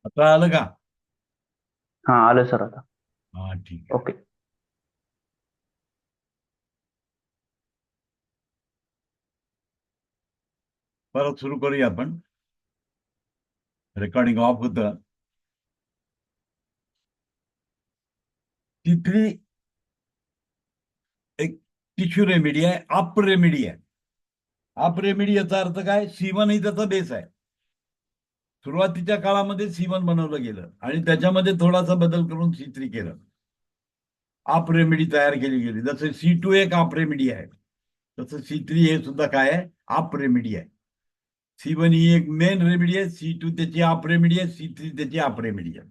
आता आलं का? हां, आलं सर आता. हा, ठीक आहे. ओके. परत सुरू करूया आपण. रेकॉर्डिंग ऑफ होतं. तिथली एक टिश्यू रेमेडी आहे, अप रेमेडी आहे. अप रेमेडी याचा अर्थ काय? सीवन ही त्याचा बेस आहे. सुरुवातीच्या काळामध्ये सीवन बनवलं गेलं आणि त्याच्यामध्ये थोडासा बदल करून C3 केलं. आप रेमेडी तयार केली गेली. जसं C2 एक आप रेमेडी आहे, तसं C3 हे सुद्धा काय आहे? आप रेमेडी आहे. C1 ही एक मेन रेमेडी आहे, C2 त्याची आप रेमेडी आहे, C3 त्याची आप रेमेडी आहे.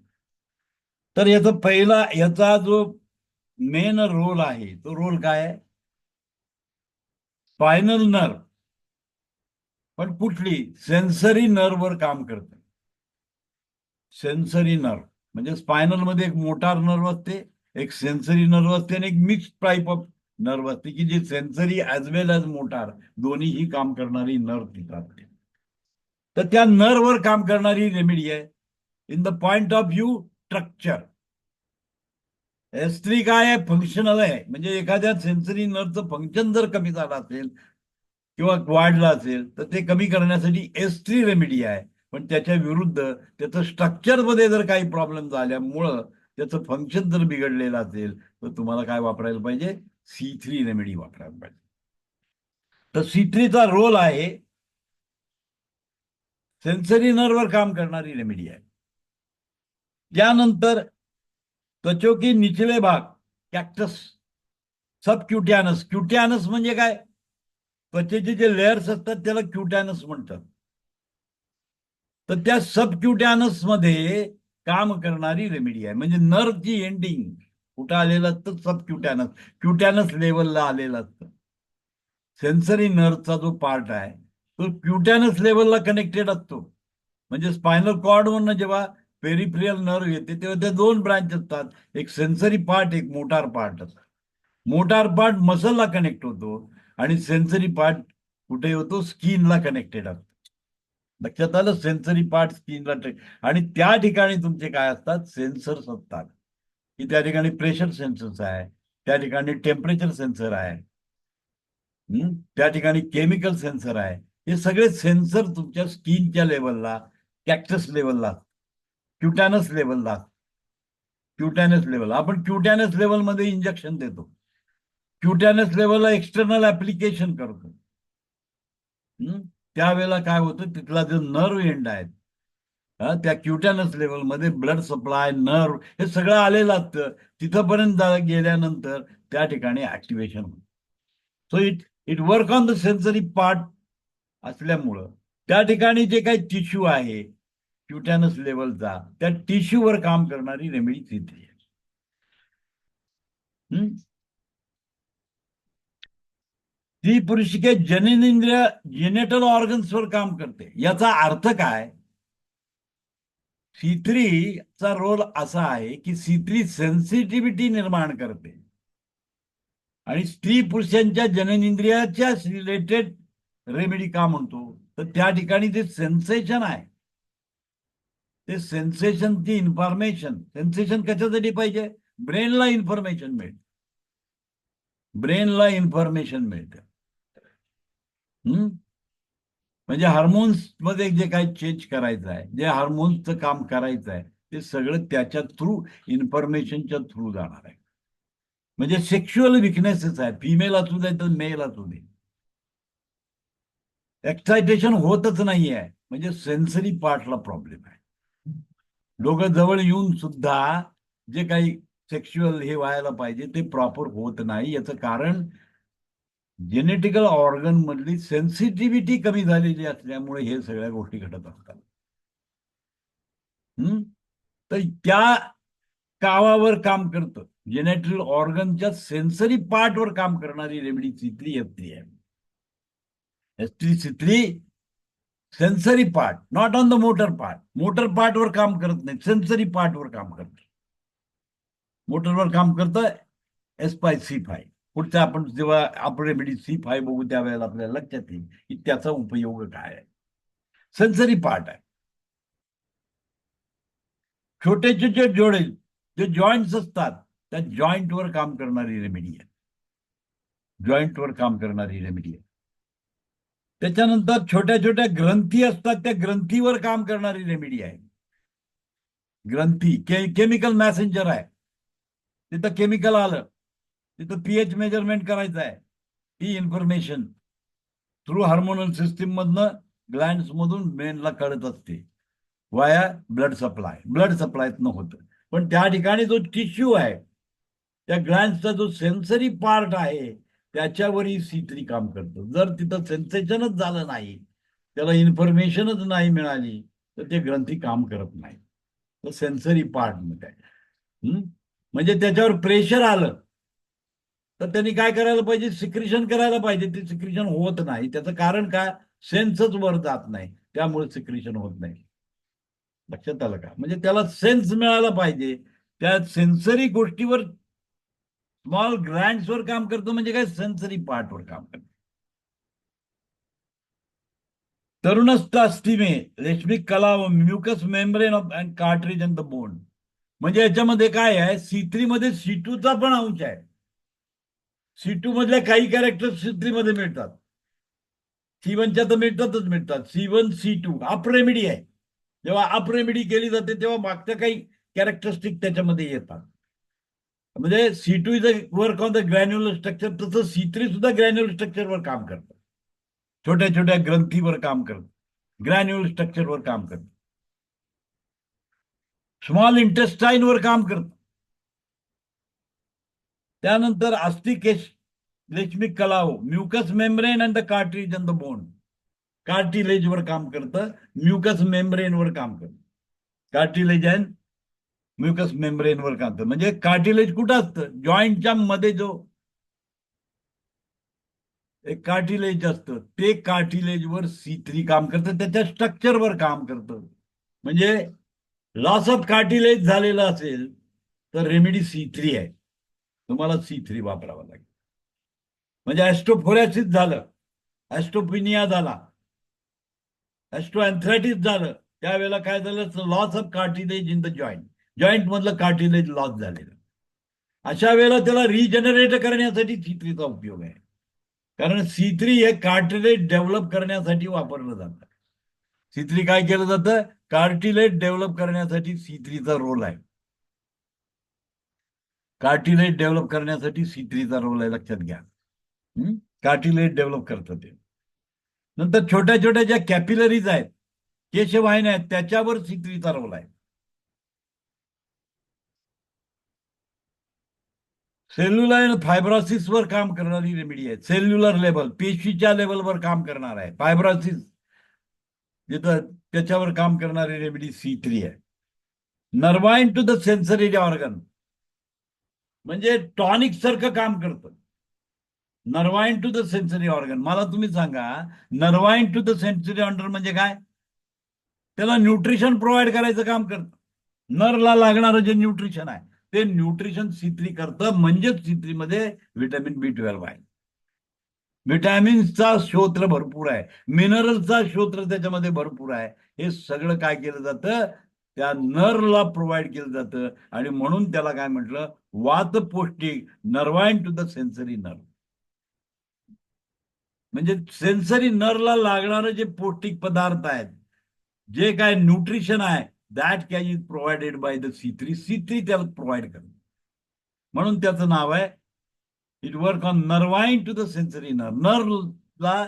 तर याचा जो मेन रोल आहे, तो रोल काय आहे? स्पायनल नर्व, पण कुठली सेन्सरी नर्ववर काम करते. सेन्सरी नर्व म्हणजे स्पायनल मध्ये एक मोटार नर्व असते, एक सेन्सरी नर्व असते आणि एक मिक्स टाईप ऑफ नर्व असते की जी सेन्सरी ऍज वेल एज मोटार दोन्हीही काम करणारी नर्व तिथं असते. तर त्या नर्ववर काम करणारी रेमेडी आहे. In the point of view structure, S3 काय आहे? फंक्शनल आहे. म्हणजे एखाद्या सेन्सरी नर्वचं फंक्शन जर कमी झालं असेल किंवा वाढलं असेल तर ते कमी करण्यासाठी S3 रेमेडी आहे. पण त्याच्या विरुद्ध त्याचं स्ट्रक्चरमध्ये जर काही प्रॉब्लेम झाल्यामुळं त्याचं फंक्शन जर बिघडलेलं असेल तर तुम्हाला काय वापरायला पाहिजे? C3 रेमेडी वापरायला पाहिजे. तर C3चा रोल आहे सेन्सरी नर्ववर काम करणारी रेमेडी आहे. त्यानंतर त्वचा की निचले भाग, कॅक्टस, सबक्युटॅनस. क्युटॅनस म्हणजे काय? त्वचेचे जे लेयर्स असतात त्याला क्युटॅनस म्हणतात. तर त्या सबक्युटॅनस मध्ये काम करणारी रेमेडी आहे. म्हणजे नर्वची एंडिंग कुठं आलेलं असतं? सबक्युटॅनस, क्युटॅनस लेवलला आलेलं असतं. सेन्सरी नर्वचा जो पार्ट आहे तो क्युटॅनस लेवलला कनेक्टेड असतो. म्हणजे स्पायनल कॉर्डवरनं जेव्हा पेरिफ्रियल नर्व येते तेव्हा ते दोन ब्रांच असतात, एक सेन्सरी पार्ट, एक मोटार पार्ट असतात. मोटार पार्ट मसलला कनेक्ट होतो आणि सेन्सरी पार्ट कुठे होतो? स्किनला कनेक्टेड असतो. लक्षात आलं? सेन्सरी पार्ट स्किनला. आणि त्या ठिकाणी तुमचे काय असतात? सेन्सर्स असतात, की त्या ठिकाणी प्रेशर सेन्सर्स आहे, त्या ठिकाणी टेम्परेचर सेन्सर आहे, त्या ठिकाणी केमिकल सेन्सर आहे. हे सगळे सेन्सर तुमच्या स्किनच्या लेवलला, कॅक्टस लेवलला, क्युटॅनस लेवलला. क्युटॅनस लेवल, आपण क्युटॅनस लेवलमध्ये इंजेक्शन देतो. क्युटॅनस लेवलला एक्सटर्नल ऍप्लिकेशन करतो. त्यावेळेला काय होतं? तिथला जो नर्व एंड आहे, त्या क्युटॅनस लेवलमध्ये ब्लड सप्लाय, नर्व हे सगळं आलेलं असतं. तिथंपर्यंत गेल्यानंतर त्या ठिकाणी ऍक्टिव्हेशन होतं. So it it work on the sensory part असल्यामुळं त्या ठिकाणी जे काही टिश्यू आहे क्युटॅनस लेवलचा, त्या टिश्यूवर काम करणारी रेमेडी तिथे आहे. स्त्री पुरुष के जननेंद्रिय, जेनेटल ऑर्गन्सवर काम करते. याचा अर्थ काय? C3 चा रोल असा आहे की C3 सेन्सिटिव्हिटी निर्माण करते आणि स्त्री पुरुषांच्या जननेंद्रियाच्या रिलेटेड रेमेडी का म्हणतो? तर त्या ठिकाणी जे सेन्सेशन आहे, ते सेन्सेशनची इन्फॉर्मेशन, सेन्सेशन कशासाठी पाहिजे? ब्रेनला इन्फॉर्मेशन मिळते. ब्रेनला इन्फॉर्मेशन मिळते. म्हणजे हार्मोन्स मध्ये जे काही चेंज करायचं आहे, जे हार्मोन्सचं काम करायचं आहे, ते सगळं त्याच्या थ्रू, इन्फॉर्मेशनच्या थ्रू जाणार आहे. म्हणजे सेक्शुअल विकनेसेस आहे, फिमेल असू दे तर मेल असू दे, एक्सायटेशन होतच नाही आहे. म्हणजे सेन्सरी पार्टला प्रॉब्लेम आहे. दोघं जवळ येऊन सुद्धा जे काही सेक्शुअल हे व्हायला पाहिजे ते प्रॉपर होत नाही. याचं कारण जेनेटिकल ऑर्गन मधली सेन्सिटिव्हिटी कमी झालेली असल्यामुळे हे सगळ्या गोष्टी घडत असतात. तर त्या कावावर काम करतं. जेनेटिकल ऑर्गनच्या सेन्सरी पार्टवर काम करणारी रेमेडी C3 आहे. S3 sensory part, not on the motor part. Motor पार्टवर काम करत नाही, सेन्सरी पार्टवर काम करत. मोटरवर काम करतं S5C5. पुढचं आपण जेव्हा आपण रेमेडी C5 बघू त्यावेळेला आपल्याला लक्षात येईल की त्याचा उपयोग काय आहे. सेन्सरी पार्ट आहे. छोटे छोटे जोडे जे जॉईंट्स असतात त्या जॉईंटवर काम करणारी रेमेडी आहे. जॉईंटवर काम करणारी रेमेडी आहे. त्याच्यानंतर छोट्या छोट्या ग्रंथी असतात त्या ग्रंथीवर काम करणारी रेमेडी आहे. ग्रंथी केमिकल मॅसेंजर आहे. तिथं केमिकल आलं, तिथं पीएच मेजरमेंट करायचं आहे. ही इन्फॉर्मेशन थ्रू हार्मोनल सिस्टीम मधनं ग्लँड्स मधून मेनला कळत असते वाया ब्लड सप्लायतनं होतं. पण त्या ठिकाणी जो टिश्यू आहे त्या ग्लँड्सचा जो सेन्सरी पार्ट आहे त्याच्यावरही C3 काम करतो. जर तिथं सेन्सेशनच झालं नाही, त्याला इन्फॉर्मेशनच नाही मिळाली तर ते ग्रंथी काम करत नाही. तर सेन्सरी पार्ट मध्ये म्हणजे त्याच्यावर प्रेशर आलं तर त्यांनी काय करायला पाहिजे, सिक्रिशन करायला पाहिजे. ते सिक्रिशन होत नाही. त्याचं कारण काय, सेन्सच वर जात नाही, त्यामुळे सिक्रिशन होत नाही. लक्षात आलं का? म्हणजे त्याला सेन्स मिळाला पाहिजे. त्या सेन्सरी गोष्टीवर स्मॉल ग्लँड्सवर काम करतो, म्हणजे काय, सेन्सरी पार्टवर काम करतो. तरुणस्तास्थी में रेशमिक कला व mucous membrane of and cartridge and the bone. म्हणजे याच्यामध्ये काय आहे, C3 मध्ये C2चा पण अंश आहे. C2 मधल्या काही कॅरेक्टर C3 मध्ये मिळतात. C1च्या तर मिळतात. C1 C2 अप रेमेडी आहे. जेव्हा अप रेमेडी केली जाते तेव्हा मागच्या काही कॅरेक्टरिस्टिक त्याच्यामध्ये येतात. म्हणजे C2 is a work on the granular structure, तसं C3 सुद्धा ग्रॅन्युलर स्ट्रक्चरवर काम करतं. छोट्या छोट्या ग्रंथीवर काम करतं, ग्रॅन्युलर स्ट्रक्चरवर काम करतं, स्मॉल इंटेस्टाईनवर काम करतं. त्यानंतर अस्थिकेश लेचमिक कलाव mucus membrane and the cartilage and the bone. कार्टिलेजवर काम करतं, म्युकस मेम्ब्रेनवर काम करतं. कार्टिलेज अँड म्युकस मेम्ब्रेनवर काम करतं. म्हणजे कार्टिलेज कुठं असतं, जॉईंटच्या मध्ये जो एक कार्टिलेज असतं ते कार्टिलेजवर C3 काम करतं, त्याच्या स्ट्रक्चरवर काम करतं. म्हणजे लॉस ऑफ कार्टिलेज झालेला असेल तर रेमेडी C3 आहे. तुम्हाला C3 वापरावा लागेल. म्हणजे ऍस्ट्रोफोरॅसिस झालं, ऍस्ट्रोपिनिया झाला, ऍस्ट्रोअँथ्रायटिस झालं, त्यावेळेला काय झालं, loss of cartilage in the joint, joint मधलं कार्टिलेज लॉस झालेलं. अशा वेळेला त्याला रिजनरेट करण्यासाठी C3चा उपयोग आहे. कारण C3 हे कार्टिलेज डेव्हलप करण्यासाठी वापरलं जातं. C3 काय केलं जातं, कार्टिलेज डेव्हलप करण्यासाठी C3चा रोल आहे. कार्टिलेज डेव्हलप करण्यासाठी C3चा रोल आहे, लक्षात घ्या. कार्टिलेज डेव्हलप करतं ते. नंतर छोट्या छोट्या ज्या कॅपिलरीज आहेत, केशवाहिन्या आहेत, त्याच्यावर C3चा रोल आहे. सेल्युलर फायब्रोसिसवर काम करणारी रेमेडी आहे. सेल्युलर लेवल, पेशीच्या लेवलवर काम करणार आहे. फायब्रोसिस जिथं त्याच्यावर काम करणारी रेमेडी C3 आहे. Nervine to the sensory organ, म्हणजे टॉनिक सारखं काम करतं. Nervine to the sensory organ. मला तुम्ही सांगा, nervine to the sensory organ म्हणजे काय? त्याला न्यूट्रिशन प्रोव्हाइड करायचं काम करतं. नरला लागणारं जे न्यूट्रिशन आहे ते न्यूट्रिशन C3 करतं. म्हणजेच C3 मध्ये व्हिटॅमिन B12 आहे. व्हिटॅमिन्सचा स्रोत भरपूर आहे, मिनरलचा स्रोत त्याच्यामध्ये भरपूर आहे. हे सगळं काय केलं जातं, त्या नरला प्रोव्हाइड केलं जातं. आणि म्हणून त्याला काय म्हटलं, वात पौष्टिक, nervine to the sensory nerve. म्हणजे सेन्सरी नरला लागणारे जे पौष्टिक पदार्थ आहेत, जे काय न्यूट्रिशन आहे, that can is provided by the C3 त्याला प्रोव्हाइड करतो. म्हणून त्याचं नाव आहे, it work on nervine to the sensory nerve. नर्वला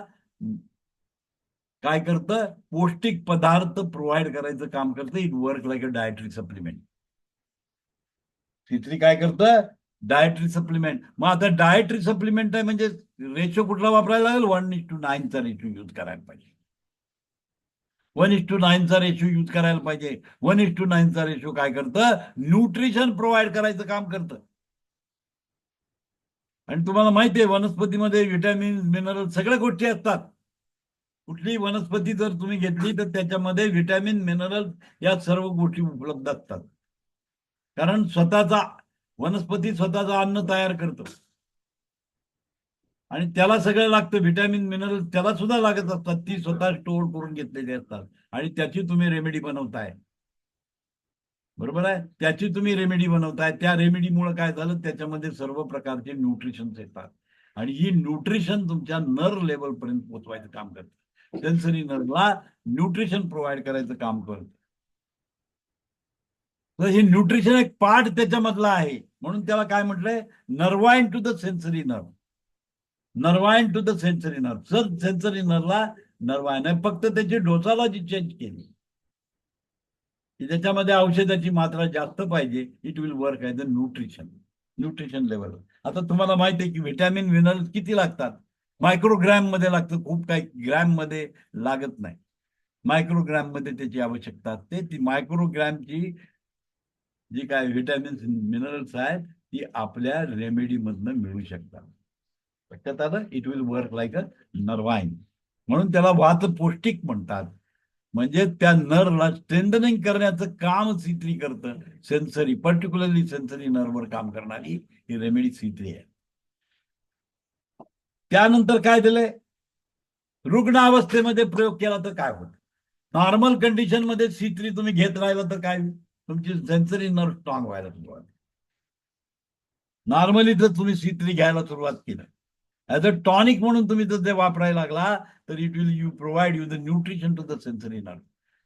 काय करतं, पौष्टिक पदार्थ प्रोव्हाइड करायचं काम करतं. It work like a dietary supplement. C3 काय करतं, डायटरी सप्लिमेंट. मग आता डायटरी सप्लिमेंट आहे म्हणजे रेशो कुठला वापरायला लागेल, 1:9चा रेशो यूज करायला पाहिजे. 1:9चा रेशो यूज करायला पाहिजे. 1:9चा रेशो काय करतं, न्यूट्रिशन प्रोव्हाइड करायचं काम करतं. आणि तुम्हाला माहिती आहे, वनस्पतीमध्ये व्हिटॅमिन मिनरल सगळ्या गोष्टी असतात. कुठलीही वनस्पती जर तुम्ही घेतली तर त्याच्यामध्ये व्हिटॅमिन मिनरल या सर्व गोष्टी उपलब्ध असतात. कारण वनस्पती स्वतःचं अन्न तयार करतो आणि त्याला सगळं लागतं. व्हिटॅमिन मिनरल त्याला सुद्धा लागत असतात, ती स्वतः स्टोअर करून घेतलेली असतात आणि त्याची तुम्ही रेमेडी बनवताय. बरोबर आहे. त्याची तुम्ही रेमेडी बनवताय. त्या रेमेडीमुळे काय झालं, त्याच्यामध्ये सर्व प्रकारचे न्यूट्रिशन्स येतात आणि ही न्यूट्रिशन तुमच्या नर्व लेवल पर्यंत पोहोचवायचं काम करतं. सेन्सरी नर्वला न्यूट्रिशन प्रोव्हाइड करायचं काम करतं. तर हे न्यूट्रिशन एक पार्ट त्याच्यामधला आहे, म्हणून त्याला काय म्हटलंय, nervine to the sensory nerve. Nervine to the sensory nerve. Sir sensory नर्वला नर्वाइन आहे, फक्त त्याची डोसालॉजी चेंज केली की त्याच्यामध्ये औषधाची मात्रा जास्त पाहिजे. It will work as a nutrition. Nutrition level. आता तुम्हाला माहिती आहे की व्हिटॅमिन मिनरल्स किती लागतात, मायक्रोग्रॅम मध्ये लागतं, खूप काही ग्रॅम मध्ये लागत नाही. मायक्रोग्रॅम मध्ये त्याची आवश्यकता असते. ती मायक्रोग्रॅमची जी काय व्हिटॅमिन्स मिनरल्स आहेत ती आपल्या रेमेडी मधनं मिळू शकतात. लक्षात आलं. It will work like a nervine. म्हणून त्याला वात पौष्टिक म्हणतात. म्हणजे त्या नर्वला स्ट्रेंथनिंग करण्याचं काम C3 करतं. सेन्सरी, पर्टिक्युलरली सेन्सरी नर्ववर काम करणारी ही रेमेडी C3 आहे. त्यानंतर काय दिलंय, रुग्ण अवस्थेमध्ये प्रयोग केला तर काय होतं. नॉर्मल कंडिशन मध्ये C3 तुम्ही घेत राहिला तर काय, तुमची सेन्सरी नर्व स्ट्रॉंग व्हायला सुरुवात. नॉर्मली जर तुम्ही C3 घ्यायला सुरुवात केलं ऍज अ टॉनिक म्हणून तुम्ही जर ते वापरायला लागला तर it will you provide you the nutrition to the sensory nerve.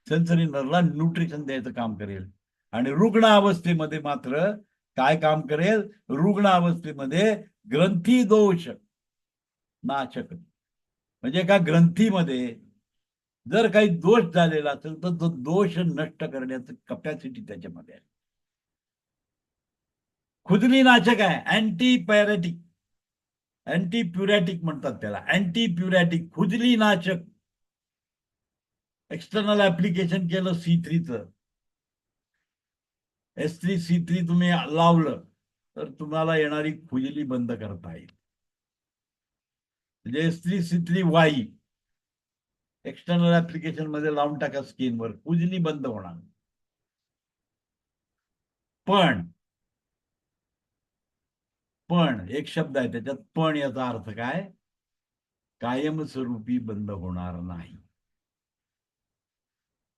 Sensory नर्वला न्यूट्रिशन द्यायचं काम करेल. आणि रुग्ण अवस्थेमध्ये मात्र काय काम करेल, रुग्ण अवस्थेमध्ये ग्रंथी दोष नाशक. म्हणजे एका ग्रंथीमध्ये जर काही दोष झालेला असेल तर तो दोष नष्ट करण्याचं कपॅसिटी त्याच्यामध्ये आहे. खुजली नाशक आहे, अँटी पॅरेटिक, अँटी प्युरॅटिक म्हणतात त्याला, अँटी प्युरॅटिक, खुजली नाशक. एक्सटर्नल ऍप्लिकेशन केलं C3चं, S3C3 तुम्ही लावलं तर तुम्हाला येणारी खुजली बंद करता येईल. म्हणजे S3C3Y एक्सटर्नल ऍप्लिकेशन मध्ये लावून टाका स्किनवर, खुजली बंद होणार. पण पण एक शब्द आहे त्याच्यात, पण याचा अर्थ काय, कायमस्वरूपी बंद होणार नाही.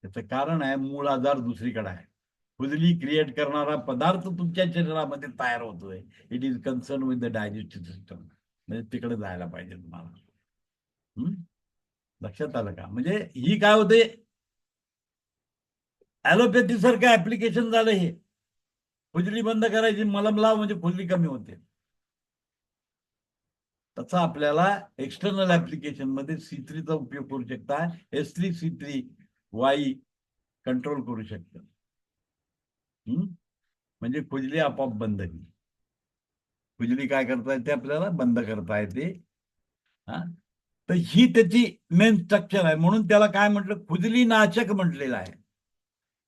त्याचं कारण आहे मूळ आजार दुसरीकडे आहे. खुजली क्रिएट करणारा पदार्थ तुमच्या शरीरामध्ये तयार होतोय. It is concern with the digestive system. म्हणजे तिकडे जायला पाहिजे तुम्हाला. लक्षात आलं का. म्हणजे ही काय होते, ऍलोपॅथी सारखं ऍप्लिकेशन झालं हे. खुजली बंद करायची, मलम लाव म्हणजे खुजली कमी होते. तसा आपल्याला एक्सटर्नल ऍप्लिकेशन मध्ये C3चा उपयोग करू शकता. S3C3Y कंट्रोल करू शकतं. म्हणजे खुजली आपोआप बंद होईल. खुजली काय करता येते आपल्याला, बंद करता येते. हा, तर ही त्याची मेन स्ट्रक्चर आहे. म्हणून त्याला काय म्हटलं, खुजली नाशक म्हटलेलं आहे.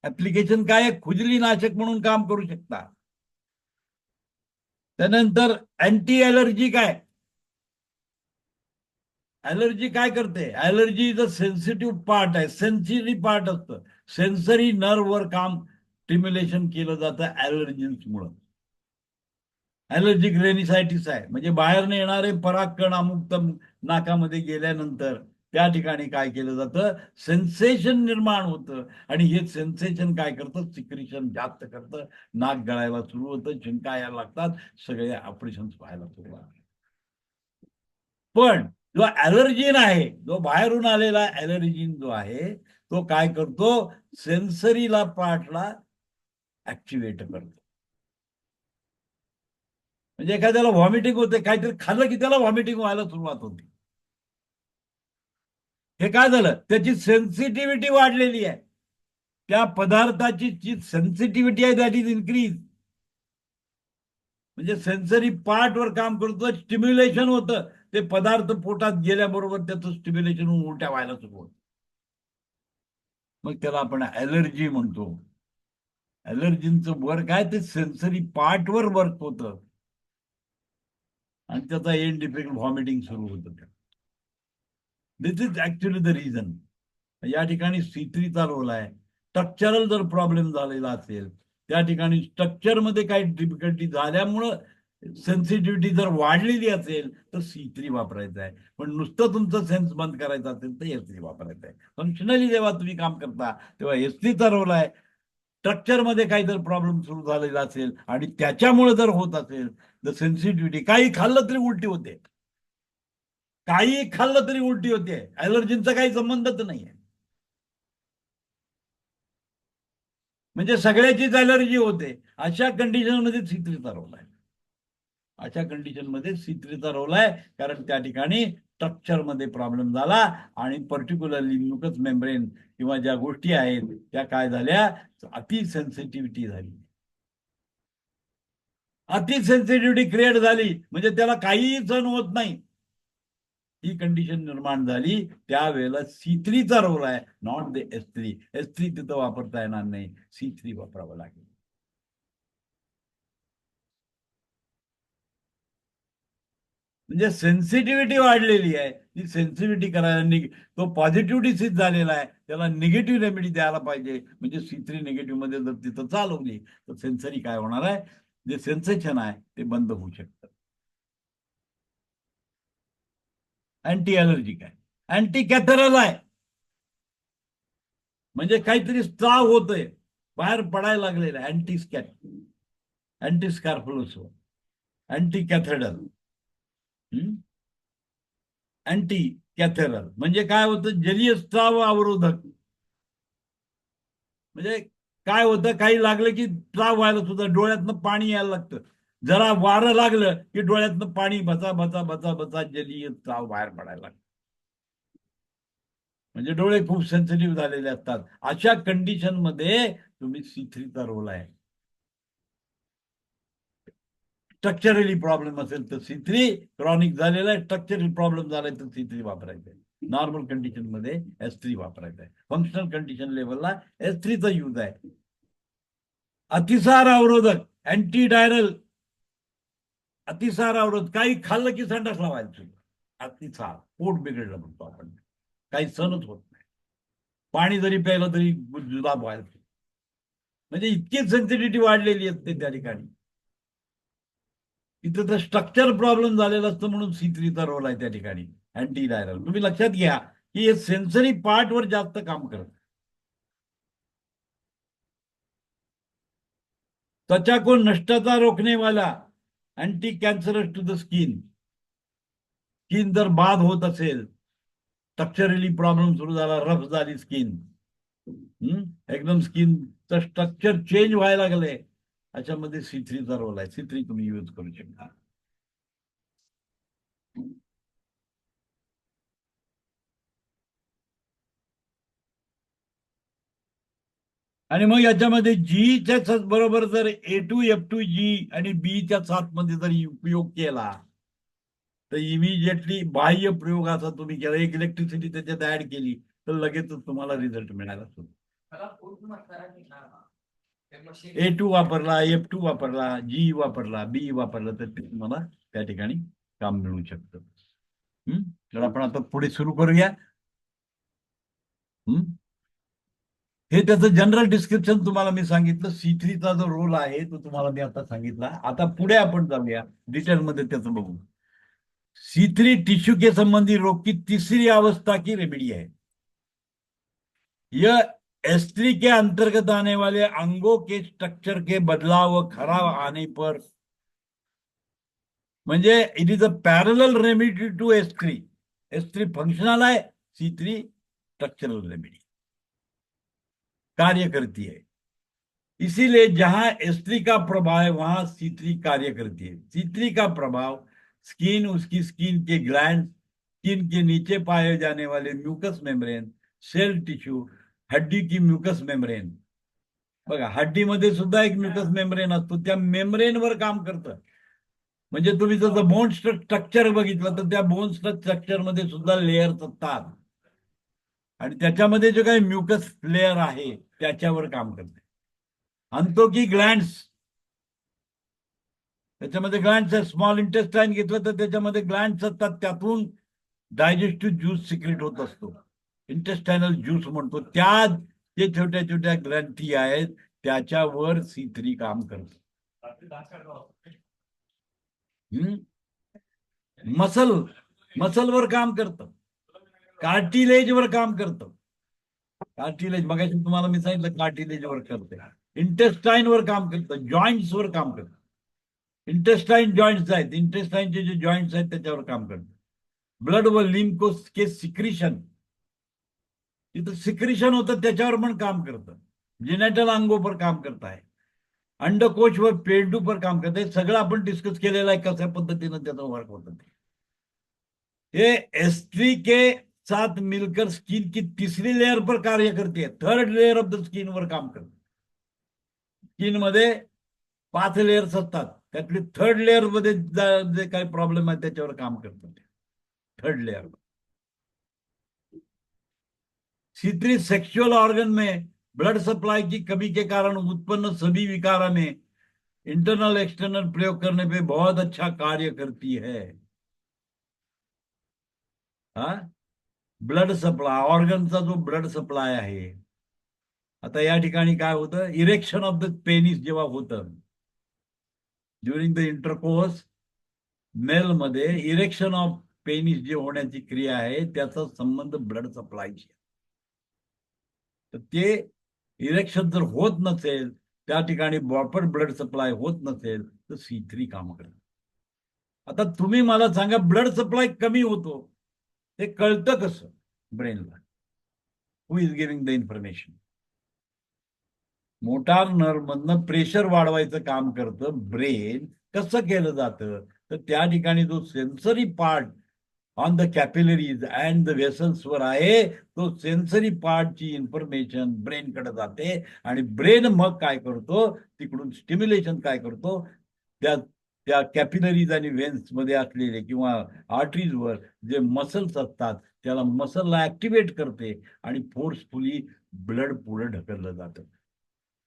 ऍप्लिकेशन काय आहे, खुजली नाशक म्हणून काम करू शकता. त्यानंतर अँटी ॲलर्जी काय, ॲलर्जी काय करते, allergy is a sensitive part आहे, सेन्सिटिव्ह पार्ट असतं. सेन्सरी नर्ववर काम स्टिम्युलेशन केलं जातं ॲलर्जीन्समुळं. ॲलर्जिक रेनिसायटिस आहे, म्हणजे बाहेरने येणारे परागकण अमुक्त नाकामध्ये गेल्यानंतर त्या ठिकाणी काय केलं जातं, सेन्सेशन निर्माण होतं. आणि हे सेन्सेशन काय करतं, सिक्रिशन जास्त करतं, नाक गळायला सुरू होतं, शिंका यायला लागतात, सगळे ऑपरेशन्स व्हायला सुरुवात. पण जो ॲलर्जीन आहे, जो बाहेरून आलेला ॲलर्जीन जो आहे, तो काय करतो, सेन्सरीला पार्टला ऍक्टिव्हेट करतो. म्हणजे एखाद्याला व्हॉमिटिंग होते, काहीतरी खाल्लं की त्याला व्हॉमिटिंग व्हायला सुरुवात होते. हे काय झालं, त्याची सेन्सिटिव्हिटी वाढलेली आहे. त्या पदार्थाची जी सेन्सिटिव्हिटी आहे दॅट इज इन्क्रीज. म्हणजे सेन्सरी पार्टवर काम करतो, स्टिम्युलेशन होतं. ते पदार्थ पोटात गेल्याबरोबर त्याचं स्टिम्युलेशन होऊन उलट्या व्हायला सुरू होतं. मग त्याला आपण ॲलर्जी म्हणतो. ॲलर्जींचं वर्क आहे ते सेन्सरी पार्टवर वर्क होतं आणि त्याचा एंड इफेक्ट व्हॉमिटिंग सुरू होतं. दिस इज ऍक्च्युअली द रिझन. या ठिकाणी C3चा रोल आहे. स्ट्रक्चरल जर प्रॉब्लेम झालेला असेल, त्या ठिकाणी स्ट्रक्चरमध्ये काही डिफिकल्टी झाल्यामुळं सेन्सिटिव्हिटी जर वाढलेली असेल तर C3 वापरायचं आहे. पण नुसतं तुमचं सेन्स बंद करायचं असेल तर S3 वापरायचं आहे. फंक्शनली जेव्हा तुम्ही काम करता तेव्हा S3चा रोल आहे. स्ट्रक्चरमध्ये काहीतरी प्रॉब्लेम सुरू झालेला असेल आणि त्याच्यामुळे जर होत असेल तर सेन्सिटिव्हिटी, काही खाल्लं तरी उलटी होते, काही खाल्लं तरी उलटी होते, ॲलर्जींचा काही संबंधच नाहीये. म्हणजे सगळ्याचीच ॲलर्जी होते. अशा कंडिशनमध्ये C3चा रोल आहे. अशा कंडिशनमध्ये C3चा रोल आहे, कारण त्या ठिकाणी स्ट्रक्चरमध्ये प्रॉब्लेम झाला आणि पर्टिक्युलरली म्युकस मेम्ब्रेन किंवा ज्या गोष्टी आहेत त्या काय झाल्या, अति सेन्सिटिव्हिटी झाली. अति सेन्सिटिव्हिटी क्रिएट झाली म्हणजे त्याला काहीही सहन होत नाही, ही कंडिशन निर्माण झाली. त्यावेळेला C3चा रोल आहे, नॉट द S3. S3 तिथं वापरता येणार नाही, C3 वापरावं लागेल. म्हणजे सेन्सिटिव्हिटी वाढलेली आहे, ती सेन्सिटिव्हिटी करायला तो पॉझिटिव्ह डिसीज झालेला आहे, त्याला निगेटिव्ह रेमेडी द्यायला पाहिजे. म्हणजे C3 निगेटिव्ह मध्ये जर तिथं चालवली तर सेन्सरी काय होणार आहे, जे सेन्सेशन आहे ते बंद होऊ शकतं. अँटी अलर्जिक आहे, अँटी कॅथरल आहे, म्हणजे काहीतरी स्त्राव होतोय, बाहेर पडायला लागलेला आहे. अँटी स्कॅर्फोलोसो, अँटी कॅथेडल, अँटी कॅथेरल म्हणजे काय होतं, जलीय स्त्राव अवरोधक. म्हणजे काय होतं, काही लागलं की स्त्राव व्हायला सुद्धा, डोळ्यातनं पाणी यायला लागतं, जरा वारं लागलं की डोळ्यातनं पाणी बचा बचा बचा बचा जलीय स्त्राव बाहेर पडायला लागतं. म्हणजे डोळे खूप सेन्सिटिव्ह झालेले असतात. अशा कंडिशन मध्ये तुम्ही C3चा रोल आहे. स्ट्रक्चरली प्रॉब्लेम असेल तर C3, क्रॉनिक झालेला आहे, स्ट्रक्चरल प्रॉब्लेम झालाय तर C3 वापरायचं आहे. नॉर्मल कंडिशन मध्ये S3 वापरायचं आहे. फंक्शनल कंडिशन लेवलला S3चा यूज आहे. अतिसार अवरोधक, अँटी डायरल. अतिसार अवरोध, काही खाल्लं की संडास लावायचं. अतिसार, पोट बिघडलं म्हणतो आपण, काही सहनच होत नाही, पाणी जरी प्यायलं तरी जुलाब व्हायचं. म्हणजे इतकी सेन्सिटिव्हिटी वाढलेली असते त्या ठिकाणी. तिथं तर स्ट्रक्चर प्रॉब्लेम झालेला असतं, म्हणून C3चा रोल आहे त्या ठिकाणी, अँटी डायरल. तुम्ही लक्षात घ्या की हे सेन्सरी पार्टवर जास्त काम करत. त्वचा को नष्टता रोखने वाला, anti cancerous to the skin. Skin जर बाद होत असेल, स्ट्रक्चरली प्रॉब्लेम सुरू झाला, रफ झाली स्किन, एकदम स्किनचं स्ट्रक्चर चेंज व्हायला लागलंय, अशामध्ये C3चा रोल आहे. C3 तुम्ही यूज करू शकता. आणि मग याच्यामध्ये Gच्या बरोबर जर A2F2G आणि Bच्या साथमध्ये जर उपयोग केला तर इमिजिएटली बाह्य प्रयोगाचा तुम्ही केला, एक इलेक्ट्रिसिटी त्याच्यात ऍड केली तर लगेचच तुम्हाला रिझल्ट मिळाला. A2 वापरला, F2 वापरला, G वापरला, B वापरला तर ते तुम्हाला त्या ठिकाणी काम मिळू शकतं. तर आपण आता पुढे सुरू करूया. हे त्याचं जनरल डिस्क्रिप्शन तुम्हाला मी सांगितलं. C3चा जो रोल आहे तो तुम्हाला मी आता सांगितला. आता पुढे आपण जाऊया डिटेलमध्ये त्याचं बघू. C3 टिश्यू के संबंधी रोग की तीसरी अवस्था की रेमेडी है. यह S3 के अंतर्गत आने वाले अंगों के स्ट्रक्चर के बदलाव व खराब आने पर, म्हणजे it is a parallel remedy to S3. S3 functional है, C3 स्ट्रक्चरल रेमेडी कार्य करती है. इसीलिए जहां S3 का प्रभाव है वहां C3 कार्य करती है. C3 का प्रभाव स्किन, उसकी स्किन के ग्लैंड, स्किन के नीचे पाए जाने वाले म्यूकस मेम्ब्रेन, सेल टिश्यू, हड्डी की म्यूकस मेम्ब्रेन. बघा, हड्डीमध्ये सुद्धा एक म्यूकस मेम्ब्रेन असतो, त्या मेम्ब्रेनवर काम करतं. म्हणजे तुम्ही जसं बोन स्ट्रक्चर बघितलं तर त्या बोन स्ट्रक्चर मध्ये सुद्धा लेअर्स असतात आणि त्याच्यामध्ये जे काही म्यूकस लेअर आहे त्याच्यावर काम करते. आणतो की ग्लँड्स, त्याच्यामध्ये ग्लँड्स, स्मॉल इंटेस्टाईन घेतलं तर त्याच्यामध्ये ग्लँड्स असतात, त्यातून डायजेस्टिव्ह ज्यूस सिक्रेट होत असतो, इंटेस्टायनल ज्यूस म्हणतो. त्या जे छोट्या छोट्या ग्रंथी आहेत त्याच्यावर C3 काम करतो. मसलवर काम करतं, कार्टिलेजवर काम करतं. कार्टिलेज मगाशी तुम्हाला मी सांगितलं कार्टिलेजवर करते. इंटेस्टाईनवर काम करतं, जॉईंट्सवर काम करतं. इंटेस्टाईन जॉईंट्स आहेत, इंटेस्टाईनचे जे जॉईंट्स आहेत त्याच्यावर काम करतं. ब्लड व लिम्फ के सिक्रिशन, तिथं सिक्रिशन होतं त्याच्यावर पण काम करतं. जिनेटल अंगो पर काम करत आहे, अंडकोश व पेंडू पर काम करत आहे. सगळं आपण डिस्कस केलेलं आहे कशा पद्धतीनं त्याचं वर्क होतं ते. ये एस्ट्री के साथ मिलकर स्किन की तीसरी लेयर पर कार्य करते, third layer of the skin वर काम करते. स्किन मध्ये 5 लेयर्स असतात, त्यातली थर्ड लेअर मध्ये जे काही प्रॉब्लेम आहे त्याच्यावर काम करतात. Third layer C3 sexual organ में ब्लड सप्लाई की कमी के कारण उत्पन्न सभी विकारों में इंटरनल एक्सटर्नल प्रयोग करने पे बहुत अच्छा कार्य करती है. हा, ब्लड सप्लाय, ऑर्गनचा जो ब्लड सप्लाय आहे. आता या ठिकाणी काय होतं, इरेक्शन ऑफ द पेनिस जेव्हा होतं ड्युरिंग द इंटरकोर्स, मेल मध्ये इरेक्शन ऑफ पेनिस जे होण्याची क्रिया आहे त्याचा संबंध ब्लड सप्लायची. तर ते इरेक्शन जर होत नसेल, त्या ठिकाणी प्रॉपर ब्लड सप्लाय होत नसेल तर C3 काम करत. आता तुम्ही मला सांगा, ब्लड सप्लाय कमी होतो ते कळतं कसं ब्रेनला? Who is giving the information? Motor nerve मधनं प्रेशर वाढवायचं काम करतं ब्रेन. कसं केलं जातं तर त्या ठिकाणी जो sensory part on the capillaries and the vessels वर आहे, तो सेन्सरी पार्टची इन्फॉर्मेशन ब्रेनकडे जाते आणि ब्रेन मग काय करतो, तिकडून स्टिम्युलेशन काय करतो, त्या त्या कॅपिलरीज आणि वेन्स मध्ये असलेले किंवा आर्टरीजवर जे मसल्स असतात त्याला मसलला ऍक्टिव्हेट करते आणि फोर्सफुली ब्लड पुढे ढकललं जातं.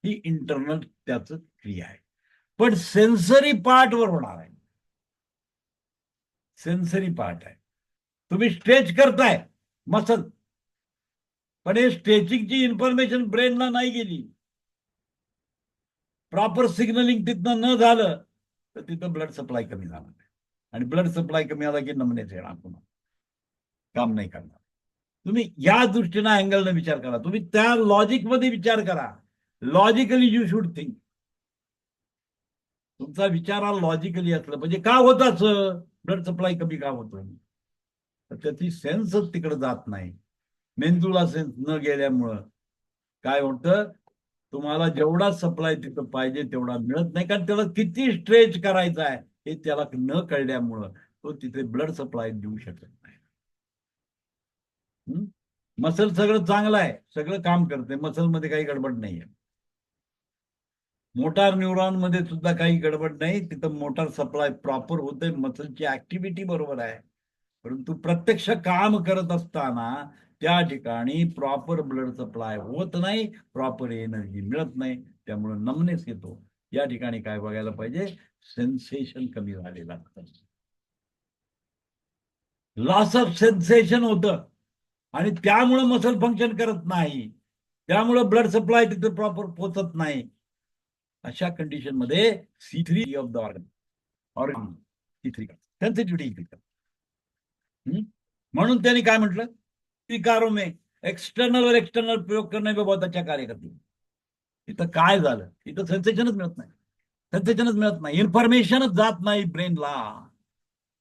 ही इंटरनल त्याच क्रिया आहे. पण सेन्सरी पार्टवर होणार आहे. सेन्सरी पार्ट आहे, तुम्ही स्ट्रेच करताय मसल, पण हे स्ट्रेचिंगची इन्फॉर्मेशन ब्रेनला नाही गेली, प्रॉपर सिग्नलिंग तिथनं न झालं तर तिथं ब्लड सप्लाय कमी झाला आणि ब्लड सप्लाय कमी आला की नमनेच येणार, पुन्हा काम नाही करणार. तुम्ही या दृष्टीनं अँगलनं विचार करा, तुम्ही त्या लॉजिक मध्ये विचार करा. Logically you should think. तुमचा विचार हा लॉजिकली असलं म्हणजे का होत असं, ब्लड सप्लाय कमी का होतो, तर त्याची सेन्सच तिकडे जात नाही. मेंदूला सेन्स न गेल्यामुळं काय होतं, तुम्हाला जेवढा सप्लाय तिथं पाहिजे तेवढा मिळत नाही, कारण त्याला किती स्ट्रेच करायचा आहे हे त्याला न कळल्यामुळं तो तिथे ब्लड सप्लाय देऊ शकत नाही. मसल सगळं चांगलं आहे, सगळं काम करते, मसल मध्ये काही गडबड नाहीये. मोटार न्यूरॉन मध्ये सुद्धा काही गडबड नाही, तिथं मोटार सप्लाय प्रॉपर होते, मसलची ऍक्टिव्हिटी बरोबर आहे. परंतु प्रत्यक्ष काम करत असताना त्या ठिकाणी प्रॉपर ब्लड सप्लाय होत नाही, प्रॉपर एनर्जी मिळत नाही, त्यामुळे नमनेस येतो. या ठिकाणी काय बघायला पाहिजे, सेन्सेशन कमी झालेलं असतं, लॉस ऑफ सेन्सेशन होतं आणि त्यामुळे मसल फंक्शन करत नाही, त्यामुळे ब्लड सप्लाय तिथे प्रॉपर पोहोचत नाही. अशा कंडिशन मध्ये C3 of the organ C3 sensitivity. म्हणून त्यांनी काय म्हटलं, विकारों में एक्सटर्नल और एक्सटर्नल प्रयोग करने में बहुत अच्छा कार्य करती. इथं काय झालं, इथं सेन्सेशनच मिळत नाही, सेन्सेशनच मिळत नाही, इन्फॉर्मेशनच जात नाही ब्रेनला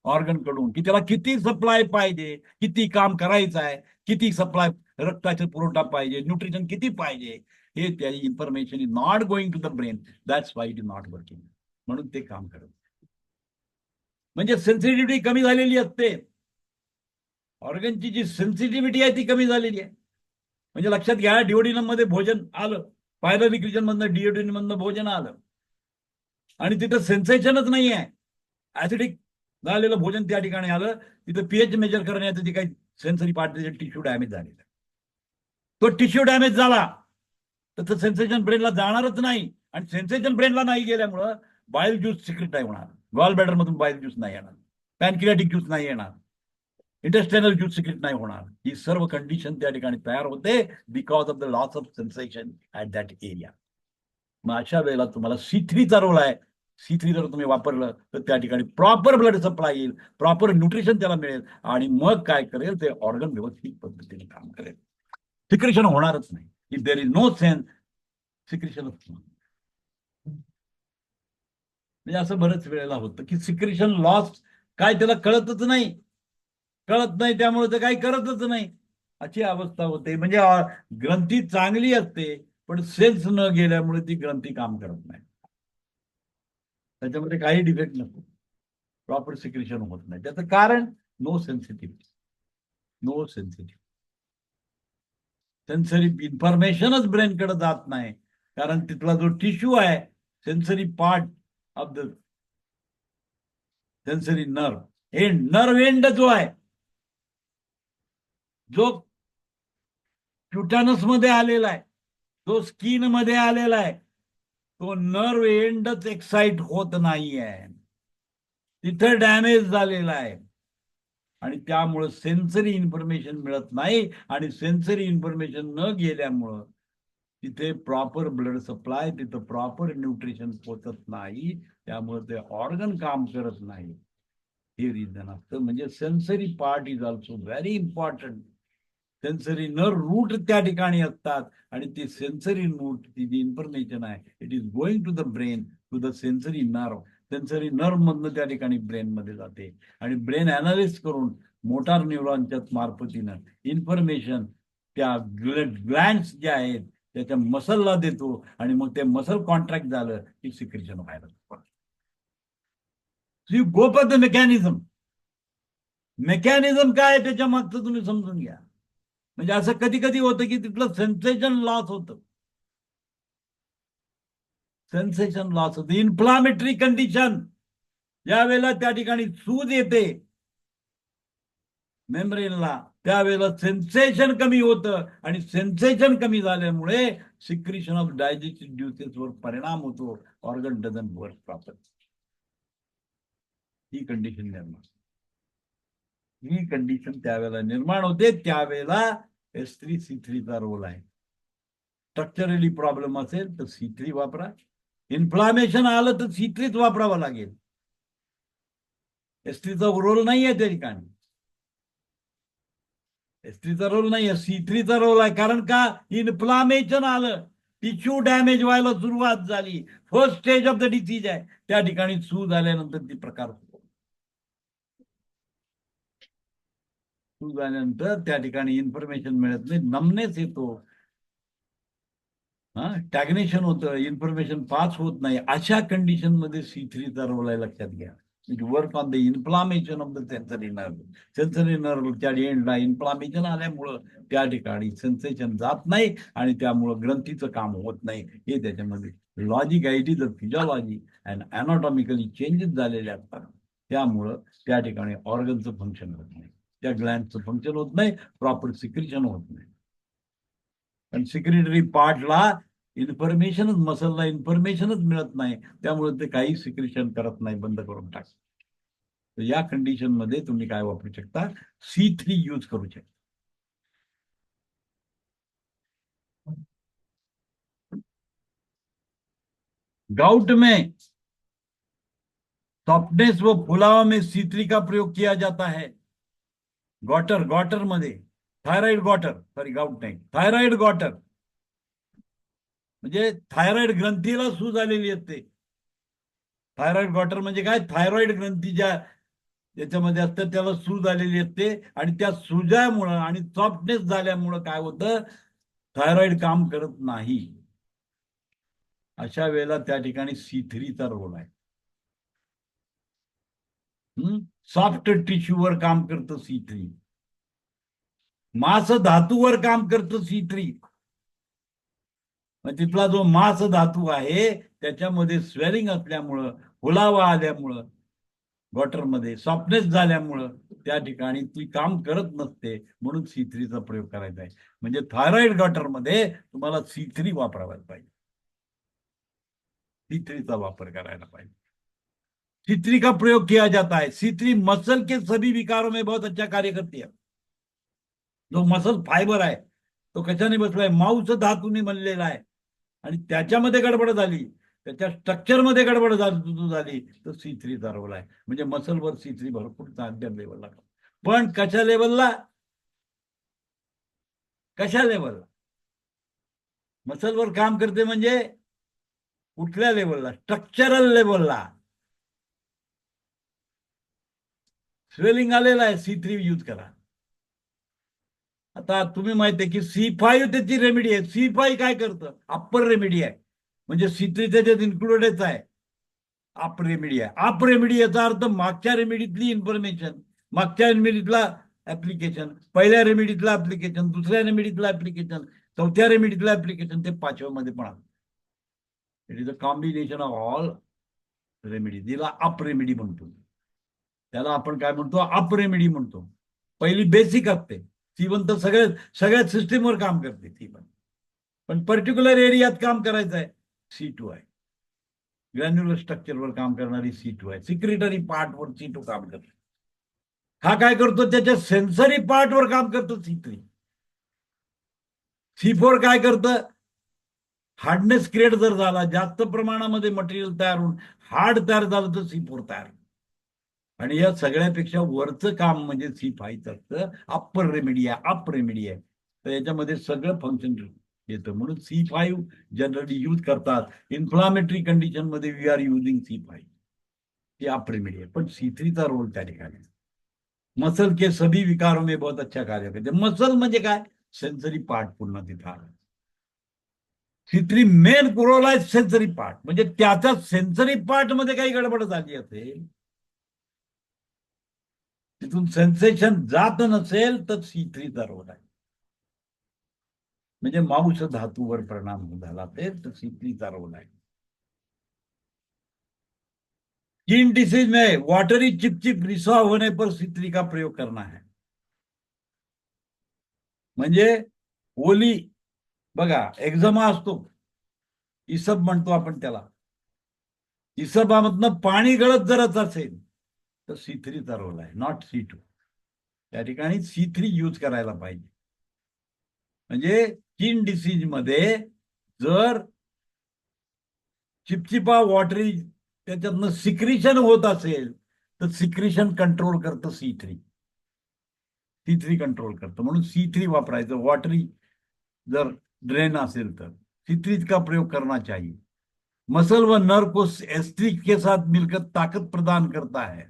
ऑर्गन कडून की त्याला किती सप्लाय पाहिजे, किती काम करायचं आहे, किती सप्लाय रक्ताचा पुरवठा पाहिजे, न्यूट्रिशन किती पाहिजे, हे त्याची information is not going to the brain. That's why it is not working. म्हणून ते काम करत, म्हणजे सेन्सिटिव्हिटी कमी झालेली असते. ऑर्गनची जी सेन्सिटिव्हिटी आहे ती कमी झालेली आहे. म्हणजे लक्षात घ्या, डिओडिनम मध्ये भोजन आलं, पायलोरिक रिजन मधनं डिओडिनम मधनं भोजन आलं आणि तिथं सेन्सेशनच नाही आहे, ऍसिडिक झालेलं भोजन त्या ठिकाणी आलं, तिथं पीएच मेजर करण्याचं जे काही सेन्सरी पार्ट टिश्यू डॅमेज झालेलं, तो टिश्यू डॅमेज झाला तर सेन्सेशन ब्रेनला जाणारच नाही आणि सेन्सेशन ब्रेनला नाही गेल्यामुळं बाईल ज्यूस सिक्रेट नाही होणार, गॉल बॅडर मधून बाईल ज्यूस नाही येणार, पॅनक्रियाटिक ज्यूस नाही येणार, इंटेस्टाइनल ज्यूस सिक्रेट नाही होणार. ही सर्व कंडिशन त्या ठिकाणी तयार होते because of the loss of sensation at that area. मग अशा वेळेला तुम्हाला C3चा रोल आहे. C3 जर तुम्ही वापरलं तर त्या ठिकाणी प्रॉपर ब्लड सप्लाय येईल, प्रॉपर न्यूट्रिशन त्याला मिळेल आणि मग काय करेल, ते ऑर्गन व्यवस्थित पद्धतीने काम करेल. सिक्रेशन होणारच नाही. If there is no sense, secretion म्हणजे असं बरेच वेळेला होतं की सिक्रेशन लॉस काय त्याला कळतच नाही, कळत नाही त्यामुळे ते काही करतच नाही अशी अवस्था होते. म्हणजे ग्रंथी चांगली असते पण सेन्स न गेल्यामुळे ती ग्रंथी काम करत नाही, त्याच्यामध्ये काही डिफेक्ट नसतो, प्रॉपर सिक्रेशन होत नाही. त्याचं कारण no sensitivity, no sensitive sensory इन्फॉर्मेशनच ब्रेनकडे जात नाही, कारण तिथला जो टिश्यू आहे, sensory part of the sensory nerve end, nerve end जो आहे, जो क्युटॅनस मध्ये आलेला आहे, जो स्किन मध्ये आलेला आहे, तो नर्व एंडच एक्साइट होत नाहीये, तिथं डॅमेज झालेला आहे आणि त्यामुळं सेन्सरी इन्फॉर्मेशन मिळत नाही. आणि सेन्सरी इन्फॉर्मेशन न गेल्यामुळं तिथे प्रॉपर ब्लड सप्लाय, तिथं प्रॉपर न्यूट्रिशन पोचत नाही, त्यामुळे ते ऑर्गन काम करत नाही. हे रिझन असतं. म्हणजे sensory part is also very important. Sensory nerve root त्या ठिकाणी असतात आणि ती सेन्सरी रूट, ती जी इन्फॉर्मेशन आहे, it is going to the brain, to the sensory nerve. Sensory nerve मधनं त्या ठिकाणी ब्रेन मध्ये जाते आणि ब्रेन अनालिस करून मोटार न्यूरॉनच्या मार्फतीनं इन्फॉर्मेशन त्या ग्लँड्स ज्या आहेत त्याच्या मसलला देतो आणि मग ते मसल कॉन्ट्रॅक्ट झालं की सिक्रेशन व्हायला. You go for the mechanism. Mechanism काय आहे त्याच्या मागचं तुम्ही समजून घ्या. म्हणजे असं कधी कधी होतं की तिथलं सेन्सेशन लॉस होतं, सेन्सेशन लॉस होतं, इन्फ्लामेटरी कंडिशन. ज्यावेळेला त्या ठिकाणी सूज येते मेम्ब्रेनला, त्यावेळेला सेन्सेशन कमी होतं आणि सेन्सेशन कमी झाल्यामुळे सिक्रिशन ऑफ डायजेस्टिव्ह ज्युसेसवर परिणाम होतो, organ doesn't work proper. He condition निर्माण, ही कंडिशन त्यावेळेला निर्माण होते. त्यावेळेला S3 C3चा रोल आहे. स्ट्रक्चरली प्रॉब्लेम असेल तर C3 वापरा, इन्फ्लामेशन आलं तर C3च वापरावं लागेल. S3चा रोल नाही आहे त्या ठिकाणी, S3चा रोल नाही आहे, C3चा रोल आहे. कारण का, इन्फ्लामेशन आलं, टिश्यू डॅमेज व्हायला सुरुवात झाली, first stage of the disease आहे, त्या ठिकाणी सूज आल्यानंतर ती प्रकार होतो. सूज आल्यानंतर त्या ठिकाणी इन्फॉर्मेशन मिळत नाही, नमनेस येतो, टॅग्नेशन होतं, इन्फॉर्मेशन पास होत नाही. अशा कंडिशन मध्ये C3चा रोल आहे, लक्षात घ्या. It work on the inflammation of the sensory nerve. Sensory नर्वच्या एंडला इन्फ्लामेशन आल्यामुळं त्या ठिकाणी सेन्सेशन जात नाही आणि त्यामुळं ग्रंथीचं काम होत नाही. हे त्याच्यामध्ये logic, it is a physiology and anatomically changes झालेले असतात. त्यामुळं त्या ठिकाणी ऑर्गनचं फंक्शन होत नाही, त्या ग्लँडचं फंक्शन होत नाही, प्रॉपर सिक्रिशन होत नाही. आणि सिक्रेटरी पार्टला इन्फॉर्मेशनच, मसलला इन्फॉर्मेशनच मिळत नाही, त्यामुळे ते काही सिक्रेशन करत नाही, बंद करून टाक. तर या कंडिशन मध्ये तुम्ही काय वापरू शकता, C3 यूज करू शकता. गाउट में सॉफ्टनेस व फुलावा में C3 का प्रयोग किया जाता है. गॉटर, गॉटर मध्ये, थायरॉइड गॉटर, सॉरी गाउट नाही, थायरॉइड गॉटर म्हणजे थायरॉइड ग्रंथीला सूज आलेली असते. थायरॉइड गॉटर म्हणजे काय, थायरॉइड ग्रंथी ज्या त्याच्यामध्ये असतं त्याला सूज आलेली असते आणि त्या सुजामुळं आणि सॉफ्टनेस झाल्यामुळं काय होतं, थायरॉइड काम करत नाही. अशा वेळेला त्या ठिकाणी C3चा रोल आहे. सॉफ्ट टिश्यूवर काम करतं C3, मांस धातूवर काम करतं C3. तिथला जो मांस धातू आहे त्याच्यामध्ये स्वेलिंग असल्यामुळं, फुलावा आल्यामुळं, गॉटरमध्ये सॉफ्टनेस झाल्यामुळं त्या ठिकाणी ती काम करत नसते, म्हणून C3चा प्रयोग करायचा आहे. म्हणजे थायरॉइड गॉटरमध्ये तुम्हाला C3 वापरायला पाहिजे, C3चा वापर करायला पाहिजे. C3 का प्रयोग किया जाता है. C3 मसल के सभी विकारों में बहुत अच्छा कार्य करती है. जो मसल फायबर आहे तो कशाने बसलाय, मांस धातूने बनलेला आहे आणि त्याच्यामध्ये गडबड झाली, त्याच्या स्ट्रक्चरमध्ये गडबड झाली तर C3चा रोल आहे. म्हणजे मसलवर C3 भरपूर चांगल्या लेवलला, पण कशा लेवलला, कशा लेवलला मसलवर काम करते म्हणजे कुठल्या लेवलला, स्ट्रक्चरल लेवलला. स्वेलिंग आलेलं आहे, C3 यूज करा. आता तुम्ही माहिती आहे की C5 त्याची रेमेडी आहे. C5 काय करतं? अप्पर रेमेडी आहे. म्हणजे C3 त्याच्यात इन्क्लुडेडच आहे. अप रेमेडी आहे. अप रेमेडी याचा अर्थ मागच्या रेमेडीतली इन्फॉर्मेशन, मागच्या रेमेडीतला ऍप्लिकेशन, पहिल्या रेमेडीतलं ऍप्लिकेशन, दुसऱ्या रेमेडीतलं ऍप्लिकेशन, चौथ्या रेमेडीतलं ऍप्लिकेशन, ते पाचव्यामध्ये पण आलं. It is a combination of all remedy. तिला अप रेमेडी म्हणतो. त्याला आपण काय म्हणतो? अप रेमेडी म्हणतो. पहिली बेसिक असते. C1 तर सगळ्याच सिस्टीमवर काम करते C1. पण पर्टिक्युलर एरियात काम करायचं आहे, C2 आहे. ग्रॅन्युलर स्ट्रक्चरवर काम करणारी C2 आहे. सिक्रेटरी पार्टवर C2 काम करतो. हा काय करतो? त्याच्या सेन्सरी पार्टवर काम करतो C3. C4 काय करतं? हार्डनेस क्रिएट जर झाला, जास्त प्रमाणामध्ये मटेरियल तयार होऊन हार्ड तयार झालं, तर C4 तयार. आणि या सगळ्यापेक्षा वरचं काम म्हणजे C5 असतं. अप्पर रेमेडी आहे, अप रेमेडी आहे. तर याच्यामध्ये सगळं फंक्शन येतं. म्हणून C5 जनरली यूज करतात. इन्फ्लामेटरी कंडिशन मध्ये वी आर युझिंग C5. ही अप रेमेडी आहे. पण C3 चा रोल त्या ठिकाणी. मसल के सभी विकारों में बहुत अच्छा कार्य करते. मसल म्हणजे काय? सेन्सरी पार्ट पुन्हा तिथं आला. C3 मेन रोल आहे सेन्सरी पार्ट. म्हणजे त्याच्या सेन्सरी पार्ट मध्ये काही गडबड झाली असेल, तिथून सेन्सेशन जात नसेल, तर C3 चा रोल आहे. म्हणजे मांस धातूवर परिणाम झाला असेल, तर C3 चा रोल आहे. स्किन डिसीज में वाटरी चिपचिप रिसाव होने पर C3 का प्रयोग करना है. म्हणजे ओली, बघा एक्झमा असतो, इसब म्हणतो आपण त्याला. इसबामधनं पाणी गळत जरच असेल, तर C3 चा रोल आहे, नॉट C2. त्या ठिकाणी C3 यूज करायला पाहिजे. म्हणजे स्किन डिसीज मध्ये जर चिपचिपा वॉटरी त्याच्यातनं सिक्रिशन होत असेल, तर सिक्रिशन कंट्रोल करतं C3. C3 कंट्रोल करतं. म्हणून C3 वापरायचं. वॉटरी जर ड्रेन असेल तर C3 का प्रयोग करना चाहिए. मसल व नर्व को S3 के साथ मिलकर ताकत प्रदान करता है.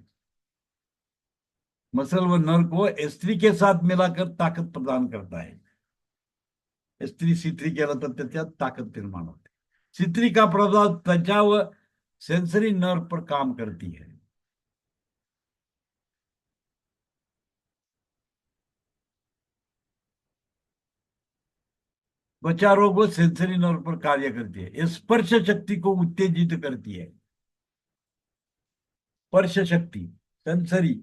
मसल व नर्व को S3 के साथ मिलाकर ताकत प्रदान करता है. S3 C3 केलं तर त्याच्यात ताकद निर्माण होते. C3 का प्रभाव त्वचा व सेंसरी नर्व पर काम करती है. त्वचा रोग व सेंसरी नर्व पर कार्य करती है. ये स्पर्श शक्ति को उत्तेजित करती है. स्पर्श शक्ति, सेंसरी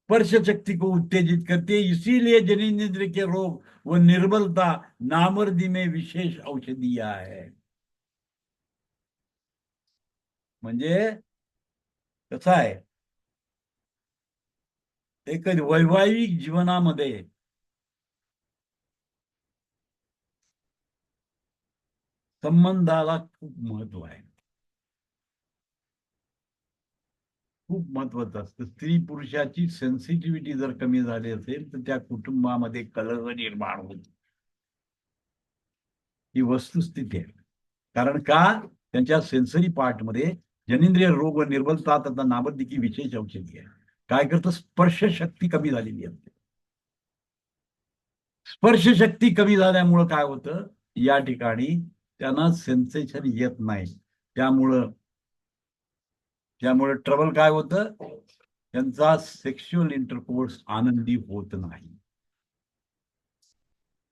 स्पर्श शक्ति को उत्तेजित करती है. इसीलिए जनिनेंद्र के रोग व निर्बलता नामर्दी में विशेष औषधिया है. म्हणजे कसं आहे, एक वैवाहिक जीवनामध्ये संबंधाला खूप महत्व आहे. खूप महत्वाचं असतं. स्त्री पुरुषाची सेन्सिटिव्हिटी जर कमी झाली असेल, तर त्या कुटुंबामध्ये कलह निर्माण होतो. ही वस्तुस्थिती आहे. कारण का? त्यांच्या सेन्सरी पार्टमध्ये जनिंद्रिय रोग व निर्बलता तथा नाबद्दीकी विशेष औषधी आहे. काय करतं? स्पर्श शक्ती कमी झालेली असते. स्पर्श शक्ती कमी झाल्यामुळं काय होतं? या ठिकाणी त्यांना सेन्सेशन येत नाही. त्यामुळं ट्रबल काय होतं? त्यांचा सेक्शुअल इंटरकोर्स आनंदी होत नाही.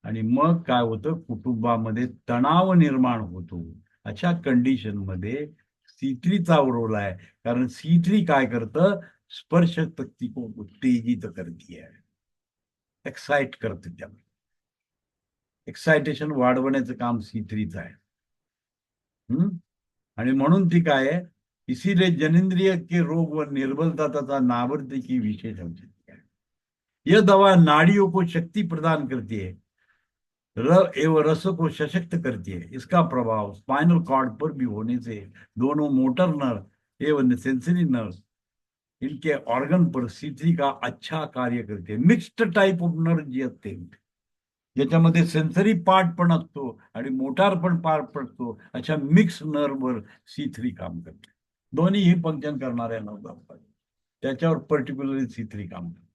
आणि मग काय होतं? कुटुंबामध्ये तणाव निर्माण होतो. अशा कंडिशन मध्ये C3 चा रोल आहे. कारण C3 काय करतं? स्पर्श शक्ती को उत्तेजित करती है, एक्साइट करते. त्याला एक्साइटेशन वाढवण्याचं काम C3 चं आहे. आणि म्हणून ती काय आहे? इसीलिए जनिंद्रिय के रोग व निर्बलता तथा नावृत्ति की विशेष औषधि है. यह दवा नाड़ियों को शक्ति प्रदान करती है, एवं रस को सशक्त करती है. इसका प्रभाव स्पाइनल कॉर्ड पर भी होने से दोनों मोटर नर्व एवं सेंसरी नर्व, इनके ऑर्गन पर C3 का अच्छा कार्य करते. मिक्स्ड टाइप ऑफ नर्व जी असते, ज्याच्यामध्ये सेन्सरी पार्ट पण असतो आणि मोटार पण पार्ट पडतो, अशा मिक्स नर्ववर C3 काम करते. दोन्ही ही फंक्शन करणाऱ्या नर्व असतात. त्याच्यावर पर्टिक्युलरली C3 काम करते.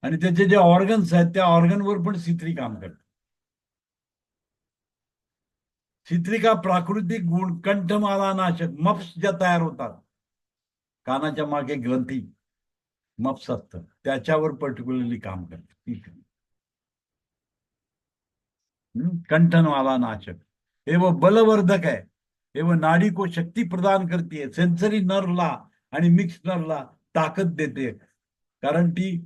आणि त्याचे जे ऑर्गन्स आहेत त्या ऑर्गनवर पण C3 काम करते. C3 का प्राकृतिक गुण कंठमालानाशक मप्स ज्या तयार होतात, कानाच्या मागे ग्रंथी मप्स असतं त्याच्यावर पर्टिक्युलरली काम करते. कंठमालानाशक हे वो बलवर्धक है, हे वो नाड़ी को शक्ती प्रदान करते है, सेन्सरी नर्वला आणि मिक्स नर्वला ताकद देते, कारण ती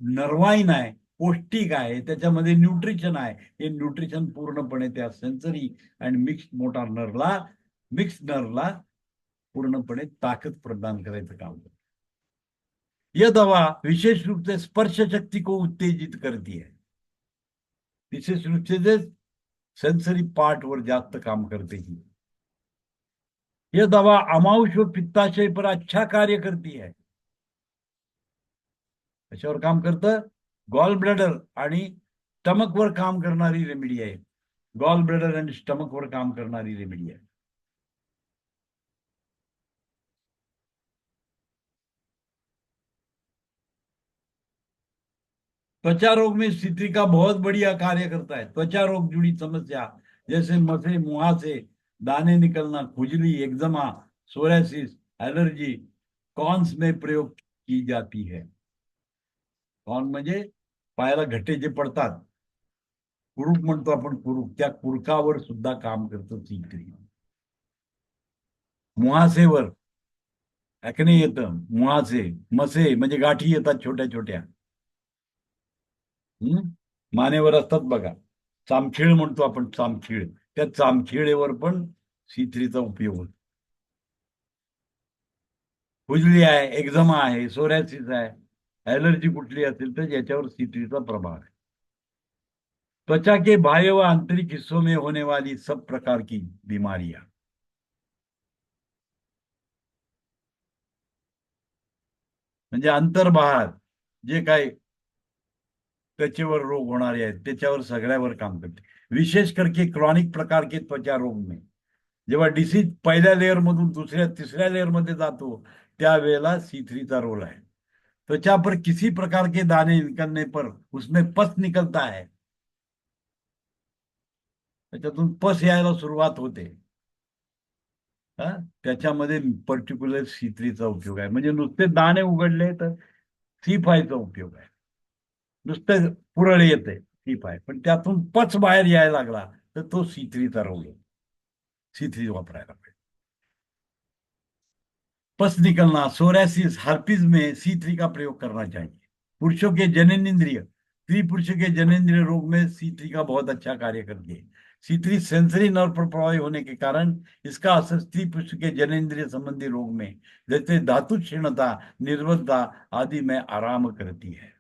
नर्वाईन आहे, पौष्टिक आहे, त्याच्यामध्ये न्यूट्रिशन आहे. हे न्यूट्रिशन पूर्णपणे त्या सेन्सरी आणि मिक्स नर्वला पूर्णपणे ताकद प्रदान करायचं काम करते. यह दवा विशेष रूप से स्पर्श शक्ति को उत्तेजित करती है. विशेष रूप से सेंसरी पार्ट वर जास्त काम करते ही. यह दवा अमाउश व पित्ताशय पर अच्छा कार्य करती है. कशावर काम करतं? गॉल ब्लॅडर आणि स्टमक वर काम करणारी रेमेडी आहे. गॉल ब्लॅडर आणि स्टमक वर काम करणारी रेमेडी आहे. त्वचा रोग में C3 का बहुत बढ़िया कार्य करता है. त्वचा रोग जुड़ी समस्या जैसे मसे, मुहासे, दाने निकलना, खुजली, एक्जिमा, सोरायसिस, एलर्जी कॉन्स में प्रयोग की जाती है. कॉन म्हणजे पायाला घट्टे जे पडतात, कुरूप म्हणतो आपण, कुरूप, त्या कुरकावर सुद्धा काम करतो C3. मुहासेवर ऍक्ने येतं, मुहासे, मसे म्हणजे गाठी येतात छोट्या छोट्या, मानेवर असतात बघा, चामखीळ म्हणतो आपण, चामखीळ, त्या चामखिळेवर पण C3चा उपयोग होतो. खुजली आहे, एक्झमा आहे, सोरायसिस आहे, एलर्जी कुठली असेल तर याच्यावर C3चा प्रभाव आहे. त्वचा के बाह्य व आंतरिक हिस्सों में होने वाली सब प्रकार की बीमारियां, म्हणजे अंतर्बाहर जे काही त्वचेवर रोग होणारे आहेत त्याच्यावर सगळ्यावर काम करते. विशेष करके क्रॉनिक प्रकार के त्वचा रोग में जेव्हा डिसीज पहिल्या लेअर मधून दुसऱ्या तिसऱ्या लेअर मध्ये जातो त्यावेळेला C3चा रोल आहे. त्वचा पर किसी प्रकार के दाने निकलने पर उसमें पस निकलता है, त्याच्यातून पस यायला सुरुवात होते, त्याच्यामध्ये पर्टिक्युलर C3चा उपयोग आहे. म्हणजे नुसते दाणे उघडले तर C5चा उपयोग आहे. नुसते पुरळ येते C5, पण त्यातून पच बाहेर यायला लागला तर तो C3चा रोल आहे. C3 वापरायला पाहिजे. पस निकलना, सोरायसिस, हर्पिस में C3 का प्रयोग करना चाहिए. पुरुषों के जननेंद्रिय, स्त्री पुरुषों के जननेंद्रिय रोग में C3 का बहुत अच्छा कार्य करती है. C3 सेंसरी नर्व पर प्रभावी होने के कारण इसका असर स्त्री पुरुष के जननेंद्रिय संबंधी रोग में जैसे धातु क्षीणता, निर्बलता आदि में आराम करती है.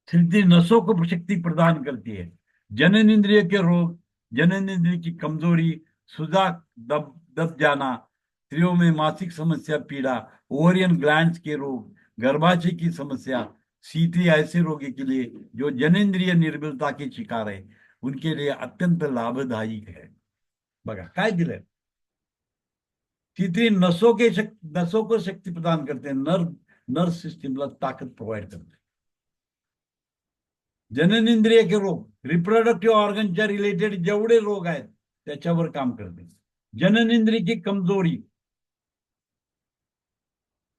C3 नसों को शक्ति प्रदान करती है. जननेंद्रिय के रोग, जननेंद्रिय की कमजोरी, सुजा दब दब जाना, स्त्रियों में मासिक समस्या, पीड़ा, ओवरियन ग्लैंड्स के रोग, गर्भाशय की समस्या, C3 ऐसे रोगी के लिए जो जनेंद्रिय निर्बलता के शिकार है उनके लिए अत्यंत लाभदायक है. बघा काय दिलंय. C3 नसों को शक्ती प्रदान करते, नर्व सिस्टमला ताकद प्रोव्हाइड करते. जननेंद्रिय के रोग, रिप्रोडक्टिव्ह ऑर्गनच्या रिलेटेड जेवढे रोग आहेत त्याच्यावर काम करते. जननेंद्रिय की कमजोरी,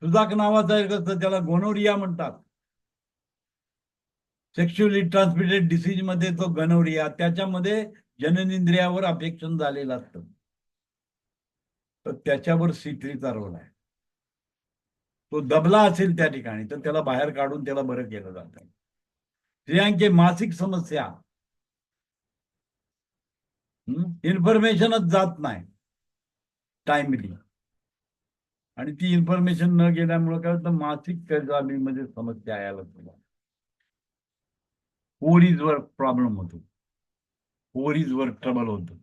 सुजाक नावाचा एक असतं त्याला गोनोरिया म्हणतात. सेक्शुअली ट्रान्समिटेड डिसीज मध्ये तो गनोरिया, त्याच्यामध्ये जननेंद्रियावर अफेक्शन झालेलं असतं, तर त्याच्यावर C3चा रोल आहे. तो दबला असेल त्या ठिकाणी तर त्याला बाहेर काढून त्याला बरं केलं जातं. स्त्रियांचे मासिक समस्या, इन्फॉर्मेशनच जात नाही टाइमली, आणि ती इन्फॉर्मेशन न गेल्यामुळे काय होतं, मासिक कैजाबीमध्ये समस्या यायला सुरुवात. ओव्हरीजवर प्रॉब्लेम होतो, ओव्हरीजवर ट्रबल होतं,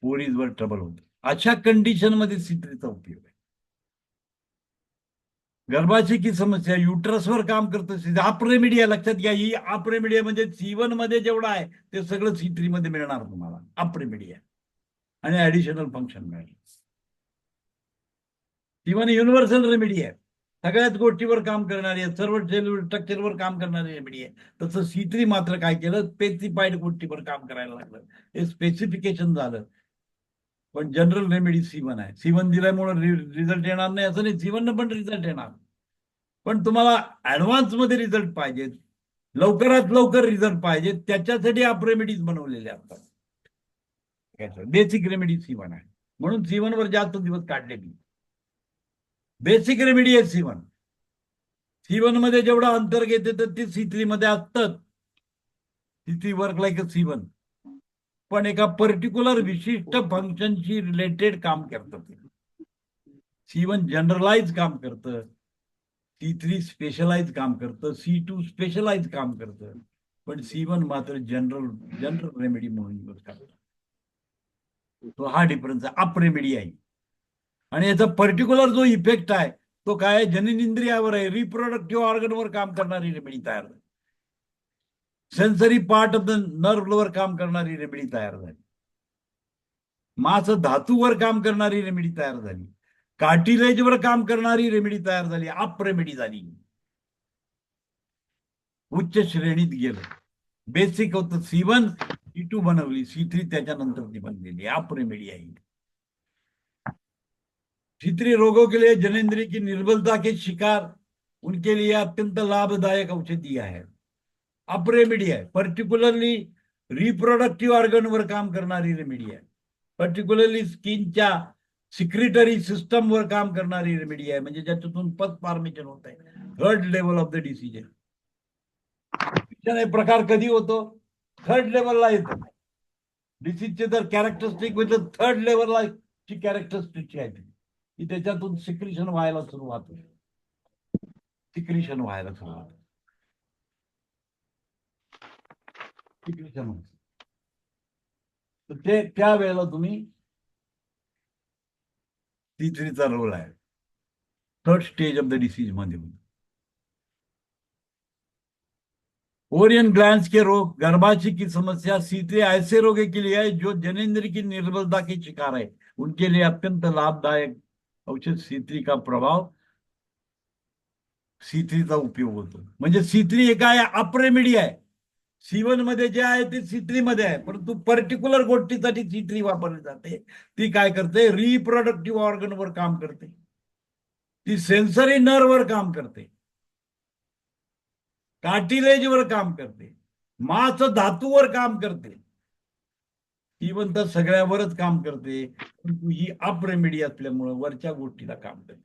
ओव्हरीजवर ट्रबल होतं. अशा कंडिशन मध्ये C3चा उपयोग आहे. गर्भाशय की समस्या, युट्रसवर काम करतं. अप्रेमिडिया लक्षात घ्या, ही अप्रेमिडिया म्हणजे C1 मध्ये जेवढं आहे ते सगळं C3 मध्ये मिळणार तुम्हाला. अप्रेमिडिया आणि ऍडिशनल फंक्शन मिळेल. ती युनिव्हर्सल रेमेडी आहे, सगळ्याच गोष्टीवर काम करणारी आहे, सर्व स्ट्रक्चरवर काम करणारी रेमेडी आहे. तसं C3 मात्र काय केलं, स्पेसिफाईड गोष्टीवर काम करायला लागलं. हे स्पेसिफिकेशन झालं. पण जनरल रेमेडी C1 आहे. C1 दिल्यामुळे रिझल्ट येणार नाही असं नाही, C1 पण रिझल्ट येणार. पण तुम्हाला ऍडव्हान्स मध्ये रिझल्ट पाहिजे, लवकरात लवकर रिझल्ट पाहिजे, त्याच्यासाठी आप रेमेडीज बनवलेले असतात. बेसिक रेमेडी C1 आहे, म्हणून C1 वर जास्त दिवस काढले मी. बेसिक रेमेडी आहे C1 मध्ये जेवढं अंतर घेते तर ते C3 मध्ये असतं. C3 वर्क लाईक C1, पण एका पर्टिक्युलर विशिष्ट फंक्शनशी रिलेटेड काम करतं. C1 जनरलाइज काम करतं, C3 स्पेशलाइज काम करतं, C2 स्पेशलाइज काम करतं, पण C1 मात्र जनरल रेमेडी म्हणून यूज करतो. तो हा डिफरन्स आहे, अप रेमेडी आहे. आणि याचा पर्टिक्युलर जो इफेक्ट आहे तो काय, जननेंद्रियावर आहे, रिप्रोडक्टिव्ह ऑर्गनवर काम करणारी रेमेडी तयार झाली. सेन्सरी पार्ट ऑफ द नर्व्हवर काम करणारी रेमेडी तयार झाली. मांस धातूवर काम करणारी रेमेडी तयार झाली. कार्टिलेजवर काम करणारी रेमेडी तयार झाली, अप रेमेडी झाली. उच्च श्रेणीत गेलं. बेसिक होतं C1, C2 बनवली, C3 त्याच्यानंतर ती बनलेली अप रेमेडी आहे. C3 रोगों के लिए जनेंद्रिय की निर्बलता के शिकार उनके लिए अत्यंत लाभदायक औषधि है. अप रेमेडी आहे, पर्टिक्युलरली रिप्रोडक्टिव्ह ऑर्गनवर काम करणारी रेमेडी आहे, पर्टिक्युलरली स्किनच्या सिक्रिटरी सिस्टमवर काम करणारी रेमेडी आहे, म्हणजे ज्याच्यातून पथ फॉर्मेशन होत आहे, third level of the disease. प्रकार कधी होतो, थर्ड लेवलला येतो. डिसीजचे जर कॅरेक्टरिस्टिक म्हणजे थर्ड लेवलला ची कॅरेक्टरिस्टिक आहे की त्याच्यातून सिक्रिशन व्हायला सुरुवात होते. सिक्रिशन व्हायला सुरुवात सिक्रिशन होते. तर ते त्यावेळेला तुम्ही C3चा रोल आहे, third stage of the disease मध्ये. ओरियन ग्लैंड्स के रोग, गर्भाशय की समस्या, C3 ऐसे रोगी के लिए है जो जनेंद्रिय की निर्बलता के शिकार है, उनके लिए अत्यंत लाभदायक औषध C3 का प्रभाव, C3चा उपयोग होतो. म्हणजे C3 एक आहे, अप रेमेडी आहे. C1 मध्ये जे आहे ते C3 मध्ये आहे, परंतु पर्टिक्युलर गोष्टीसाठी C3 वापरली जाते. ती काय करते, रिप्रोडक्टिव्ह ऑर्गनवर काम करते, ती सेन्सरी नर्ववर काम करते, कार्टिलेजवर काम करते, मांस धातूवर काम करते. इव्हन तर सगळ्यावरच काम करते, परंतु ही अप रेमेडी असल्यामुळे वरच्या गोष्टीला काम करते.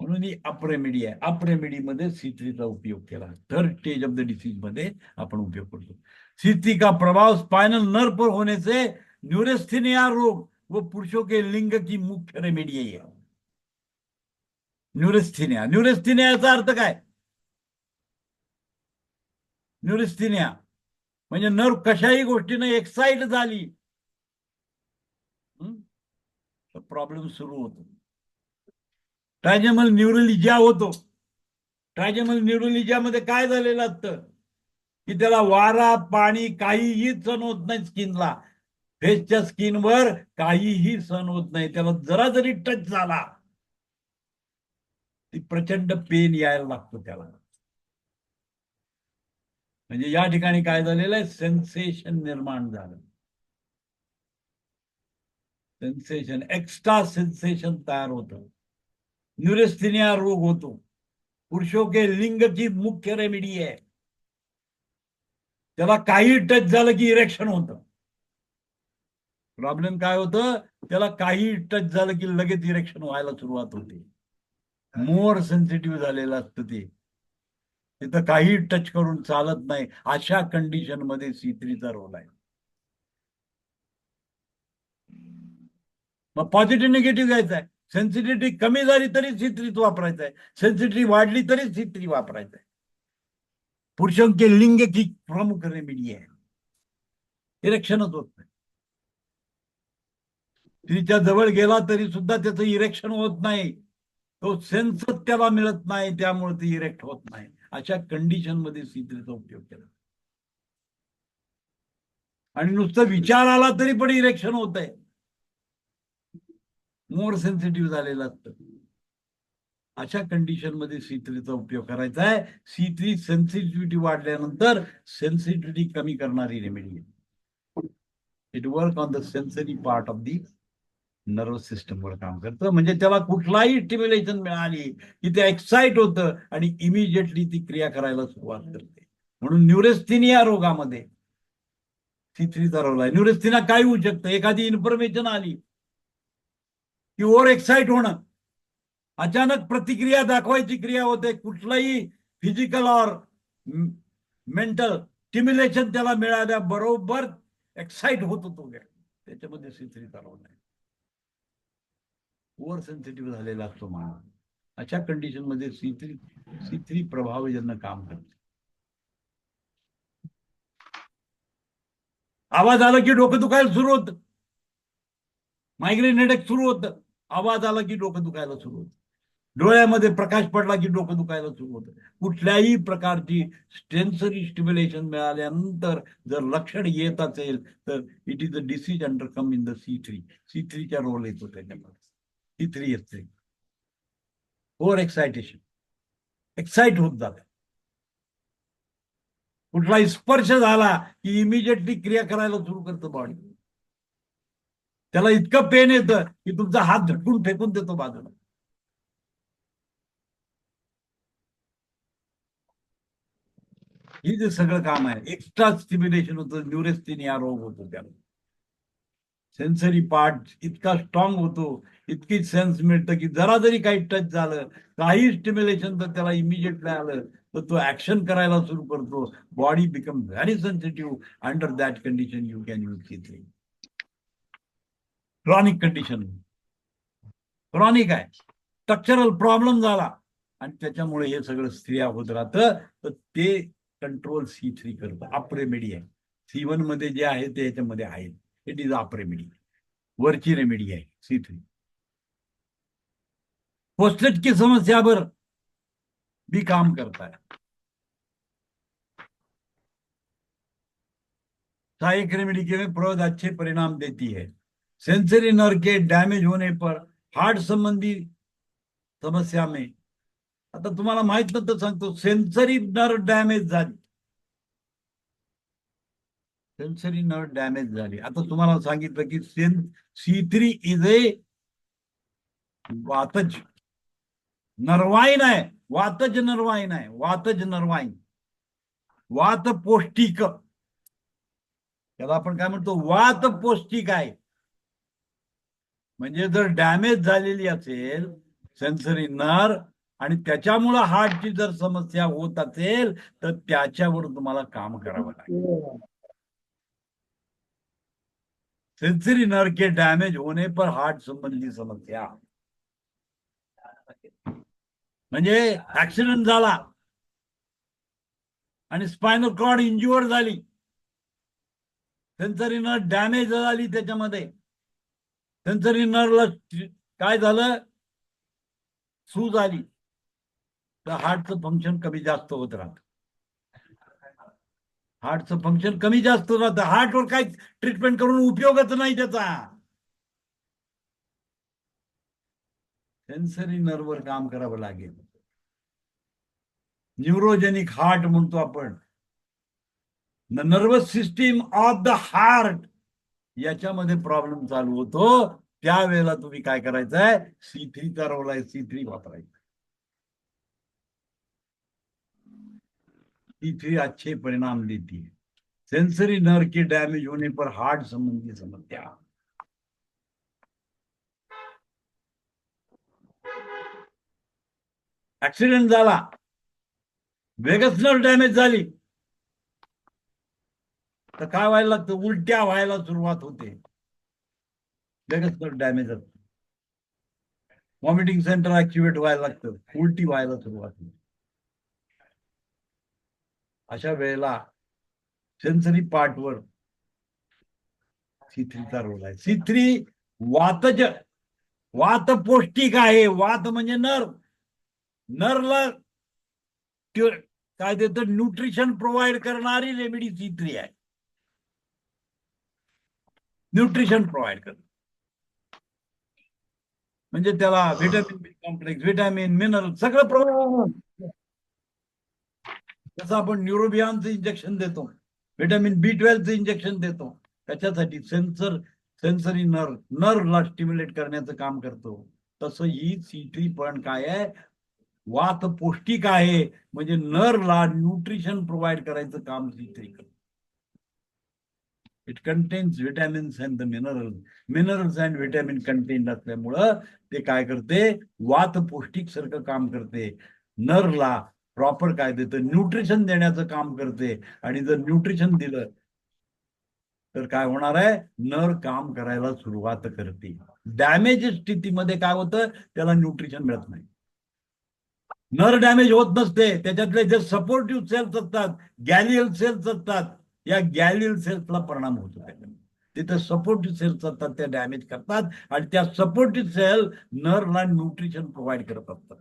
म्हणून ही अप रेमेडी आहे. अप रेमेडी मध्ये C3चा उपयोग केला, third stage of the disease मध्ये आपण उपयोग करतो. C3 का प्रभाव स्पाइनल नर्व पर होने से न्यूरेस्थेनिया रोग वो पुरुषों के लिंग की मुख्य रेमेडी है. न्यूरेस्थेनिया, न्यूरेस्थेनियाचा अर्थ काय, न्यूरेस्थेनिया म्हणजे नर्व कशाही गोष्टीने एक्साइट झाली तर प्रॉब्लेम सुरू होतो. ट्रायजेमल न्यूरोलिजिया होतो. ट्रायजेमल न्यूरोलिजिया मध्ये काय झालेलं असतं की त्याला वारा पाणी काहीही सहन होत नाही, स्किनला, फेसच्या स्किनवर काहीही सहन होत नाही. त्याला जरा जरी टच झाला ती प्रचंड पेन यायला लागतो त्याला. म्हणजे या ठिकाणी काय झालेलं आहे, सेन्सेशन निर्माण झालं, सेन्सेशन, एक्स्ट्रा सेन्सेशन तयार होतं, न्यूरेस्थेनिया रोग होतो. पुरुषों के लिंग की मुख्य रेमेडी आहे. त्याला काही टच झालं की इरेक्शन होतं. प्रॉब्लेम काय होतं, त्याला काही टच झालं की लगेच इरेक्शन व्हायला सुरुवात होते. मोर सेन्सिटिव्ह झालेलं असतं ते, तिथं काही टच करून चालत नाही. अशा कंडिशन मध्ये C3चा रोल आहे. मग पॉझिटिव्ह निगेटिव्ह घ्यायचा आहे. सेन्सिटिव्हिटी कमी झाली तरी C3 वापरायचं आहे, सेन्सिटिव्हिटी वाढली तरी C3 वापरायचं आहे. पुरुषों के लिंग की प्रमुख रेमेडी आहे. इरेक्शनच होत नाही. स्त्रीच्या जवळ गेला तरी सुद्धा त्याचं इरेक्शन होत नाही, तो सेन्सच त्याला मिळत नाही, त्यामुळे ते इरेक्ट होत नाही. अशा कंडिशन मध्ये C3चा उपयोग केला. आणि नुसतं विचार आला तरी पण इरेक्शन होत आहे, मोर सेन्सिटिव्ह झालेलं असतं. अशा कंडिशन मध्ये C3चा उपयोग करायचा आहे. C3 सेन्सिटिव्हिटी वाढल्यानंतर सेन्सिटिव्हिटी कमी करणारी रेमेडी आहे. It work on the sensory part of the nervous सिस्टमवर काम करतं. म्हणजे त्याला कुठलाही स्टिम्युलेशन मिळाली की ते एक्साइट होतं आणि इमिजिएटली ती क्रिया करायला सुरुवात करते. म्हणून न्यूरेस्थेनिया रोगामध्ये C3चा रोल आहे. न्यूरेस्थेनिया काय होऊ शकतं, एखादी इन्फॉर्मेशन आली की ओव्हर एक्साइट होणं, अचानक प्रतिक्रिया दाखवायची क्रिया होते, कुठलाही फिजिकल और मेंटल स्टिम्युलेशन त्याला मिळाल्याबरोबर एक्साइट होतो तो व्यक्ती. त्याच्यामध्ये C3चा रोल आहे. ओव्हर सेन्सिटिव्ह झालेला असतो माणूस. अशा कंडिशन मध्ये C3 प्रभावजन्य काम करते. आवाज आला की डोकं दुखायला सुरू होतं, मायग्रेन हेडेक सुरू होतं. आवाज आला की डोकं दुखायला सुरू होतं. डोळ्यामध्ये प्रकाश पडला की डोकं दुखायला सुरू होतं. कुठल्याही प्रकारची सेन्सरी स्टिम्युलेशन मिळाल्यानंतर जर लक्षण येत असेल तर it is a disease under come in the C3च्या रोल येतो त्याच्यामध्ये. C3 येते ओव्हर एक्सायटेशन, एक्साइट होत जात. कुठलाही स्पर्श झाला की इमिजिएटली क्रिया करायला सुरू करतं बॉडी. त्याला इतकं पेन येतं की तुमचा हात झटकून फेकून देतो बाजूला. ही जे सगळं काम आहे, एक्स्ट्रा स्टिम्युलेशन होतं, न्यूरेस्थेनिया रोग होतो त्याला. सेन्सरी पार्ट इतका स्ट्रॉंग होतो, इतकी सेन्स मिळतं की जरा जरी काही टच झालं, काही स्टिम्युलेशन तर त्याला इमिजिएटली आलं तर तो ऍक्शन करायला सुरू करतो. Body become very sensitive. Under that condition you can use C3. Chronic condition, chronic आहे, स्ट्रक्चरल प्रॉब्लेम झाला आणि त्याच्यामुळे हे सगळं स्त्रिया होत राहतं, तर ते कंट्रोल C3 करतं. अप्रेमेडी आहे. C1 मध्ये जे आहे ते याच्यामध्ये आहे. इट इज अप्रेमेडी, वरची रेमेडी आहे C3. प्रोस्टेट की समस्या पर भी काम करता है. सहायक रेमेडी के में बहुत अच्छे परिणाम देती है. सेंसरी नर्व के डैमेज होने पर हार्ट संबंधी समस्या में, आता तुम्हाला माहित नव्हतं सांगतो, सेन्सरी नर्व डॅमेज झाली, सेन्सरी नर्व डॅमेज झाली. आता तुम्हाला सांगितलं की C3 इज ए वातज नर्वाईन आहे. वातज नर्वाईन आहे. वातज नर्वाईन, वात पौष्टिक, त्याला आपण काय म्हणतो, वात पौष्टिक आहे. म्हणजे जर डॅमेज झालेली असेल सेन्सरी नर्व आणि त्याच्यामुळं हार्टची जर समस्या होत असेल तर त्याच्यावर तुम्हाला काम करावं लागेल. सेंसरी नर्व के डैमेज होने पर हार्ट संबंधी समस्या, म्हणजे ऍक्सिडेंट झाला आणि स्पायनल कॉर्ड इंज्युअर झाली, सेन्सरी नर्व डॅमेज झाली, त्याच्यामध्ये सेन्सरी नर्वला काय झालं, सूज आली, तर हार्टचं फंक्शन कमी जास्त होत राहतं. हार्टचं फंक्शन कमी जास्त राहतं. हार्टवर काही ट्रीटमेंट करून उपयोगच नाही त्याचा. सेन्सरी नर्ववर काम करावं लागेल. न्यूरोजेनिक हार्ट म्हणतो आपण, the nervous system of the heart, याच्यामध्ये प्रॉब्लेम चालू होतो. त्यावेळेला तुम्ही काय करायचं आहे, C3चा रोल आहे, C3 वापरायचा. C3 अच्छे परिणाम देती है. सेंसरी नर्व के डैमेज होने पर हार्ट संबंधी समस्या, ऍक्सिडेंट झाला, वेगस नर्व डॅमेज झाली, तर काय व्हायला लागतं, उलट्या व्हायला सुरुवात होते. वेगस नर्व डॅमेज असतो, व्हॉमिटिंग सेंटर ऍक्टिव्हेट व्हायला लागतं, उलटी व्हायला सुरुवात होते. अशा वेळेला सेन्सरी पार्टवर C3चा रोल आहे. C3 वातज, वात पौष्टिक आहे. वात म्हणजे नर्व, नर्वला काय देतं, न्यूट्रिशन प्रोव्हाइड करणारी रेमेडी C3 आहे. न्यूट्रिशन प्रोव्हाइड करतं. म्हणजे त्याला व्हिटॅमिन बी कॉम्प्लेक्स, व्हिटॅमिन, मिनरल सगळं प्रोव्हाइड. जसं आपण न्यूरोबियानचं इंजेक्शन देतो, व्हिटॅमिन B12चं इंजेक्शन देतो, त्याच्यासाठी सेन्सरी नर्वला स्टिम्युलेट करण्याचं काम करतो. तसं ही C3 पण काय आहे, वात पौष्टिक आहे, म्हणजे नर्वला न्यूट्रिशन प्रोव्हाइड करायचं काम C3 करतो. It contains vitamins and the minerals and vitamin content असल्यामुळं ते काय करते, वात पौष्टिक सारखं काम करते. नर्वला प्रॉपर काय देतं, न्यूट्रिशन देण्याचं काम करते. आणि जर न्यूट्रिशन दिलं तर काय होणार आहे, नर काम करायला सुरुवात करते. डॅमेज स्थितीमध्ये काय होतं, त्याला न्यूट्रिशन मिळत नाही. नर डॅमेज होत नसते, त्याच्यातले जे सपोर्टिव्ह सेल्स असतात, गॅलियल सेल्स असतात, या गॅलियल सेल्सला परिणाम होतो. तिथे सपोर्टिव्ह सेल्स असतात, त्या डॅमेज करतात, आणि त्या supportive sale Narla nutrition provide करत असतात.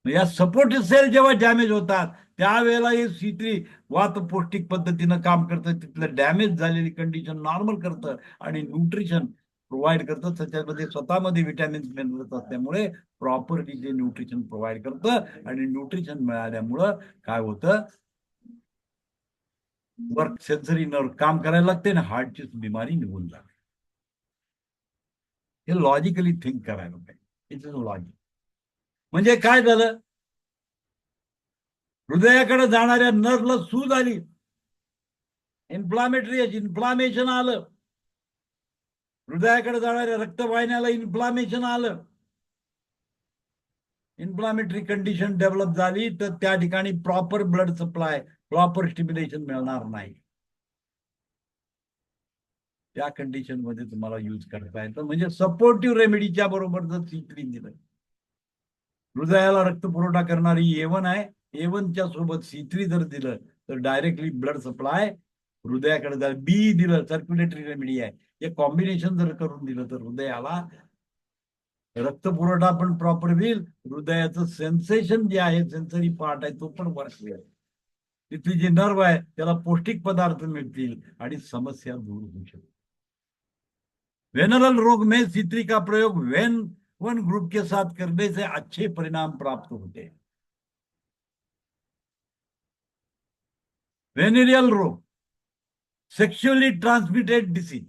या सपोर्टिव्ह सेल जेव्हा डॅमेज होतात, त्यावेळेला हे C3 वात पौष्टिक पद्धतीनं काम करतं, तिथलं डॅमेज झालेली कंडिशन नॉर्मल करतं आणि न्यूट्रिशन प्रोव्हाइड करतं. त्याच्यामध्ये स्वतःमध्ये विटॅमिन्स मिनरल्स असल्यामुळे प्रॉपरली ते न्यूट्रिशन प्रोव्हाइड करतं, आणि न्यूट्रिशन मिळाल्यामुळं काय होतं, वर्क सेन्सरी नर्व काम करायला लागते आणि हार्टची बिमारी निघून जाते. हे लॉजिकली थिंक करायला पाहिजे. It's logic. म्हणजे काय झालं, हृदयाकडे जाणाऱ्या नर्वला सूज आली, इन्फ्लामेशन आलं, हृदयाकडे जाणाऱ्या रक्तवाहिन्याला इन्फ्लामेशन आलं, इन्फ्लामेटरी कंडिशन डेव्हलप झाली, तर त्या ठिकाणी proper blood supply, proper stimulation मिळणार नाही. त्या कंडिशन मध्ये तुम्हाला यूज करता येतं. म्हणजे सपोर्टिव्ह रेमेडीच्या बरोबर जर C3 दिलं, हृदयाला रक्त पुरवठा करणारी A1 आहे, A1च्या सोबत C3 जर दिलं तर डायरेक्टली ब्लड सप्लाय हृदयाकडे जाईल. B दिलं, सर्क्युलेटरी रेमेडी आहे, हे कॉम्बिनेशन जर करून दिलं तर हृदयाला रक्त पुरवठा पण प्रॉपर होईल, हृदयाचं सेन्सेशन जे आहे, सेन्सरी पार्ट आहे, तो पण वर्क होईल, तिथली जी नर्व आहे त्याला पौष्टिक पदार्थ मिळतील आणि समस्या दूर होऊ शकते. वेनरल रोग में C3 का प्रयोग वेन वन ग्रुप के साथ करने से अच्छे परिणाम प्राप्त होते हैं. वेनेरियल रोग, sexually transmitted disease,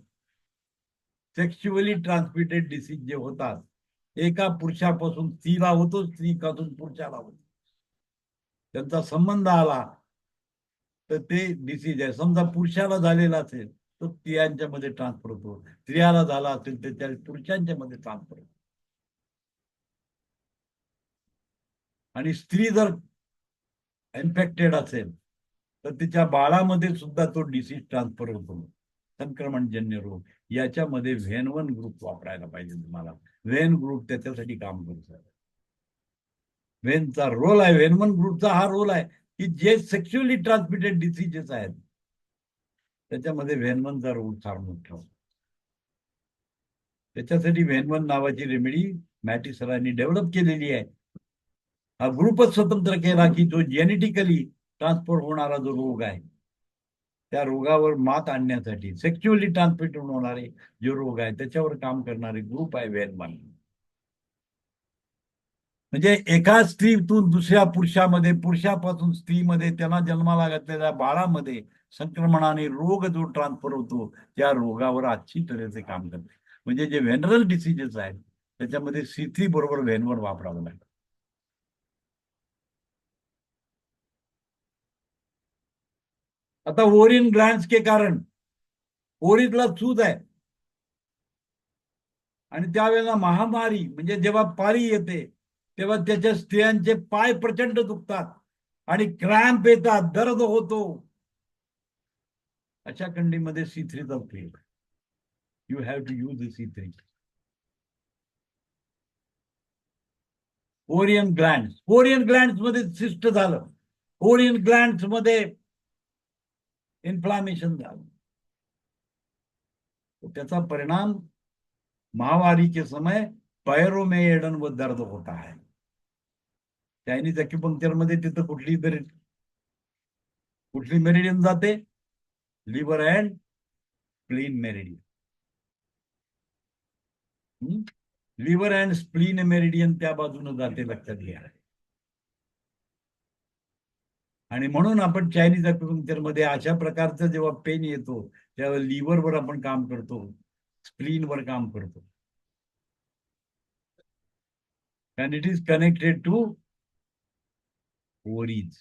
sexually transmitted disease जे होतात, एका पुरुषापासून स्त्रीला होतो, स्त्रीपासून पुरुषाला होतो, त्यांचा संबंध आला तर ते डिसीज आहे. समजा पुरुषाला झालेला असेल तो स्त्रियांच्या मध्ये ट्रान्सफर होतो, स्त्रियाला झाला असेल तर त्या पुरुषांच्या मध्ये ट्रान्सफर होतो. आणि स्त्री जर इन्फेक्टेड असेल तर तिच्या बाळामध्ये सुद्धा तो डिसीज ट्रान्सफर होतो, संक्रमणजन्य रोग. याच्यामध्ये व्हेन-1 ग्रुप वापरायला पाहिजे तुम्हाला. व्हेन ग्रुप त्याच्यासाठी काम करतो. व्हेनचा रोल आहे, व्हेन-1 ग्रुपचा हा रोल आहे की जे सेक्शुअली ट्रान्समिटेड डिसीजेस आहेत त्याच्यामध्ये व्हेन-1चा रोल फार मोठा होतो. त्याच्यासाठी व्हेन-1 नावाची रेमेडी मॅटी सरांनी डेव्हलप केलेली आहे. हा ग्रुपच स्वतंत्र केला की जो जेनेटिकली ट्रान्सफर होणारा जो रोग आहे, त्या रोगावर मात आणण्यासाठी, सेक्शुअली ट्रान्समिट होणारे जे रोग आहे त्याच्यावर काम करणारे ग्रुप आहे व्हेन-1. म्हणजे एका स्त्रीतून दुसऱ्या पुरुषामध्ये, पुरुषापासून स्त्रीमध्ये, त्यांना जन्माला घातलेल्या बाळामध्ये संक्रमणाने रोग जो ट्रान्सफर होतो, त्या रोगावर अच्छी तऱ्हेचे काम करते. म्हणजे जे व्हेनरल डिसीजेस आहेत त्याच्यामध्ये C3 बरोबर व्हेन-1 वापरावं लागतं. आता ओरिन ग्लॅन्स के कारण, ओरीतला सूज आहे आणि त्यावेळेला महामारी म्हणजे जेव्हा पाळी येते तेव्हा त्याच्या स्त्रियांचे पाय प्रचंड दुखतात आणि क्रॅम्प येतात, दर्द होतो. अशा कंडीमध्ये C3चा उपयोग. You have to use C3. Ovarian gland मध्ये सिस्ट झालं, ओरियन ग्लँड मध्ये इन्फ्लामेशन झालं, तो त्याचा परिणाम महामारी के समय पैरों में एडन व दर्द होता है. चायनीज अॅक्युपंक्चर मध्ये तिथं कुठली मेरिडियन जाते, liver and spleen meridian. Liver and spleen meridian त्या बाजूने जाते, लक्षात घ्या. आणि म्हणून आपण चायनीज अक्युपंक्चर मध्ये अशा प्रकारचं जेव्हा पेन येतो तेव्हा लिव्हरवर आपण काम करतो, स्प्लीनवर काम करतो. And it is connected to ovaries.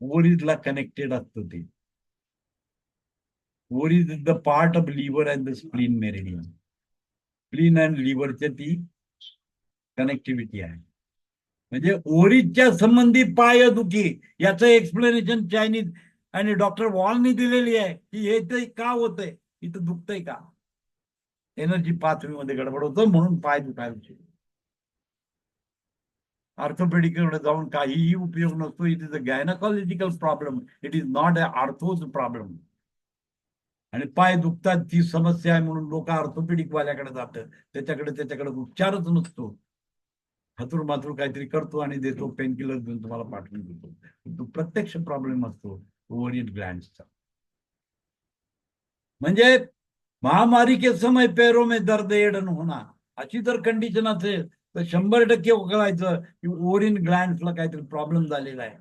ओव्हरीजला कनेक्टेड असतं ते. Ovaries is the part of liver and the spleen meridian. Spleen and लिव्हरच्या ती कनेक्टिव्हिटी आहे. म्हणजे ओव्हरीजच्या संबंधी पायदुखी याचं एक्सप्लेनेशन चायनीज आणि डॉक्टर वॉलनी दिलेली आहे की हे ते का होतंय, इथं दुखतंय का, एनर्जी पाथवेमध्ये गडबड होतं म्हणून पाय दुखायचे. ऑर्थोपेडिककडे जाऊन काहीही उपयोग नसतो. It is a gynaecological problem, it is not a ortho's problem. आणि पाय दुखतात ती समस्या आहे म्हणून लोक ऑर्थोपेडिक वाल्याकडे जातात, त्याच्याकडे उपचारच नसतो. हातूर मातूर काहीतरी करतो आणि देतो, पेन किलर देऊन तुम्हाला पाठवून देतो. तो प्रत्यक्ष प्रॉब्लेम असतो ओव्हरियन ग्लँड्सचा. म्हणजे महामारी के समय पैरों में दर्द एडन होना अशी जर कंडिशन असेल तर 100% कळायचं की ओव्हरियन ग्लँड्सला काहीतरी प्रॉब्लेम झालेला आहे.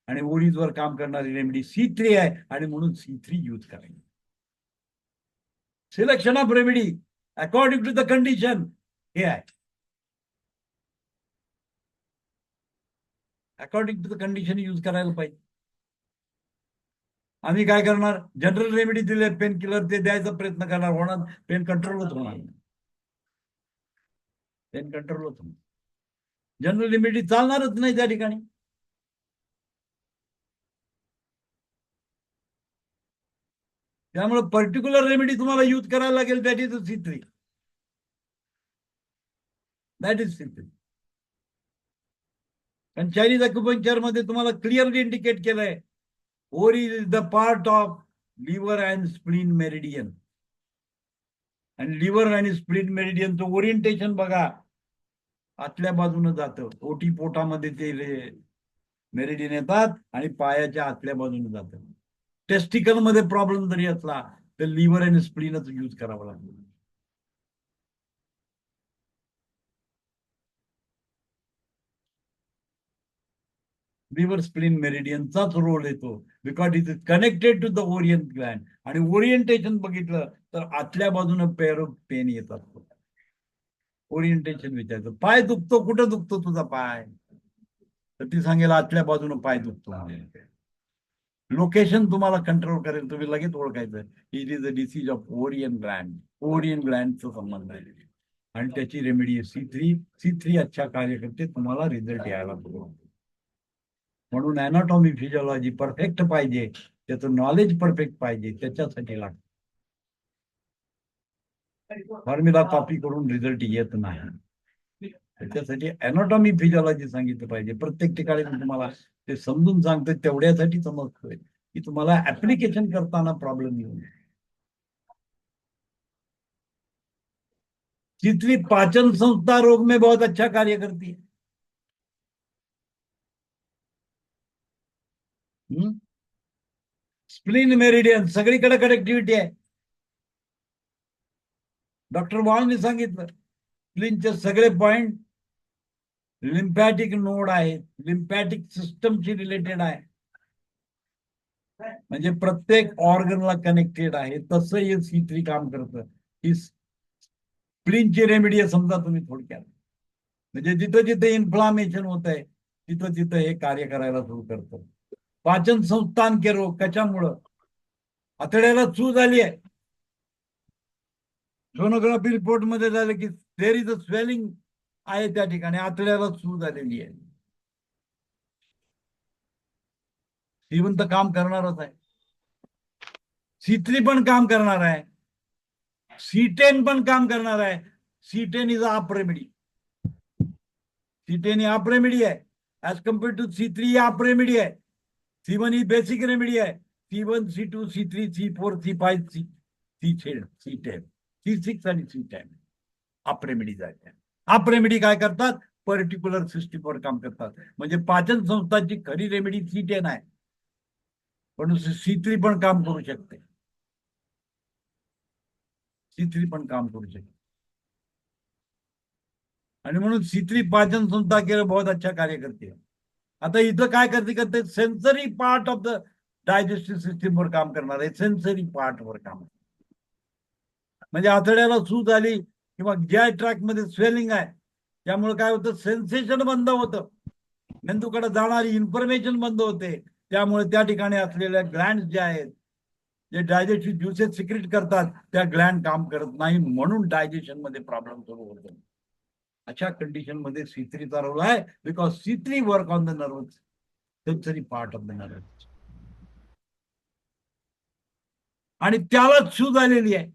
आणि ओव्हरीजवर काम करणारी रेमेडी C3 आहे आणि म्हणून C3 यूज करायची. Selection of remedy according to the condition हे आहे. According to the condition use करायला पाहिजे. आम्ही काय करणार, जनरल रेमेडी दिले पेन किलर ते द्यायचा प्रयत्न करणार, होणार पेन कंट्रोलच होणार, पेन कंट्रोलच होणार. जनरल रेमेडी चालणारच नाही त्या ठिकाणी. त्यामुळे पर्टिक्युलर रेमेडी तुम्हाला यूज करायला लागेल. That is C3. That is C3. कारण चायनीज अक्युपंक्चर मध्ये तुम्हाला क्लिअरली इंडिकेट केलंय ovaries is the part of liver and spleen meridian. आणि लिव्हर आणि स्प्लीन मेरिडियनचं ओरिएंटेशन बघा, आतल्या बाजूने जातं. ओटी पोटामध्ये ते मेरिडियन येतात आणि पायाच्या आतल्या बाजूने जातं. टेस्टिकल मध्ये प्रॉब्लेम जरी असला तर लिव्हर आणि स्प्लीनच यूज करावा लागतो. लिव्हर स्प्लीन मेरिडियनचाच रोल येतो because it is connected to the ovarian gland. आणि ओरिएंटेशन बघितलं तर आतल्या बाजूने पेन येतात. ओरिएंटेशन विचारतो, पाय दुखतो, कुठं दुखतो तुझा पाय, तर ती सांगेल आतल्या बाजूने पाय दुखतो. लोकेशन तुम्हाला कंट्रोल करेल, तुम्ही लगेच ओळखायचं it is a disease of ovarian gland. Ovarian ग्लँडचा संबंध आहे आणि त्याची रेमेडी आहे C3 अच्छा कार्य करते, तुम्हाला रिझल्ट यायला लागतो. म्हणून अॅनाटॉमी फिजिओलॉजी परफेक्ट पाहिजे, त्याचं नॉलेज परफेक्ट पाहिजे, त्याच्यासाठी लागतं. फॉर्म्युला कॉपी करून रिझल्ट येत नाही. त्याच्यासाठी अॅनाटॉमी फिजिओलॉजी सांगितलं पाहिजे. प्रत्येक ठिकाणी तुम्हाला ते समजून सांगतो तेवढ्यासाठी समजतोय की तुम्हाला ऍप्लिकेशन करताना प्रॉब्लेम येऊ नये. C3 पाचन संस्था रोग में बहुत अच्छा कार्य करती है. स्प्लीन मेरिडियन सगळीकडे कनेक्टिव्हिटी आहे. डॉक्टर वॉलने सांगितलं स्प्लीनचे सगळे पॉइंट लिम्फॅटिक नोड आहेत, लिम्फॅटिक सिस्टमशी रिलेटेड आहे. म्हणजे प्रत्येक ऑर्गनला कनेक्टेड आहे. तसं हे C3 काम करतं. ही स्प्लीनची रेमेडी आहे समजा तुम्ही थोडक्यात. म्हणजे जिथं जिथं इन्फ्लामेशन होत आहे तिथं तिथं हे कार्य करायला सुरू करतं. पाचन संस्थान के रोग कशामुळं, आतड्याला सूज आली आहे. सोनोग्राफी रिपोर्ट मध्ये झालं की देर इज अ स्वेलिंग आहे त्या ठिकाणी, आतड्याला सूज आलेली आहे. इव्हन तर काम करणारच आहे. C3 पण काम करणार आहे, C10 पण काम करणार आहे. C10 इज आप रेमेडी. C10 ही आप रेमेडी आहे ऍज कम्पेअर्ड टू C3 आप रेमेडी आहे. C1 ही बेसिक रेमेडी आहे. C1, C2, C3, C4, C5, C10, C6 आणि C10 आप रेमेडीज आहेत. आप रेमेडी काय करतात, पर्टिक्युलर सिस्टीमवर काम करतात. म्हणजे पाचन संस्थांची खरी रेमेडी C10 आहे, पण C3 पण काम करू शकते. C3 पण काम करू शकते. आणि म्हणून C3 पाचन संस्था के बहुत अच्छा कार्य करते. आता इथं काय करते sensory part of the digestive सिस्टीमवर काम करणार आहे, सेन्सरी पार्टवर काम. म्हणजे आतड्याला सूज आली किंवा GI ट्रॅक मध्ये स्वेलिंग आहे, त्यामुळे काय होतं, सेन्सेशन बंद होतं, मेंदूकडे जाणारी इन्फॉर्मेशन बंद होते. त्यामुळे त्या ठिकाणी असलेल्या ग्लँड जे आहेत, जे डायजेस्टिव्ह ज्युसेस सिक्रेट करतात, त्या ग्लँड काम करत नाही, म्हणून डायजेशन मध्ये प्रॉब्लेम सुरू होतो. अशा कंडिशन मध्ये C3चा रोल आहे, because C3 work on the nervous sensory part of the nervous. आणि त्यालाच सूज आलेली आहे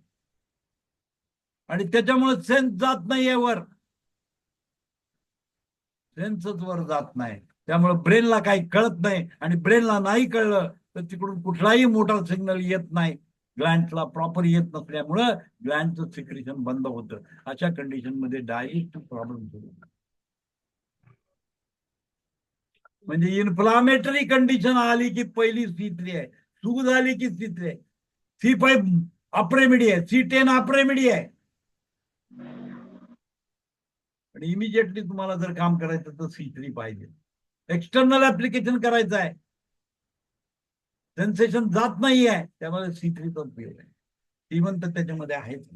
आणि त्याच्यामुळे सेन्स जात नाहीये वर, सेन्सच वर जात नाही. त्यामुळे ब्रेनला काही कळत नाही, आणि ब्रेनला नाही कळलं तर तिकडून कुठलाही मोठा सिग्नल येत नाही, ग्लँडला प्रॉपर येत नसल्यामुळं ग्लँडचं सिक्रेशन बंद होतं. अशा कंडिशन मध्ये डायजेस्टिव्ह प्रॉब्लेम सुरू होतात. म्हणजे इन्फ्लामेटरी कंडिशन आली की पहिली C3 आहे, सूज आली की C3 आहे. C5 अप्रेमिडी आहे, C10 अप्रेमिडी आहे. आणि इमिजिएटली तुम्हाला जर काम करायचं तर C3 पाहिजे. एक्सटर्नल ऍप्लिकेशन करायचं आहे, सेन्सेशन जात नाही आहे, त्यामुळे C3चा उपयोग आहे. C1 तर त्याच्यामध्ये आहेच,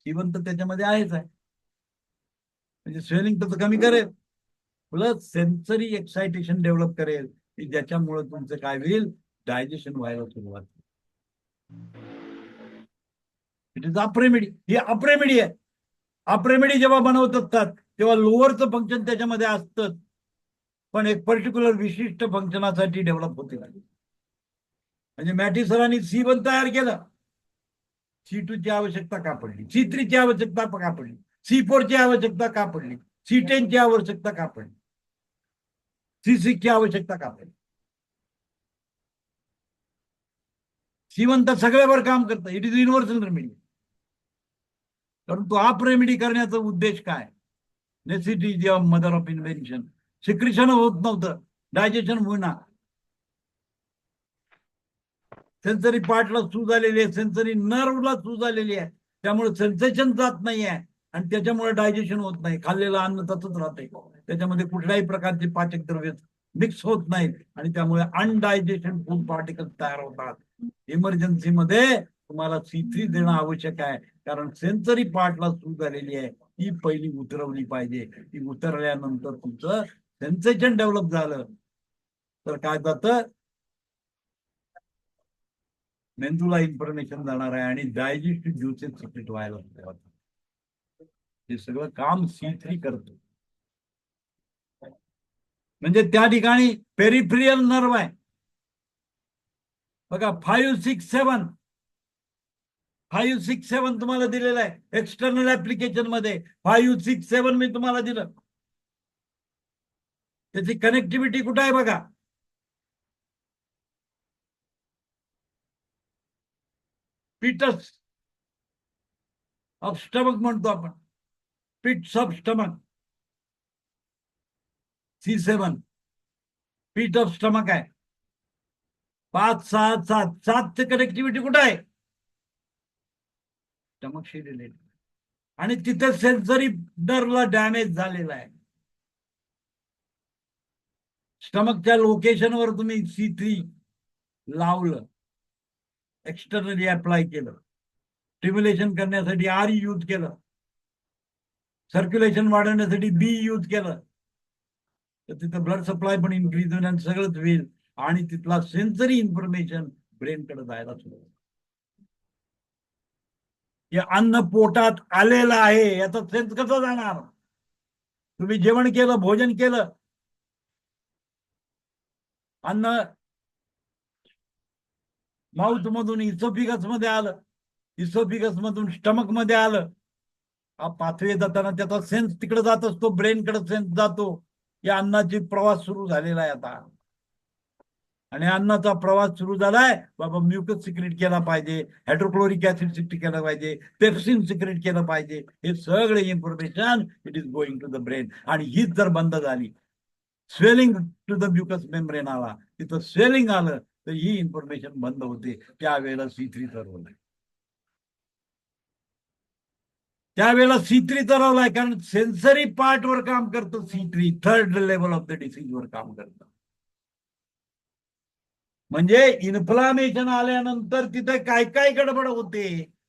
C1 तर त्याच्यामध्ये आहेच आहे. म्हणजे स्वेलिंग तर कमी करेल, प्लस सेन्सरी एक्साइटेशन डेव्हलप करेल, की ज्याच्यामुळे तुमचं काय होईल, डायजेशन व्हायला सुरुवात होईल. इट इज अप्रेमिडी, ही अप्रेमिडी आहे. अप्रेमिडी जेव्हा बनवत असतात तेव्हा लोअरचं फंक्शन त्याच्यामध्ये असतं, पण एक पर्टिक्युलर विशिष्ट फंक्शनासाठी डेव्हलप होते. म्हणजे मॅटी सरांनी C1 तयार केलं, C2 ची आवश्यकता का पडली, C3 ची आवश्यकता का पडली, C4 ची आवश्यकता का पडली, C10 ची आवश्यकता का पडली, C6 ची आवश्यकता का पडली. C1 तर सगळ्यावर काम करतं, इट इज युनिव्हर्सल रेमेडी. परंतु आप रेमेडी करण्याचा उद्देश काय, necessity is mother of invention. Secretion होत नव्हतं, डायजेशन होईना, सेन्सरी पार्टला सूज आलेली आहे, सेन्सरी नर्वला सूज आलेली आहे, त्यामुळे सेन्सेशन जात नाही आहे, आणि त्याच्यामुळे डायजेशन होत नाही. खाल्लेलं अन्न तसंच राहते, त्याच्यामध्ये कुठल्याही प्रकारचे पाचक द्रव्य मिक्स होत नाहीत, आणि त्यामुळे अनडायजेशन फूड पार्टिकल्स तयार होतात. इमर्जन्सी मध्ये तुम्हाला C3 देणं आवश्यक आहे, कारण सेन्सरी पार्टला सूज आलेली आहे, ती पहिली उतरवली पाहिजे. ती उतरल्यानंतर तुमचं सेन्सेशन डेव्हलप झालं तर काय जातं, मेंदूला इन्फॉर्मेशन जाणार आहे, आणि डायजेस्टिव्ह ज्युसेस सिक्रेट व्हायला सुरुवात. हे सगळं काम C3 करतो. म्हणजे त्या ठिकाणी पेरिफ्रियल नर्व आहे बघा, 5, 6, 7 5, 6, 7 तुम्हाला दिलेलं आहे एक्सटर्नल ऍप्लिकेशन मध्ये. 5, 6, 7 मी तुम्हाला दिलं, त्याची कनेक्टिव्हिटी कुठे आहे बघा. पिटस ऑफ स्टमक म्हणतो आपण, पिट्स ऑफ स्टमक, C7 पीट ऑफ स्टमक आहे. 5, 6, 7 कनेक्टिव्हिटी कुठे आहे, स्टमकशी रिलेटेड. आणि तिथे सेन्सरी नर्वला डॅमेज झालेला आहे. स्टमकच्या लोकेशनवर तुम्ही C3 लावलं, एक्सटर्नली अप्लाय केलं, स्टिम्युलेशन करण्यासाठी R यूज केलं, सर्क्युलेशन वाढवण्यासाठी B यूज केलं, तर तिथं ब्लड सप्लाय पण इन्क्रीज होईल आणि सगळंच होईल, आणि तिथला सेन्सरी इन्फॉर्मेशन ब्रेनकडे जायला सुरू होईल. हे अन्न पोटात आलेलं आहे याचा सेन्स कसा जाणार. तुम्ही जेवण केलं, भोजन केलं, अन्न माउथ मधून इसोफिगस मध्ये आलं, इसोफिगस मधून स्टमक मध्ये आलं, हा पाथवे जाताना त्याचा सेन्स तिकडे जात असतो, ब्रेनकडे सेन्स जातो, या अन्नाची प्रवास सुरू झालेला आहे आता. आणि अन्नाचा प्रवास सुरू झालाय बाबा, म्युकस सिक्रेट केला पाहिजे, हायड्रोक्लोरिक ऍसिड सिक्रेट केलं पाहिजे, पेप्सिन सिक्रेट केलं पाहिजे, हे सगळे information it is going to the brain. आणि हीच जर बंद झाली, swelling to the mucus membrane आला, तिथं स्वेलिंग आलं तर ही इन्फॉर्मेशन बंद होते, त्यावेळेला C3 रोल आहे. त्यावेळेला C3 तरवलाय, कारण सेन्सरी पार्टवर काम करतं C3, third level of the डिसीजवर काम करतं. म्हणजे इन्फ्लामेशन आल्यानंतर तिथे काय काय गडबड होते,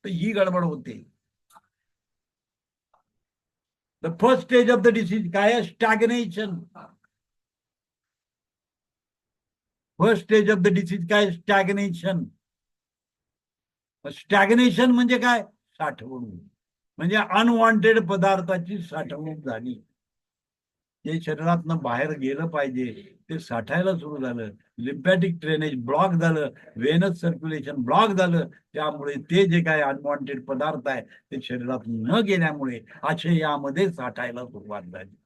तर ही गडबड होते. The first stage of the disease काय आहे? Stagnation. First stage of the disease काय? स्टॅग्नेशन. स्टॅग्नेशन म्हणजे काय? साठवणूक. म्हणजे अनवॉन्टेड पदार्थाची साठवणूक झाली. जे शरीरातनं बाहेर गेलं पाहिजे ते साठायला सुरू झालं. लिम्फॅटिक ड्रेनेज ब्लॉक झालं, वेनस सर्क्युलेशन ब्लॉक झालं. त्यामुळे ते जे काय अनवॉन्टेड पदार्थ आहे ते शरीरात न गेल्यामुळे आशयामध्ये साठायला सुरुवात झाली.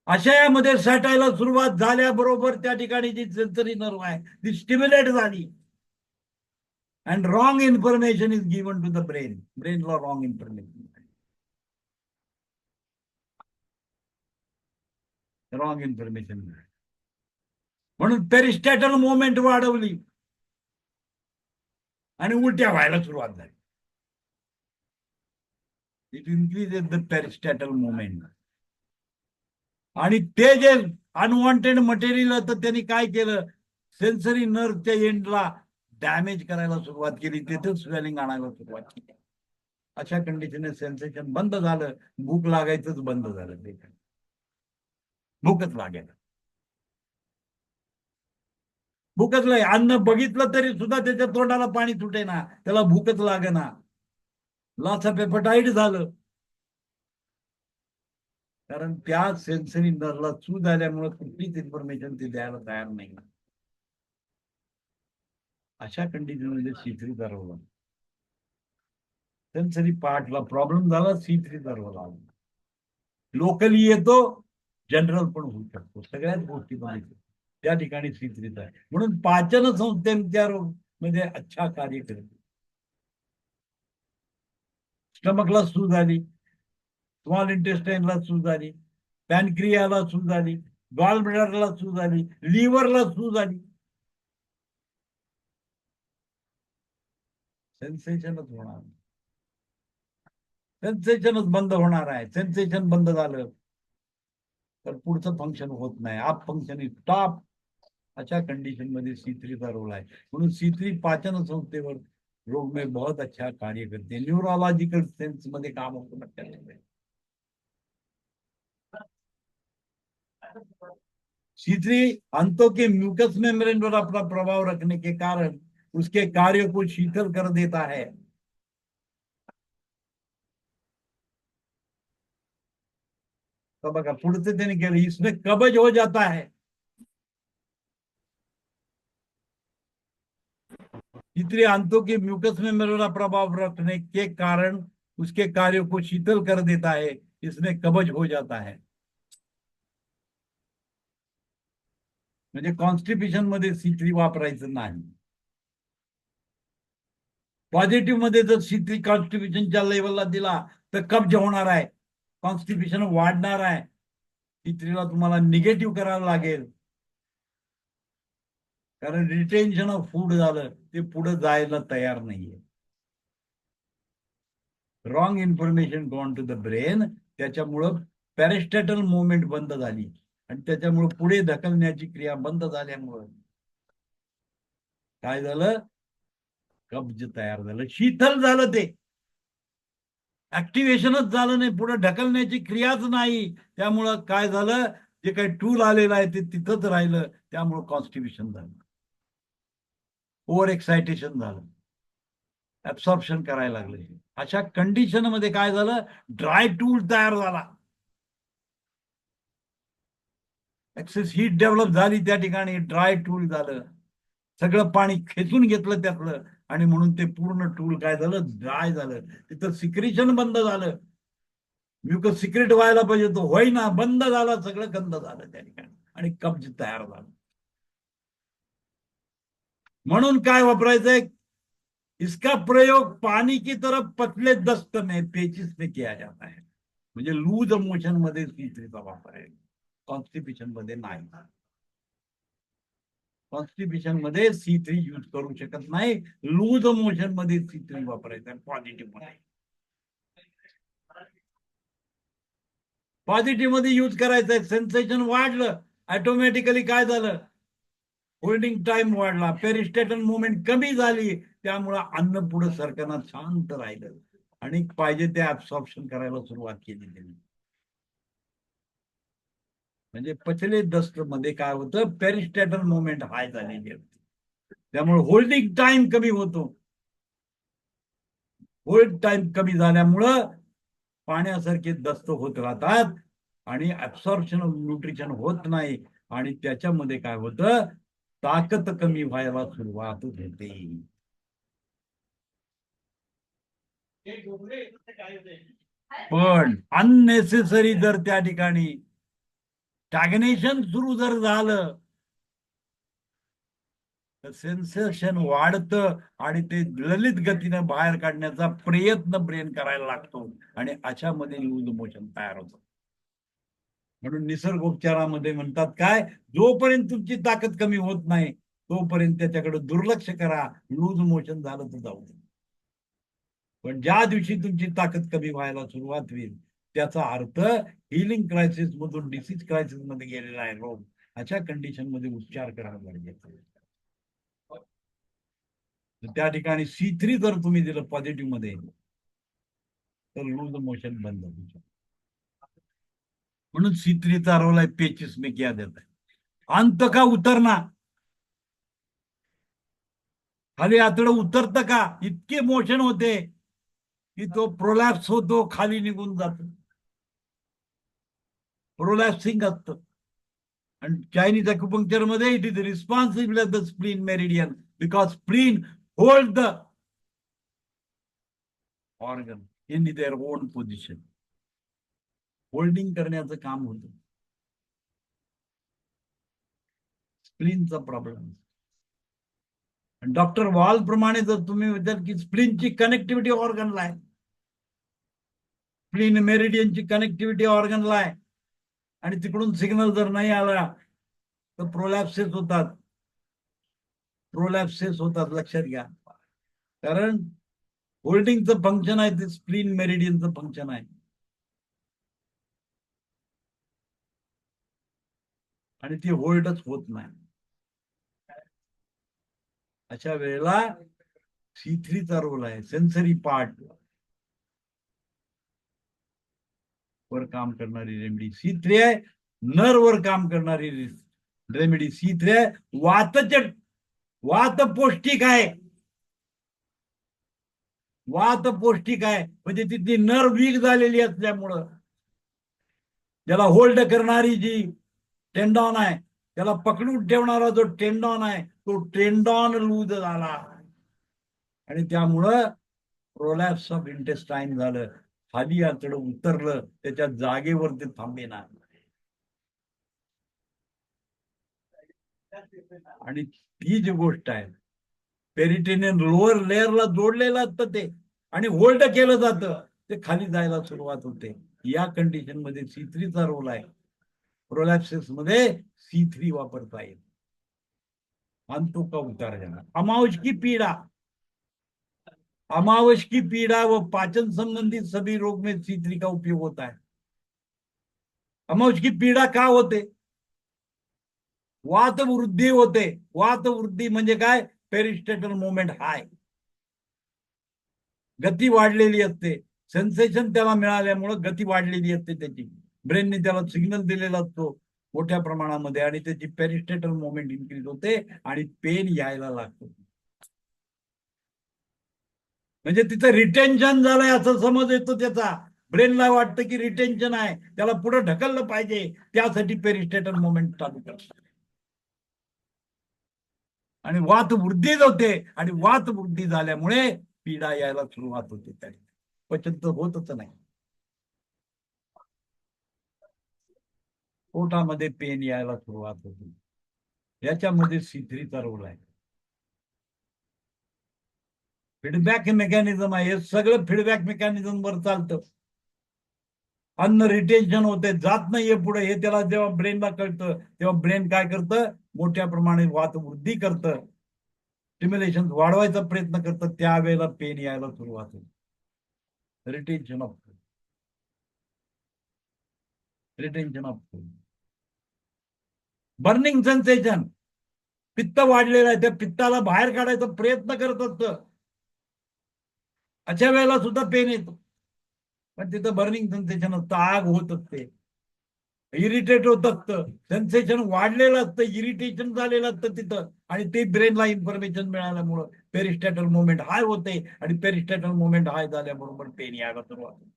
आशयामध्ये साठायला सुरुवात झाल्याबरोबर त्या ठिकाणी जी सेन्सरी नर्व आहे ती स्टिम्युलेट झाली. And wrong information is given to the brain. ब्रेनला रॉंग इन्फॉर्मेशन, रॉंग इन्फॉर्मेशन. म्हणून पेरिस्टॅटल मुवमेंट वाढवली आणि उलट्या व्हायला सुरुवात झाली. It increases the peristaltic movement. आणि ते जे अनवॉन्टेड मटेरियल होतं त्यांनी काय केलं? सेन्सरी नर्वच्या एंडला डॅमेज करायला सुरुवात केली, तिथे स्वेलिंग आणायला सुरुवात केली. अशा कंडिशनने सेन्सेशन बंद झालं, भूक लागायचंच बंद झालं. ते भूकच लागेल, भूकच लागे. अन्न बघितलं तरी सुद्धा त्याच्या तोंडाला पाणी सुटेना, त्याला भूकच लागेना. लॉस ऑफ एपेटाईट झालं, कारण त्या सेन्सरी नर्वला चूज झाल्यामुळे कुठलीच इन्फॉर्मेशन ते द्यायला तयार नाही. अशा कंडिशनमध्ये C3 तरवलं. सेन्सरी पार्टला प्रॉब्लेम झाला, C3 तरवला. लोकली येतो, जनरल पण होऊ शकतो, सगळ्याच गोष्टी पण त्या ठिकाणी C3 आहे. म्हणून पाचन संस्थेच्या मध्ये अच्छा कार्य करते. स्टमकला सूज आली, स्मॉल इंटेस्टाईनला सूज आली, पॅनक्रियाला सूज आली, गॉल ब्लॅडरला सूज आली, लिव्हरला सूज आली. सेन्सेशनच होणार, सेन्सेशनच बंद होणार आहे. सेन्सेशन बंद झालं तर पुढचं फंक्शन होत नाही. आप फंक्शन इज स्टॉप. अशा कंडिशन मध्ये C3 का रोल आहे. म्हणून C3 पाचन संस्थेवर रोग में बहुत अच्छा कार्य करते हैं. न्यूरोलॉजिकल सेन्स मध्ये काम होतं. C3 अंतों के म्यूकस मेम्ब्रेन पर अपना प्रभाव रखने के कारण उसके कार्य को शीतल कर देता है. तो बघा पुढचं त्याने केलं, इसमें कब्ज हो जाता है. C3 अंतों के म्यूकस मेम्ब्रेन पर प्रभाव रखने के कारण उसके कार्य को शीतल कर देता है. इसमें कब्ज हो जाता है. म्हणजे कॉन्स्टिट्यूशन मध्ये C3 वापरायचं नाही. पॉझिटिव्ह मध्ये जर C3 कॉन्स्टिट्यूशनच्या लेवलला दिला तर कब्ज होणार आहे, कॉन्स्टिट्यूशन वाढणार आहे. C3 ला तुम्हाला निगेटिव्ह करावं लागेल, कारण रिटेन्शन ऑफ फूड झालं, ते पुढे जायला तयार नाहीये. Wrong information gone to the brain, त्याच्यामुळं पॅरिस्टॅटल मुवमेंट बंद झाली आणि त्याच्यामुळे पुढे ढकलण्याची क्रिया बंद झाल्यामुळं काय झालं? कब्ज तयार झालं, शीतल झालं. ते ऍक्टिव्हेशनच झालं नाही, पुढे ढकलण्याची क्रियाच नाही. त्यामुळं काय झालं? जे काही टूल आलेलं आहे ते तिथंच राहिलं. त्यामुळं कॉन्स्टिट्यूशन झालं, ओव्हर एक्सायटेशन झालं, ऍब्सॉर्प्शन करायला लागले. अशा कंडिशन मध्ये काय झालं? ड्राय टूल तयार झाला, एक्सेस हीट डेव्हलप झाली, त्या ठिकाणी ड्राय टूल झालं. सगळं पाणी खेचून घेतलं त्यातलं आणि म्हणून ते पूर्ण टूल काय झालं? ड्राय झालं. तिथं सिक्रेशन बंद झालं. म्युकस सिक्रेट व्हायला पाहिजे तो होईना, बंद झाला, सगळं गंद झालं त्या ठिकाणी आणि कब्ज तयार झाला. म्हणून काय वापरायचंय? इसका प्रयोग पानी की तरफ पतले दस्त में, पेचिस में किया जाता है. म्हणजे लूज मोशन मध्ये C3 चा वापर आहे, कॉन्स्टिट्यूशन मध्ये नाही. कॉन्स्टिपेशन मध्ये C3 यूज करू शकत नाही. लूज मोशन मध्ये C3 वापरायचं पॉझिटिव्ह मध्ये. पॉझिटिव्ह मध्ये यूज करायचंय. सेन्सेशन वाढलं, ऑटोमॅटिकली काय झालं, होल्डिंग टाइम वाढला, पेरिस्टेटल मुवमेंट कमी झाली, त्यामुळं अन्न पुढे सरकताना शांत राहिलं आणि पाहिजे ते ऍब्सॉर्प्शन करायला सुरुवात केली त्यांनी. म्हणजे पचले दस्त मध्ये काय होतं, पेरिस्टेटल मुवमेंट हाय झालेली होती, त्यामुळे होल्डिंग टाइम कमी होतो. होल्ड टाइम कमी झाल्यामुळं पाण्यासारखे दस्त होत राहतात आणि ऍब्सॉर्प्शन ऑफ न्यूट्रिशन होत नाही आणि त्याच्यामध्ये काय होतं, ताकद कमी व्हायला सुरुवात होते. पण अननेसेसरी जर त्या ठिकाणी स्टॅग्नेशन सुरू जर झालं तर सेन्सेशन वाढतं आणि ते ललित गतीने बाहेर काढण्याचा प्रयत्न ब्रेन करायला लागतो आणि अशामध्ये लूज मोशन तयार होतं. म्हणून निसर्गोपचारामध्ये म्हणतात काय, जोपर्यंत तुमची ताकद कमी होत नाही तोपर्यंत त्याच्याकडे दुर्लक्ष करा, लूज मोशन झालं तर जाऊ दे. पण ज्या दिवशी तुमची ताकद कमी व्हायला सुरुवात होईल त्याचा अर्थ हिलिंग क्रायसिस मधून डिसीज क्रायसिस मध्ये गेलेला आहे रोग. अशा कंडिशन मध्ये उपचार करायला गरजेचं आहे. त्या ठिकाणी C3 जर तुम्ही दिलं पॉझिटिव्ह मध्ये तर लूज मोशन बंद होऊ. म्हणून C3 चा रोल आहे पेचिस में क्या देता है, अंत का उतरना. खाली आतडं उतरतं का, इतके मोशन होते की तो प्रोलॅप्स होतो, खाली निघून जातो, प्रोलॅप्सिंग असतं. आणि चायनीज अक्युपंक्चर मध्ये it is responsible of the spleen meridian because spleen hold the organ in their own position. Holding करण्याचं काम होतं. स्प्लीनचा प्रॉब्लेम. डॉक्टर वॉल प्रमाणे जर तुम्ही विचार की स्प्लीनची कनेक्टिव्हिटी ऑर्गनला आहे, स्प्लीन मेरिडियनची कनेक्टिव्हिटी ऑर्गनला आहे आणि तिकडून सिग्नल जर नाही आला तर प्रोलॅप्सेस होतात. प्रोलॅप्सेस होतात, लक्षात घ्या. कारण होल्डिंगचं फंक्शन आहे ते स्प्लीन मेरिडियनचं फंक्शन आहे आणि ती होल्डच होत नाही. अशा वेळेला C3 चा रोल आहे. सेन्सरी पार्ट वर काम करणारी रेमेडी C3 आहे. नर्व वर काम करणारी रेमेडी C3 आहे. वात पौष्टिक आहे. वात पौष्टिक आहे म्हणजे तिथली नर्व वीक झालेली असल्यामुळं ज्याला होल्ड करणारी जी टेंडॉन आहे, त्याला पकडून ठेवणारा जो टेंडॉन आहे तो टेंडॉन लूज झाला आणि त्यामुळं प्रोलॅप्स ऑफ इंटेस्टाईन झालं. खाली आतडं उतरलं, त्याच्या जागेवर ते थांबेना. आणि ती जी गोष्ट आहे, पेरिटेनियन लोअर लेअरला जोडलेलं असतं ते आणि होल्ड केलं जातं, ते खाली जायला सुरुवात होते. या कंडिशन मध्ये C3 चा रोल आहे. प्रोलॅप्सिस मध्ये C3 वापरता येईल. अंतों का उतार जाना. अमावश की पीड़ा, अमावश की पीड़ा व पाचन संबंधित सभी रोग में C3 का उपयोग होता है. अमावश की पीड़ा का होते, वात वृद्धी होते. वात वृद्धी म्हणजे काय, पेरिस्टेटल मुवमेंट हाय, गती वाढलेली असते. सेन्सेशन त्याला मिळाल्यामुळे गती वाढलेली असते त्याची. ब्रेनने त्याला सिग्नल दिलेला असतो मोठ्या प्रमाणामध्ये आणि त्याची पेरिस्टेटल मुवमेंट इन्क्रीज होते आणि पेन यायला लागतो. म्हणजे तिथं रिटेन्शन झालंय असं समज येतो त्याचा. ब्रेनला वाटतं की रिटेन्शन आहे, त्याला पुढे ढकललं पाहिजे, त्यासाठी पेरिस्टेटल मुवमेंट चालू करतात आणि वात वृद्धीच होते आणि वात वृद्धी झाल्यामुळे पीडा यायला सुरुवात होते. तरी पचन तर होतच नाही, पोटामध्ये पेन यायला सुरुवात होते. याच्यामध्ये C3 चा रोल आहे. फीडबॅक मेकॅनिझम आहे, हे सगळं फीडबॅक मेकॅनिझम वर चालतं. अन्न रिटेन्शन होते, जात नाहीये पुढे, हे त्याला जेव्हा ब्रेनला कळतं तेव्हा ब्रेन काय करतं, मोठ्या प्रमाणे वात वृद्धी करतं, स्टिम्युलेशन वाढवायचा प्रयत्न करतं, त्यावेळेला पेन यायला सुरुवात होते. Retention of food, retention of food, burning sensation, पित्त वाढलेलं आहे, त्या पित्ताला बाहेर काढायचा प्रयत्न करत असतं, अशा वेळेला सुद्धा पेन येतो. पण तिथं बर्निंग सेन्सेशन असतं, आग होत असते, इरिटेट होत असतं, सेन्सेशन वाढलेलं असतं, इरिटेशन झालेलं असतं तिथं, आणि ते ब्रेनला इन्फॉर्मेशन मिळाल्यामुळं पेरिस्टॅटल मुवमेंट हाय होते, आणि पेरिस्टॅटल मुवमेंट हाय झाल्याबरोबर पेन यायला सुरुवात होते.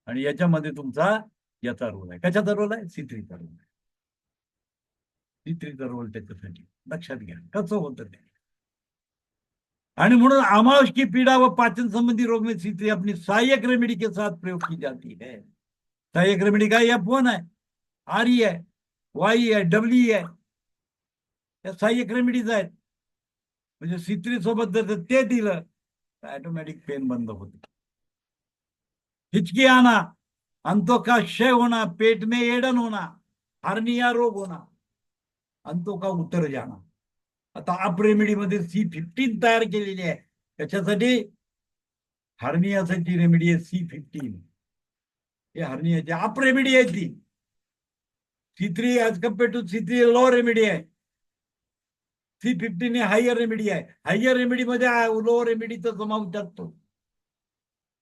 आणि याच्यामध्ये तुमचा याचा रोल आहे. कशाचा रोल आहे? C3चा रोल आहे. C3चा रोल त्याच्यासाठी लक्षात घ्या कसं होतं ते. आणि म्हणून आमावश की पीड़ा व पाचन संबंधी रोग में C3 अपनी सहायक रेमेडी के साथ प्रयोग की जाती है. सहायक रेमेडी का F1 है, RE है, YE है, WE है, या सहाय्यक रेमेडीज आहेत. म्हणजे C3 सोबत जर ते दिलं तर ऑटोमॅटिक पेन बंद होते. हिचकी आना, अंतों का क्षय होना, पेट में एडन होना, हार्निया रोग होना, अंतों का उतर जाना. आता अप रेमेडी मध्ये C15 तयार केलेली आहे. त्याच्यासाठी हार्नियासाठी रेमेडी आहे C15. हे हार्नियाची अप रेमेडी आहे ती. C3 as compare to C3 low remedy आहे. C15 हे हायर रेमेडी आहे. हायर रेमेडी मध्ये लो रेमेडीचा समावेश असतो.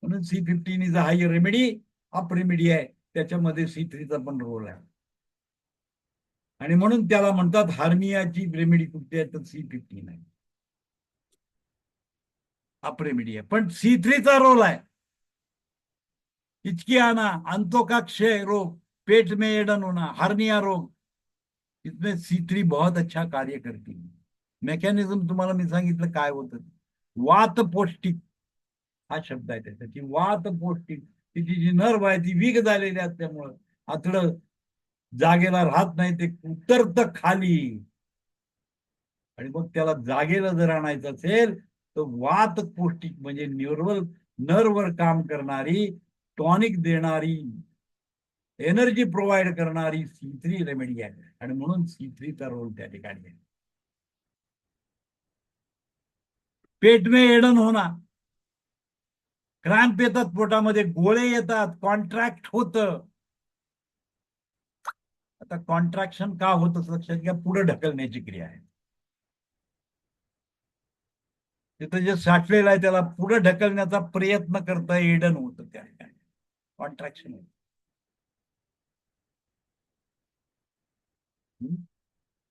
म्हणून C15 is a higher remedy, up remedy आहे, त्याच्यामध्ये C3चा पण रोल आहे. आणि म्हणून त्याला म्हणतात हार्नियाची रेमेडी कुठली आहे तर C15 आहे, अप रेमेडी आहे. पण C3चा रोल आहे हिचकी आना, अंतों का क्षय रोग, पेट में एडन होना, हार्निया रोग, इसमें C3 बहुत अच्छा कार्य करती है. मेकॅनिझम तुम्हाला मी सांगितलं काय होतं. वात पौष्टिक हा शब्द आहे त्याची. वात पौष्टिक, तिची जी नर्व आहे ती वीक झालेली असल्यामुळं आतडं जागेला राहत नाही, ते उतरतं खाली. आणि मग त्याला जागेला जर आणायचं असेल तर वात पौष्टिक म्हणजे नर्ववर काम करणारी, टॉनिक देणारी, एनर्जी प्रोव्हाइड करणारी C3 रेमेडी आहे. आणि म्हणून C3चा रोल त्या ठिकाणी आहे. पेट में एडन होना, क्रॅम्प येतात पोटामध्ये, गोळे येतात, कॉन्ट्रॅक्ट होतं. आता कॉन्ट्रॅक्शन का होतं लक्षात घ्या, पुढे ढकलण्याची क्रिया आहे. तिथं जे साठलेलं आहे त्याला पुढे ढकलण्याचा प्रयत्न करता एडन होतं, त्या ठिकाणी कॉन्ट्रॅक्शन होतं.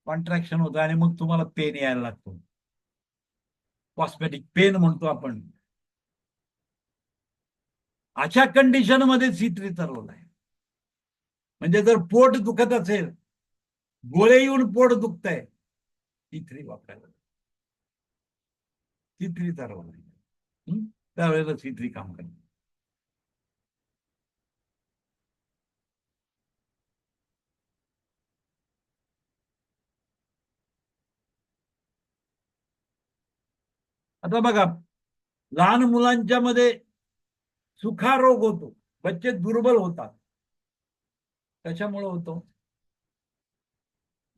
कॉन्ट्रॅक्शन होतं आणि मग तुम्हाला पेन यायला लागतो. कॉस्मेटिक पेन म्हणतो आपण. अशा कंडिशन मध्ये C3चा रोल आहे. म्हणजे जर पोट दुखत असेल, गोळे येऊन पोट दुखतंय, C3 वापरायला. C3चा रोल आहे. त्यावेळेला C3 काम करतो. आता बघा, लहान मुलांच्या मध्ये सुखारोग होतो, बच्चे दुर्बल होतात. कशामुळे होतो?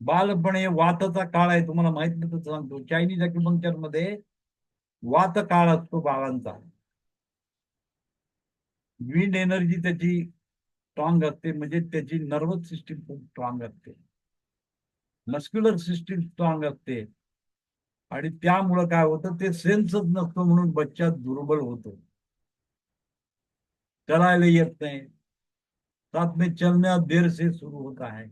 बालपणे वाताचा काळ आहे, तुम्हाला माहित नाही तर सांगतो. चायनीज अॅक्युपंक्चर मध्ये वात काळ असतो बाळांचा. विंड एनर्जी त्याची स्ट्रॉंग असते, म्हणजे त्याची नर्वस सिस्टीम खूप स्ट्रॉंग असते, मस्क्युलर सिस्टीम स्ट्रॉंग असते. आणि त्यामुळं काय होतं, ते सेन्सच नसतो म्हणून बच्चा दुर्बल होतो, चलायला येत नाही. साथ में चलना देर से शुरू होता है.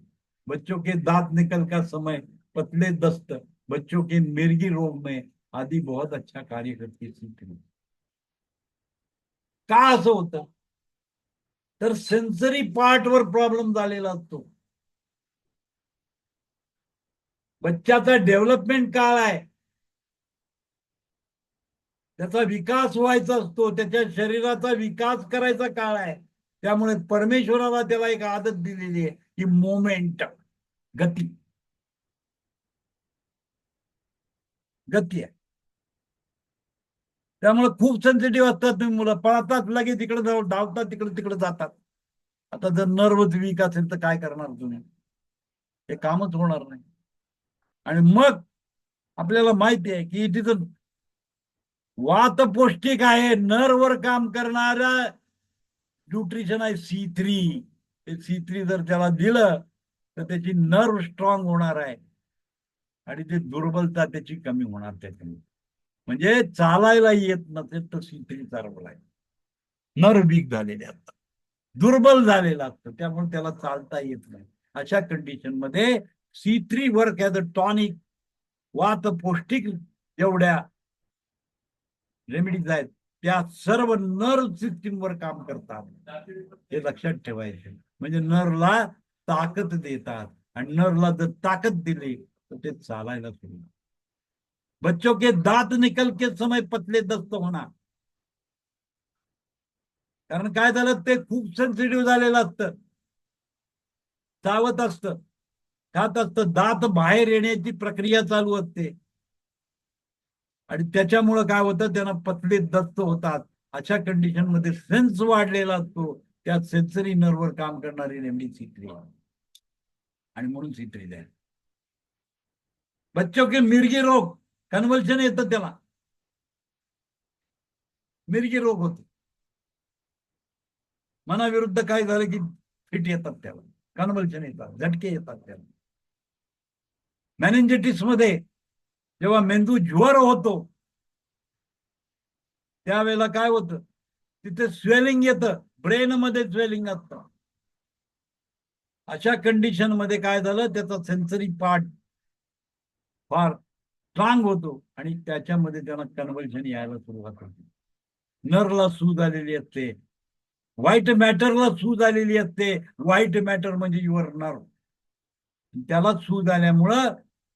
बच्चों के दांत निकल का समय, पतले दस्त, बच्चों के मिर्गी रोग में आदि बहुत अच्छा कार्य करती है C3. का असं होतं तर सेन्सरी पार्टवर प्रॉब्लेम झालेला असतो. बच्चाचा डेव्हलपमेंट काळ आहे, त्याचा विकास व्हायचा असतो, त्याच्या शरीराचा विकास करायचा काळ आहे. त्यामुळे परमेश्वराला त्याला एक आदत दिलेली आहे की मोमेंट, गती, गती आहे. त्यामुळे खूप सेन्सिटिव्ह असतात तुम्ही मुलं, पळतात लगेच तिकडे जाऊन धावतात, तिकडे तिकडे जातात. आता जर नर्वच वीक असेल तर काय करणार तुम्ही? हे कामच होणार नाही. आणि मग आपल्याला माहिती आहे की तिथं वात पौष्टिक आहे, नर्ववर काम करणारा न्यूट्रिशन आहे C3. C3 जर त्याला दिलं तर त्याची नर्व स्ट्रॉंग होणार आहे आणि ते दुर्बलता त्याची कमी होणार त्याच्यामुळे. म्हणजे चालायला येत नसेल तर C3 चालवलाय. नर्व वीक झालेले असतात, दुर्बल झालेलं असतं, त्यामुळे त्याला चालता येत नाही. अशा कंडिशन मध्ये C3 work as a tonic. वात पौष्टिक जेवढ्या रेमेडीज आहेत त्या सर्व नर्व सिस्टीमवर काम करतात, हे लक्षात ठेवायचे. म्हणजे नर्वला ताकद देतात आणि नर्वला जर ताकद दिली तर ते चालायला सुरू. बच्चों के दांत निकल के समय पतले दस्त होणार, कारण काय झालं ते खूप सेन्सिटिव्ह झालेलं असतं, चावत असतं, खात असतं, दात बाहेर येण्याची प्रक्रिया चालू असते आणि त्याच्यामुळं काय होतं, त्यांना पतले दस्त होतात. अशा कंडिशन मध्ये सेन्स वाढलेला असतो, त्या सेन्सरी नर्ववर काम करणारी नेमली C3 आणि म्हणून C3 आहे. बच्चों के मिरगी रोग, कन्व्हल्शन येतं त्याला, मिरगी रोग होतो. मनाविरुद्ध काय झालं की फिट येतात त्याला, कन्व्हल्शन येतात, झटके येतात त्याला. मॅनेंजेटिस मध्ये जेव्हा मेंदू ज्वर होतो त्यावेळेला काय होतं, तिथे स्वेलिंग येतं, ब्रेन मध्ये स्वेलिंग असतं. अशा कंडिशन मध्ये काय झालं, त्याचा सेन्सरी पार्ट फार स्ट्रॉंग होतो आणि त्याच्यामध्ये त्यांना कन्व्हल्शन यायला सुरुवात होते. नर्वला सूज आलेली असते, व्हाईट मॅटरला सूज आलेली असते. व्हाईट मॅटर म्हणजे युअर नर्व, त्याला सूज आल्यामुळं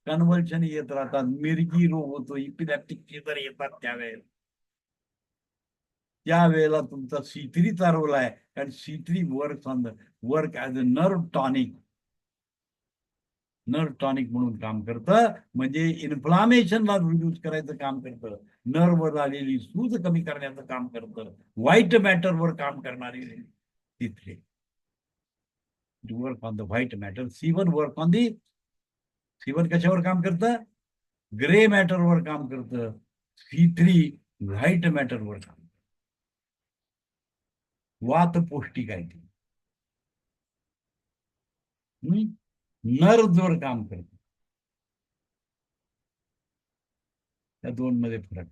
कन्व्हल्शन येत राहतात, मिरगी रोग होतो, इपिलॅप्टिक फिवर येतात त्यावेळेला. त्यावेळेला तुमचा C3 चालवला आहे, कारण C3 work as a nerve tonic. Nerve tonic म्हणून काम करतं, म्हणजे इन्फ्लामेशनला रिड्यूस करायचं काम करतं, नर्ववर आलेली सूज कमी करण्याचं काम करतं, व्हाईट मॅटरवर काम करणारी C3 work on the white matter. C1 work on the, C1 कशावर काम करतं, ग्रे मॅटरवर काम करतं. C3 व्हाईट मॅटरवर काम. वात पौष्टिक आहे ती, नर्ववर काम करते. त्या दोन मध्ये फरक.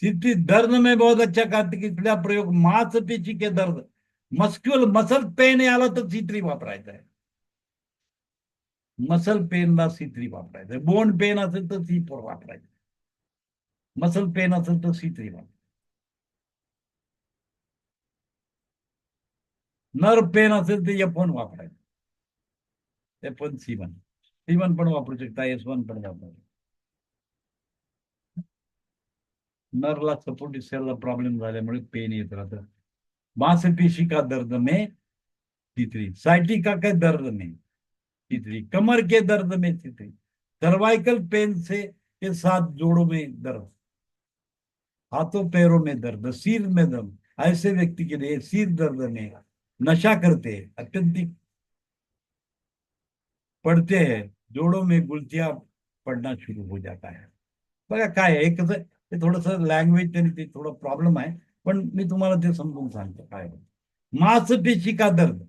सिद्धि दर्द में बहुत अच्छा कार्तिक इसलिए प्रयोग मांसपेशी के दर्द, मसल पेन आला तर C3 वापरायचा आहे. मसल पेनला C3 वापरायचं, बोन पेन असेल तर C4 वापरायचं, मसल पेन असेल तर C3 वापरायचं. नर्व पेन असेल तर F1 वापरायचं, F1 C1 पण वापरू शकता, S1 पण वापरू. नर्वला सपोर्टिव्ह सेलला प्रॉब्लेम झाल्यामुळे पेन येत राहतं. मांसपेशी का दर्द में C3, साइटिका का दर्द में C3, कमर के दर्द में C3, सर्वाइकल पेन से के साथ जोड़ों में दर्द, हाथों पैरों में दर्द, सिर में दर्द, ऐसे व्यक्ति के लिए सिर दर्द में, नशा करते अत्यंतिक पड़ते हैं, जोड़ों में गुलतियां पड़ना शुरू हो जाता है. बघा काय आहे, कसं ते थोडस लँग्वेज तरी ते थोडं प्रॉब्लेम आहे, पण मी तुम्हाला ते समजून सांगतो काय. मांसपेशी का दर्द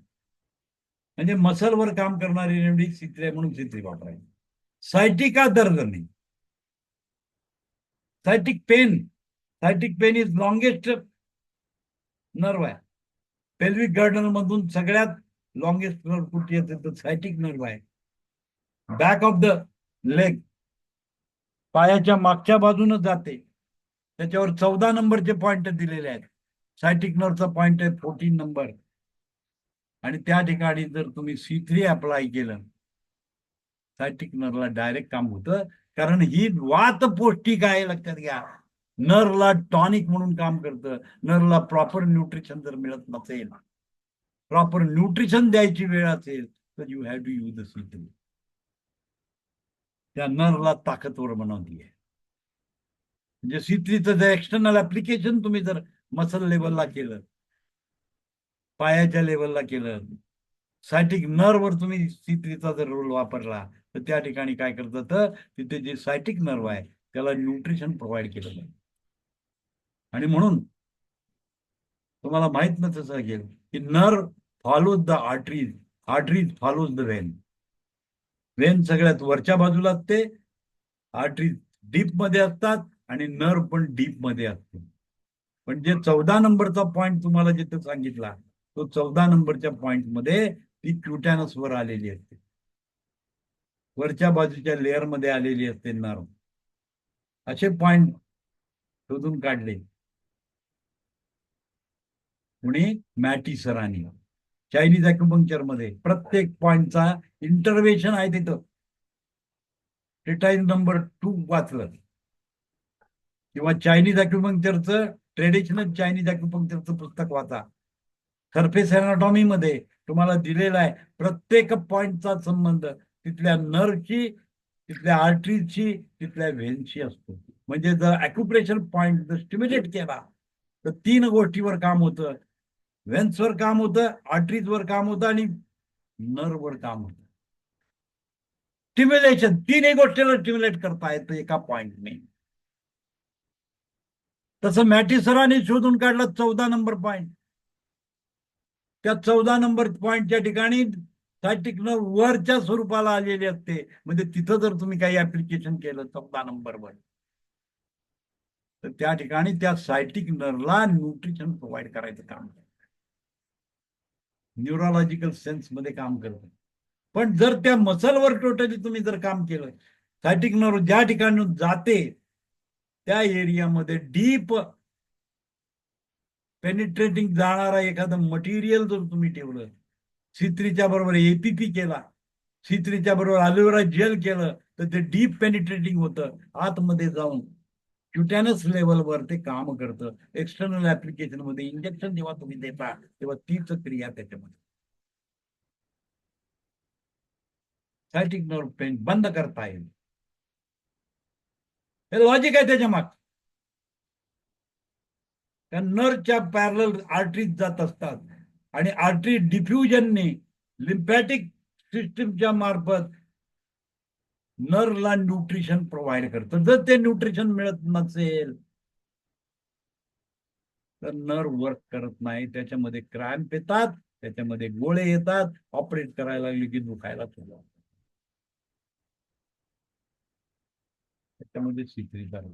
म्हणजे मसलवर काम करणारी रेमडी C3 म्हणून C3 वापरायची. सायटिका दर्द नाही, सायटिक पेन इज लॉंगेस्ट नर्व आहे. पेल्विक गर्डन मधून सगळ्यात लॉंगेस्ट नर्व कुठे येते तर सायटिक नर्व आहे. बॅक ऑफ द लेग, पायाच्या मागच्या बाजूने जाते, त्याच्यावर 14 नंबरचे पॉइंट दिलेले आहेत. सायटिक नर्वचा पॉइंट आहे 14 नंबर, आणि त्या ठिकाणी जर तुम्ही C3 अप्लाय केलं सायटिक नर्वला डायरेक्ट काम होतं, कारण ही वात पौष्टिक आहे, लक्षात घ्या. नर्वला टॉनिक म्हणून काम करतं. नर्वला प्रॉपर न्यूट्रिशन जर मिळत नसेल, प्रॉपर न्यूट्रिशन द्यायची वेळ असेल तर you have to use the C3. त्या नर्वला ताकदवर बनवती आहे. म्हणजे C3चं जर एक्सटर्नल ऍप्लिकेशन तुम्ही जर मसल लेवलला केलं, पायाच्या लेवलला केलं, सायटिक नर्ववर तुम्ही C3चा जर रोल वापरला तर त्या ठिकाणी काय करतं, तर तिथे जे सायटिक नर्व आहे त्याला न्यूट्रिशन प्रोव्हाइड केलं जाईल. आणि म्हणून तुम्हाला माहित नसतं सांगेल की nerve follows the arteries, arteries follows the Wien. Wien सगळ्यात वरच्या बाजूला असते, आर्टरीज डीप मध्ये असतात आणि नर्व पण डीप मध्ये असते. पण जे 14 नंबरचा पॉइंट तुम्हाला जिथे सांगितला तो 14 नंबरच्या पॉइंट मध्ये ती क्युटॅनस वर आलेली असते, वरच्या बाजूच्या लेअर मध्ये आलेली असते नर्व. असे पॉइंट शोधून काढले कुणी, मॅटी सरांनी. चायनीज अॅक्युपंक्चर मध्ये प्रत्येक पॉइंटचा इंटरव्हेन्शन आहे तिथं. ट्रिटाईज नंबर 2 वाचलं किंवा चायनीज अॅक्युपंक्चरचं, ट्रेडिशनल चायनीज अॅक्युपंक्चरचं पुस्तक वाचा. सरफेस अॅनाटॉमी मध्ये तुम्हाला दिलेला आहे प्रत्येक पॉइंटचा संबंध तिथल्या नर्वची, तिथल्या आर्टरीजची, तिथल्या व्हेनशी असतो. म्हणजे जर अॅक्युप्रेशर पॉइंट जर स्टिम्युलेट केला तर 3 गोष्टीवर काम होतं. व्हेन्सवर काम होतं, आर्टरीजवर काम होतं आणि नर्ववर काम होतं. स्टिम्युलेशन, तीनही गोष्टीला स्टिम्युलेट करता येतं एका पॉइंटने. तसं मॅटी सरांनी शोधून काढला 14 नंबर पॉइंट. त्या 14 नंबर पॉइंटच्या ठिकाणी सायटिक नर्व वरच्या स्वरूपाला आलेली असते. म्हणजे तिथं जर तुम्ही काही ऍप्लिकेशन केलं 14 नंबरवर तर त्या ठिकाणी त्या सायटिक नर्वला न्यूट्रिशन प्रोव्हाइड करायचं काम करतं, न्यूरोलॉजिकल सेन्स मध्ये काम करतं. पण जर त्या मसलवर टोटली तुम्ही जर काम केलं, सायटिक नर्व ज्या ठिकाणी जाते त्या एरियामध्ये डीप पेनिट्रेटिंग जाणारा एखादं मटेरियल जर तुम्ही ठेवलं, C3च्या बरोबर APP केला, C3च्या बरोबर अलोवेरा जेल केलं तर ते डीप पेनिट्रेटिंग होतं, आतमध्ये जाऊन क्युटॅनस लेवलवर ते काम करतं. एक्सटर्नल ऍप्लिकेशन मध्ये इंजेक्शन जेव्हा तुम्ही देता तेव्हा तीच क्रिया त्याच्यामध्ये. सायटिक नर्व पेन बंद करता येईल, हे लॉजिक आहे त्याच्या माग. त्या नर्वच्या पॅरलल आर्टरीज जात असतात आणि आर्टरी डिफ्युजनने लिम्फॅटिक सिस्टीमच्या मार्फत नर्वला न्यूट्रिशन प्रोव्हाइड करतं. जर ते न्यूट्रिशन मिळत नसेल तर नर्व वर्क करत नाही, त्याच्यामध्ये क्रॅम्प येतात, त्याच्यामध्ये गोळे येतात, ऑपरेट करायला लागले की दुखायला सुरुवात. त्याच्यामध्ये C3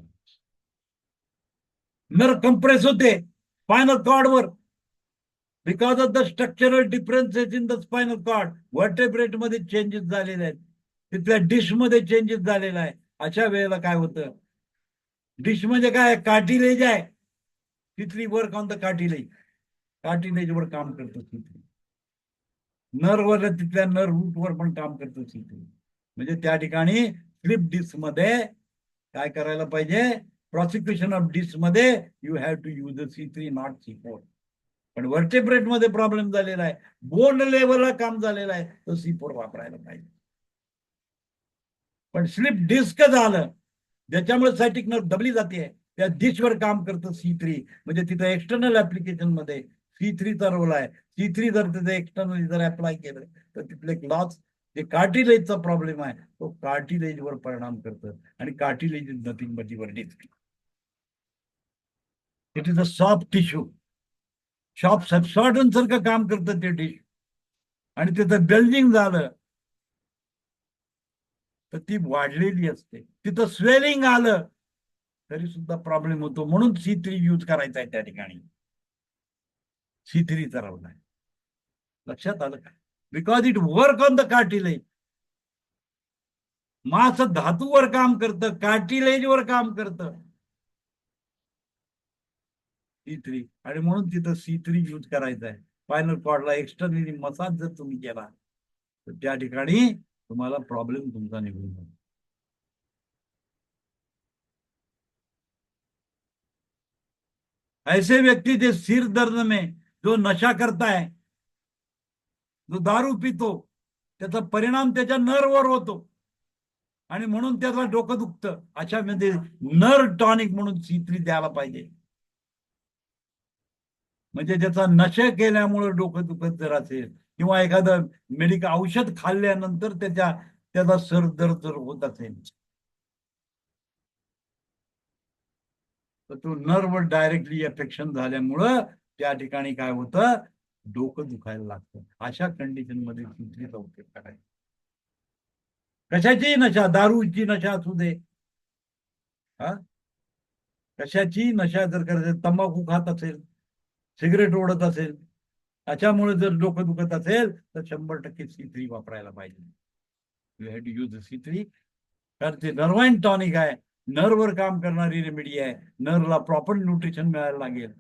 नर्व कंप्रेस होते स्पायनल कॉर्डवर because of the structural differences in the spinal cord. Vertebrate मध्ये चेंजेस झालेले आहेत, तिथल्या डिश मध्ये चेंजेस झालेला आहे. अशा वेळेला काय होतं, डिश म्हणजे काय, कार्टिलेज आहे, तिथली वर्क ऑन द कार्टिलेज, कार्टिलेजवर काम करतो C3. नर्ववर, तिथल्या नर्व रूटवर पण काम करतो C3. म्हणजे त्या ठिकाणी स्लिप डिस्क मध्ये काय करायला पाहिजे, प्रॉसिक्युशन ऑफ डिस्क मध्ये you have to use C3 not C4. पण वर्टेब्रेट मध्ये प्रॉब्लेम झालेला आहे, बोन लेवलला काम झालेलं आहे, तर C4 वापरायला पाहिजे. पण स्लिप डिस्क झालं ज्याच्यामुळे सायटिक नर्व दबली जाते, त्या डिशवर काम करतं C3. म्हणजे तिथं एक्सटर्नल ऍप्लिकेशन मध्ये C3चा रोल आहे. C3 जर तिथे एक्सटर्नली जर अप्लाय केलं तर तिथले लॉस, जे कार्टिलेजचा प्रॉब्लेम आहे तो कार्टिलेजवर परिणाम करतं. आणि cartilage is nothing but your disc. It is a soft tissue, soft सबसॉर्टन सारखं काम करतं ते डिश. आणि तिथं बेल्जिंग झालं तर ती वाढलेली असते, तिथं स्वेलिंग आलं तरी सुद्धा प्रॉब्लेम होतो. म्हणून C3 यूज करायचा आहे त्या ठिकाणी, C3 चालवला आहे. लक्षात आलं का? Because it work on the cartilage. मांस धातूवर काम करतं, कार्टिलेजवर काम करतं C3. आणि म्हणून तिथं C3 यूज करायचा आहे. स्पायनल कॉर्डला एक्सटर्नली मसाज जर तुम्ही केला तर त्या ठिकाणी तुम्हाला प्रॉब्लेम तुमचा निघून जातो. ऐसे व्यक्ति जो सिर दर्द में जो नशा करता है, जो दारू पितो, त्याचा परिणाम त्याच्या नर्ववर होतो आणि म्हणून त्याला डोकं दुखतं. अशा मध्ये नर्व टॉनिक म्हणून C3 द्यायला पाहिजे. म्हणजे ज्याचा नशा केल्यामुळे डोकं दुखत जर असेल किंवा एखादं मेडिकल औषध खाल्ल्यानंतर त्याचा दर्द जर होत असेल तर तो नर्व डायरेक्टली अफेक्शन झाल्यामुळं त्या ठिकाणी काय होतं, डोकं दुखायला लागतं. अशा कंडिशन मध्ये C3चा उपयोग करायचा. कशाची नशा, दारूची नशा असू दे, हा, कशाची नशा जर करायची, तंबाखू खात असेल, सिगरेट ओढत असेल, त्याच्यामुळे जर डोकं दुखत असेल तर 100% C3 वापरायला पाहिजे. You have to use C3, कारण ते नर्वाइन टॉनिक आहे, नर्ववर काम करणारी रेमेडी आहे. नर्वला प्रॉपर न्यूट्रिशन मिळायला लागेल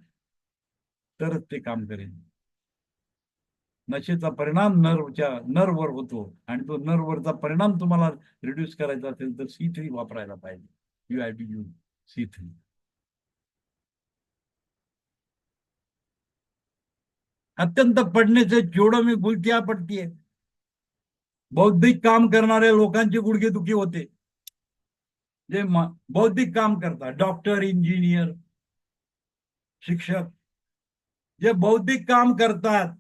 तरच ते काम करेल. नशेचा परिणाम नर्ववर होतो आणि तो नर्ववरचा परिणाम तुम्हाला रिड्यूस करायचा असेल तर C3 वापरायला पाहिजे. You have to use C3. अत्यंत पडण्याचे जेवढं मी गुलत्या पडतीये, बौद्धिक काम करणाऱ्या लोकांची गुडघेदुखी होते. जे बौद्धिक काम करतात, डॉक्टर, इंजिनियर, शिक्षक, जे बौद्धिक काम करतात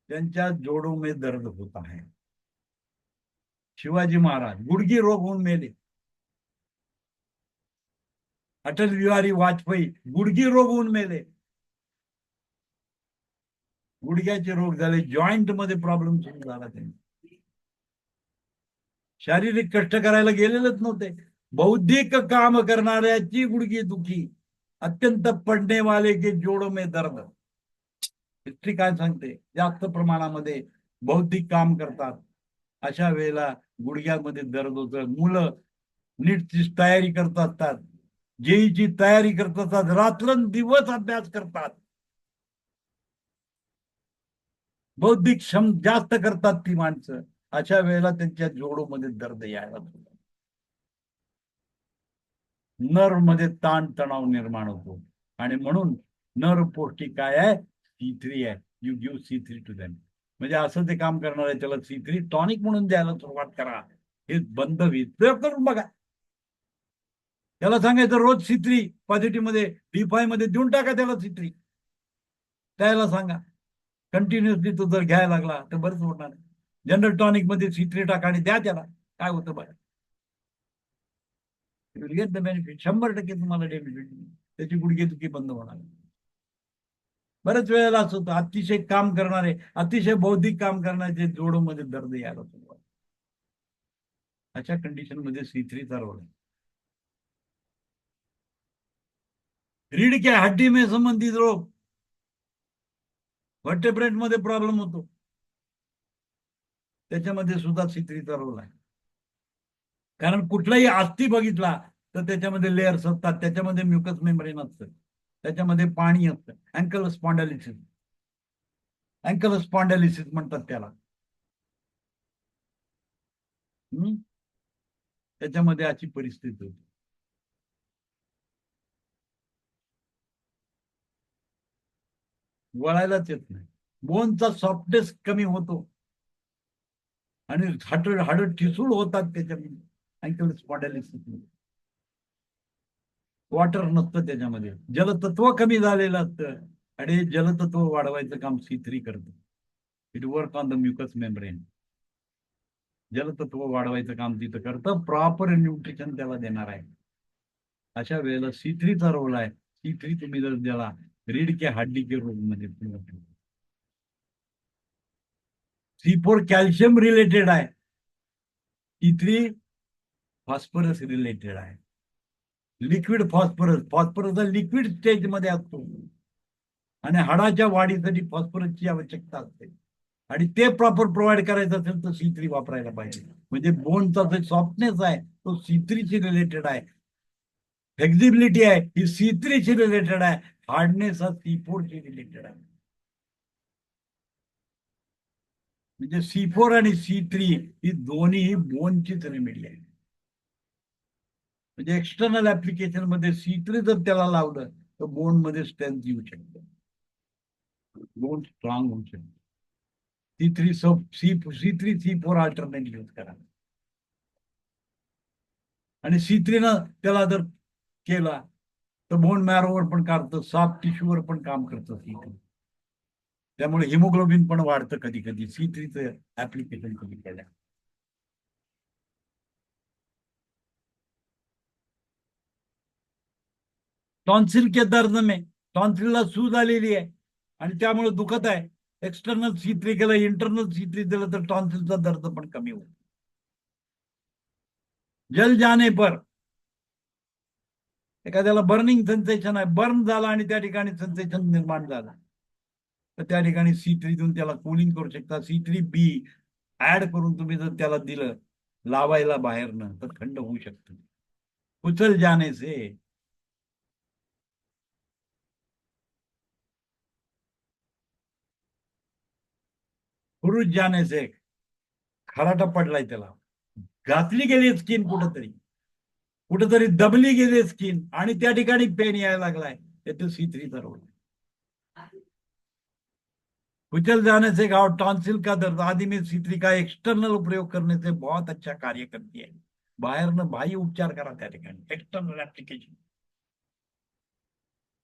त्यांच्या जोडों में दर्द होता है. शिवाजी महाराज गुडघी रोग होऊन मेले. अटल बिहारी वाजपेयी गुडघी रोग होऊन मेले. गुडघ्याचे रोग झाले, जॉईंट मध्ये प्रॉब्लेम सुरू झाला त्यांनी. शारीरिक कष्ट करायला गेलेलेच नव्हते. बौद्धिक काम करणाऱ्याची गुडघी दुखी, अत्यंत पडणे वाले के जोडों में दर्द. हिस्ट्री काय सांगते, जास्त प्रमाणामध्ये बौद्धिक काम करतात अशा वेळेला गुडघ्यामध्ये दर्द होतं. मुलं नीटची तयारी करत असतात, जेईची तयारी करत असतात, रात्रंदिवस अभ्यास करतात, बौद्धिक श्रम जास्त करतात ती माणसं. अशा वेळेला त्यांच्या जोडोमध्ये दर्द यायला लागतो. नर्व मध्ये ताण तणाव निर्माण होतो आणि म्हणून नर्व पौष्टिक काय आहे, C3 आहे. You give C3 to them. म्हणजे असं ते काम करणार आहे त्याला C3 टॉनिक म्हणून द्यायला सुरुवात करा. हे बंद होईल, प्रयोग करून बघा. त्याला सांगायचं रोज C3 पॉझिटिव्ह मध्ये D5 मध्ये देऊन टाका त्याला C3. त्याला सांगा कंटिन्युअसली तो जर घ्यायला लागला तर बरंच होणार. जनरल टॉनिक मध्ये C3 टाका आणि द्या त्याला, काय होतं बघा. You will get the benefit. 100% तुम्हाला बेनिफिट, त्याची गुडघेदुखी बंद होणार. बरेच वेळेला असं होतं, अतिशय काम करणारे, अतिशय बौद्धिक काम करण्याचे जोडोमध्ये दर्द यायला सुरुवात. अशा कंडिशन मध्ये C3चा रोल आहे. रीड के हड्डी में संबंधित रोग, व्हर्टेब्रेट मध्ये प्रॉब्लेम होतो, त्याच्यामध्ये सुद्धा C3चा रोल आहे. कारण कुठलाही अस्थि बघितला तर त्याच्यामध्ये लेयर्स असतात, त्याच्यामध्ये म्युकस मेम्ब्रेन असतं, त्याच्यामध्ये पाणी असतं. अँकल स्पॉन्डालिसिस, अँकल स्पॉन्डालिसिस म्हणतात त्याला. त्याच्यामध्ये अशी परिस्थिती होती. वळायलाच येत नाही, बोनचा सॉफ्टनेस कमी होतो आणि हाड ठिसूळ होतात त्याच्यामध्ये. अँकल स्पॉन्डालिसिस वॉटर नसतं त्याच्यामध्ये, जलतत्व कमी झालेलं असतं आणि जलतत्व वाढवायचं काम C3 करतं. It work on the mucus membrane. जलतत्व वाढवायचं काम तिथं करतं, प्रॉपर न्यूट्रिशन त्याला देणार आहे. अशा वेळेला C3चा रोल आहे. C3 तुम्ही जर त्याला रीड के हड्डी के रोग मध्ये C4 कॅल्शियम रिलेटेड आहे, C3 फॉस्फरस रिलेटेड आहे. Liquid phosphorus, phosphorus liquid stage मध्ये असतो आणि हाडाच्या वाढीसाठी फॉस्फरसची आवश्यकता असते आणि ते प्रॉपर प्रोव्हाइड करायचं असेल तर C3 वापरायला पाहिजे. म्हणजे बोनचा जो सॉफ्टनेस आहे तो C3 शी रिलेटेड आहे, फ्लेक्झिबिलिटी आहे ही C3 शी रिलेटेड आहे, हार्डनेस हा C4 शी रिलेटेड आहे. म्हणजे C4 आणि C3 ही दोन्ही बोनचीच रेमेडी आहे. म्हणजे एक्सटर्नल ऍप्लिकेशन मध्ये C3 जर त्याला लावलं तर बोन मध्ये स्ट्रेंथ येऊ शकते, बोन स्ट्रॉंग होऊ शकते. C3 C4 अल्टरनेट यूज करा आणि C3 न त्याला जर केला तर बोन मॅरोवर पण करतं, सॉफ्ट टिश्यूवर पण काम करतं C3. त्यामुळे हिमोग्लोबिन पण वाढतं कधी कधी C3चं ऍप्लिकेशन कधी केल्या. टॉन्सिल के दर्द में, टॉन्सिलला सूज आलेली आहे आणि त्यामुळे दुखत आहे. एक्सटर्नल C3 केलं, इंटरनल C3 दिलं तर टॉन्सिलचा दर्द पण कमी होईल. जल जाने पर, एखाद्याला बर्निंग सेन्सेशन आहे, बर्न झाला आणि त्या ठिकाणी सेन्सेशन निर्माण झाला, तर त्या ठिकाणी C3 देऊन त्याला कुलिंग करू शकता. C3B ऍड करून तुम्ही जर त्याला दिलं लावायला बाहेरनं तर थंड होऊ शकतं. उचल जाने से, खुरुज जाने से, खराटा पडलाय त्याला, घातली गेली स्किन कुठंतरी, कुठंतरी दबली गेली स्किन आणि त्या ठिकाणी पेन यायला लागलाय, ते C3 रोग. कुचल जाने से घाव, टॉन्सिल का दर्द आदि में C3 का एक्सटर्नल उपयोग करने से बहुत अच्छा कार्य करती है. बाहेरनं बाह्य उपचार करा त्या ठिकाणी, एक्सटर्नल ऍप्लिकेशन,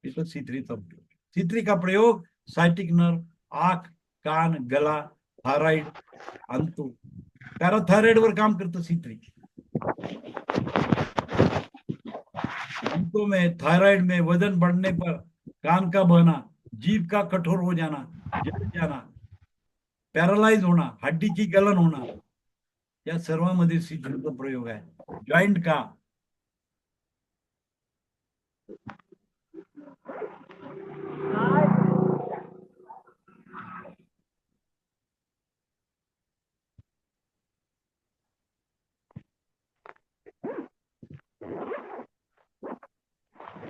तिथं C3चा उपयोग. C3 का प्रयोग सायटिक नर्व, आंख, कान, गला, थायराइड, अंतू, पॅराथायरॉइड वर काम करतं C3. अंतों में, थायराइड में वजन बढ़ने पर, कान का बहना, जीभ का कठोर हो जाना, जल जाना, पॅरालाइज होना, हड्डी की गलन होना, या सर्वांमध्ये C3चा प्रयोग आहे. जॉइंट का,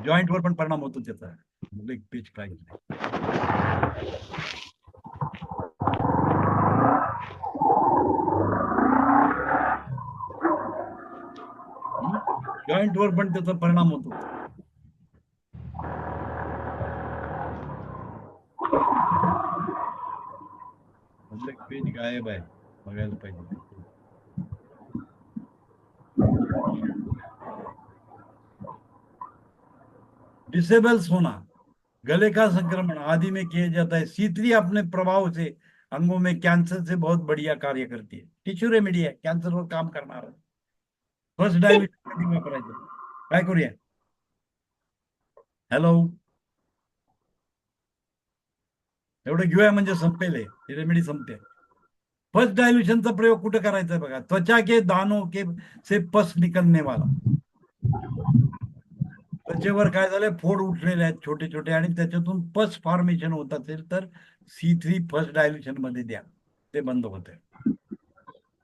जॉइंट वर पण परिणाम होतो त्याचा. लेग पेज काय जॉइंट वर पण त्याचा परिणाम होतो. लेग पेज गायब आहे, बघायला पाहिजे. डिसेबल्स होना, गले का संक्रमण आदि में किया जाता है. C3 अपने प्रभाव से अंगों में कैंसर से बहुत बढ़िया कार्य करती है. टिश्यू रेमेडी आहे, कॅन्सरवर काम करणार. फर्स्ट डायल्युशन कधी वापरायचं, काय करूया? हॅलो, एवढं घेऊया म्हणजे संपेल, ही रेमेडी संपते. फर्स्ट डायल्युशनचा प्रयोग कुठे करायचा आहे बघा, त्वचा के दानों के से पस निकलने वाला. त्वचेवर काय झालंय, फोड उठलेले आहेत छोटे छोटे आणि त्याच्यातून पस फॉर्मेशन होत असेल तर C3 फर्स्ट डायल्युशन मध्ये द्या, ते बंद होते.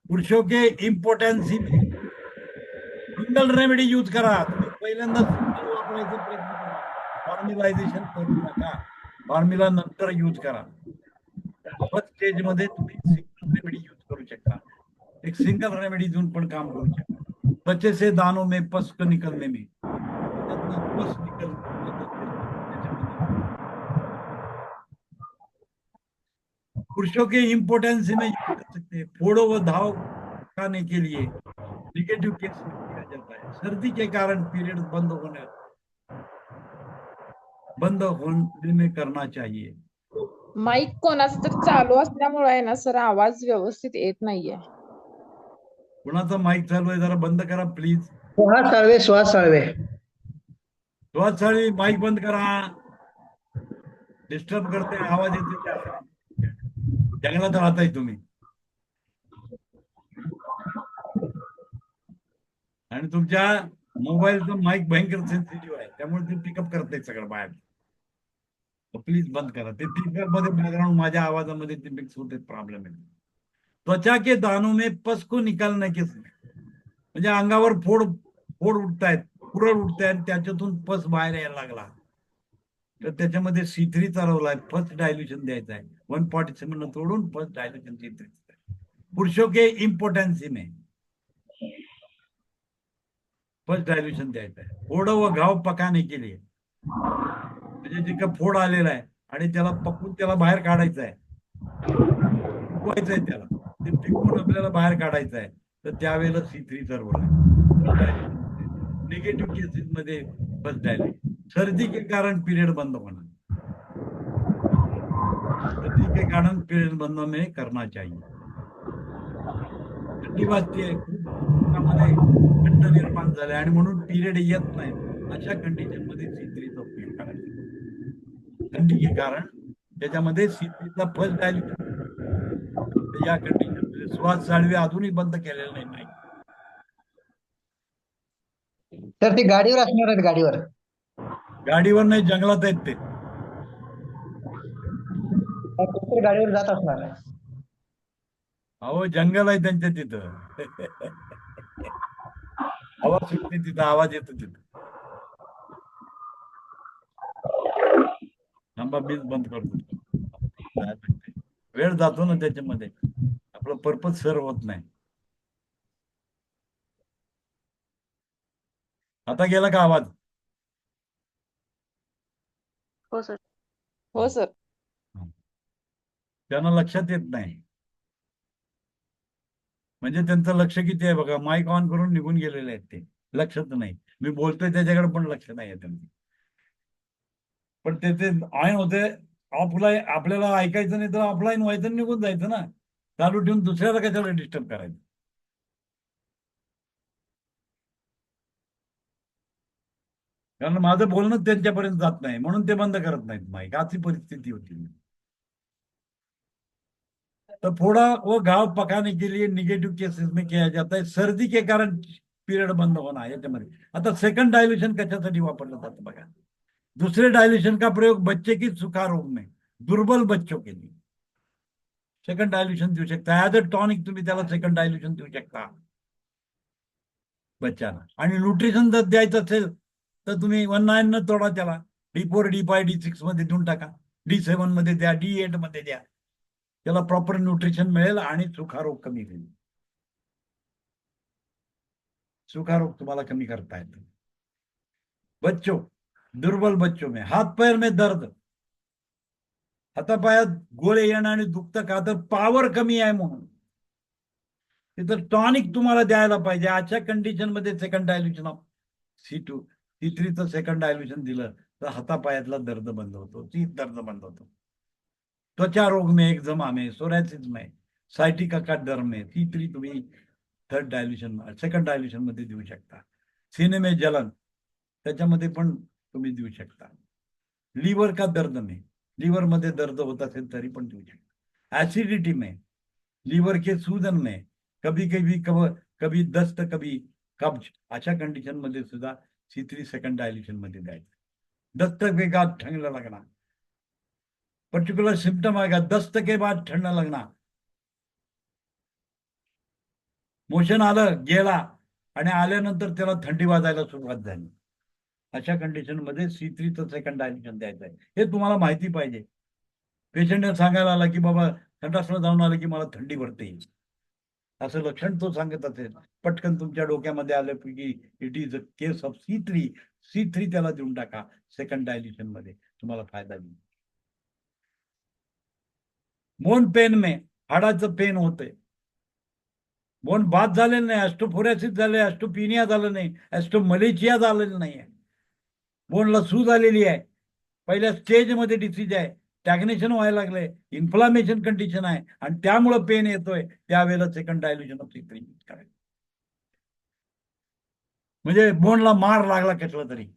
पुरुषों के इम्पोर्टन्सी में सिंगल रेमेडी यूज करा. तुम्ही पहिल्यांदा सिंगल वापरायचा प्रयत्न करा, फॉर्म्युलायझेशन करू नका. फॉर्म्युला नंतर यूज करा. फर्स्ट स्टेज मध्ये तुम्ही सिंगल रेमेडी यूज करू शकता. एक सिंगल रेमेडी देऊन पण काम करू शकता. त्वचे से दानों में पस को निकलने में, पस निकल पुरुषों के इम्पोर्टेंसी में यूज कर सकते हैं. फोड़ों व धाव खाने के लिए निगेटिव केस में किया जाता है. सर्दी के कारण पीरियड बंद होने में करना चाहिए. माईक कोणाचा तर चालू असल्यामुळे आहे ना सर, आवाज व्यवस्थित येत नाहीये. कुणाचा माईक चालू आहे, जरा बंद करा प्लीज. सुहास साळवे, सुहास साळवे. सुहास साळवी, माईक बंद करा, डिस्टर्ब करते, आवाज येते. जंगलात राहताय तुम्ही आणि तुमच्या मोबाईलचं माईक भयंकर सेन्सिटिव्ह आहे, त्यामुळे ते पिकअप करते सगळं बाहेर. प्लीज बंद करा ते. स्पीकर मध्ये बॅकग्राऊंड माझ्या आवाजामध्ये ते मिक्स होते, प्रॉब्लेम आहे. त्वचा के दानों में पस को निकालने के, म्हणजे अंगावर फोड फोड उठतायत, पुरळ उठताय आणि त्याच्यातून पस बाहेर यायला लागला, तर त्याच्यामध्ये C3 चालवलाय. फर्स्ट डायल्युशन द्यायचं आहे. 147 तोडून फर्स्ट डायल्युशन C3. पुरुषों के इम्पोर्टेंसी में फर्स्ट डायल्युशन द्यायचं आहे. फोडं व घाव पकाने के लिए, म्हणजे जे का फोड आलेला आहे आणि त्याला पकून त्याला बाहेर काढायचं आहे, पिकवायचं आहे त्याला, ते पिकवून आपल्याला बाहेर काढायचं आहे, तर त्यावेळेला C3 रोल आहे. निगेटिव्ह केसेस मध्ये फर्स्ट डायल्युशन. सर्दी के कारण पीरियड बंद होणार, सर्दी कारण पीरियड बंद में करना चाहिए. थंडी वाजते खूप पोटामध्ये थंड निर्माण झाले आणि म्हणून पिरियड येत नाही. अशा कंडिशन मध्ये C3चा उपयोग करायचा. थंडी के कारण त्याच्यामध्ये C3चा फर्स्ट डायल्युशन या कंडिशन मध्ये सुहास साळवे अजूनही बंद केलेलं नाही. तर ते गाडीवर असणार आहेत गाडीवर. गाडीवर नाही, जंगलात आहेत ते. कुठेतरी गाडीवर जात असणार. अहो जंगल आहे त्यांच्या तिथं. हवा सुटते तिथं, आवाज येतो तिथं. थांबा, मीच बंद करतो. वेळ जातो ना त्याच्यामध्ये, आपलं पर्पज सर्व होत नाही. आता गेला का आवाज? हो सर. हो सर. त्यांना लक्षात येत नाही. म्हणजे त्यांचं लक्ष किती आहे बघा, माईक ऑन करून निघून गेलेले आहेत ते, लक्षात नाही. मी बोलतोय त्याच्याकडे पण लक्ष नाही आहे त्यांचं. पण ते ऑन होते, ऑफलाईन आपल्याला ऐकायचं नाही तर ऑफलाईन व्हायचं, निघून जायचं ना. चालू ठेवून दुसऱ्याला कशाला डिस्टर्ब करायचं. कारण माझं बोलणं त्यांच्यापर्यंत जात नाही म्हणून ते बंद करत नाहीत माईक. अशी परिस्थिती होती. तो फोड़ा वो घाव पकाने के लिए निगेटिव केसेस में किया जाता है. सर्दी के कारण पिरियड बंद होणार याच्यामध्ये. आता सेकंड डायल्युशन कशासाठी वापरलं जातं बघा. दूसरे डायल्यूशन का प्रयोग बच्चे की सुखा रोग में, दुर्बल बच्चों के लिए सेकंड डायल्यूशन देऊ शकता. ऍज अ टॉनिक तुम्ही त्याला सेकंड डायल्यूशन देऊ शकता बच्चांना. आणि न्यूट्रिशन जर द्यायचं असेल तर तुम्ही 1/9 न तोडा त्याला, D4 D5 D6 मध्ये देऊन टाका, D7 मध्ये द्या, D8 मध्ये द्या. त्याला प्रॉपर न्यूट्रिशन मिळेल आणि सुखारोग कमी होईल. सुखारोग तुम्हाला कमी करता येतो. बच्चों, दुर्बल बच्चों में हाथ पैर में दर्द, हातापायात गोळे येणं आणि दुखतं का तर पॉवर कमी आहे म्हणून. तिथं टॉनिक तुम्हाला द्यायला पाहिजे. अशा कंडिशन मध्ये सेकंड डायल्युशन ऑफ C2 C3चं सेकंड डायल्युशन दिलं तर हातापायातला दर्द बंद होतो, ती दर्द बंद होतो. त्वचा रोग में, एक्झमा में, सोरायसिस में, सायटिका का डर्म में C3 तुम्ही थर्ड डायल्युशन सेकंड डायल्युशन मध्ये देऊ शकता. सीने में जलन त्याच्यामध्ये पण तुम्ही देऊ शकता. लीवर का दर्द में, लीवर मध्ये दर्द होत असेल तरी पण देऊ शकता. ऍसिडिटी में, लीवर के सूजन में, कभी कभी कभी दस्त कभी कब्ज, अशा कंडिशन मध्ये सुद्धा C3 सेकंड डायल्युशन मध्ये द्यायचं. दस्त के बाद ठंड लगना, पर्टिकुलर सिम्टम आएगा, दस्त के बाद ठंड लगना, मोशन आलं गेला आणि आल्यानंतर त्याला थंडी वाजायला सुरुवात झाली, अशा कंडिशन मध्ये C3चं सेकंड डायल्युशन द्यायचं आहे. हे तुम्हाला माहिती पाहिजे. पेशंटने सांगायला आला की बाबा संडासला जाऊन आलं की मला थंडी भरते, असं लक्षण तो सांगत असेल, पटकन तुमच्या डोक्यामध्ये आलं की it is a case of C3 त्याला देऊन टाका सेकंड डायल्युशन मध्ये, तुम्हाला फायदा होईल. बोन पेन में, हाडाचं पेन होतंय, बोन बाद झालेलं नाही, ॲस्ट्रोफोरेसिस झाले, ॲस्ट्रोपिनिया झालं नाही, ॲस्ट्रोमलेशिया झालेलं नाही आहे, बोनला सूज आलेली आहे, पहिल्या स्टेजमध्ये डिसीज आहे, स्टॅग्नेशन व्हायला लागलंय, इन्फ्लामेशन कंडिशन आहे आणि त्यामुळे पेन येतोय, त्यावेळेला सेकंड डायल्युशन ऑफ C3 करायचं. म्हणजे बोनला मार लागला कसला तरी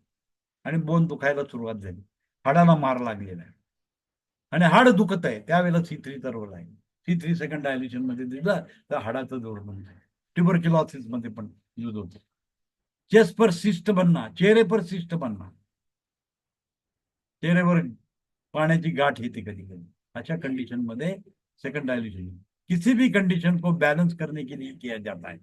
आणि बोन दुखायला सुरुवात झाली, हाडाला मार लागलेला आहे आणि हाड दुखत आहे, त्यावेळेला C3चा रोल आहे. C3 सेकंड डायल्युशन मध्ये दिला तर हाडाचा जोड बनतो. ट्युबरक्युलोसिस मध्ये पण यूज होतो. चेस्ट पर सिस्ट बनना, चेहरे पर सिस्ट बनना, चेहऱ्यावर पाण्याची गाठ येते कधी कधी, अशा कंडीशन मध्ये सेकंड डायल्यूशन किसी भी कंडीशन को बैलेंस करने के लिए किया जाता है.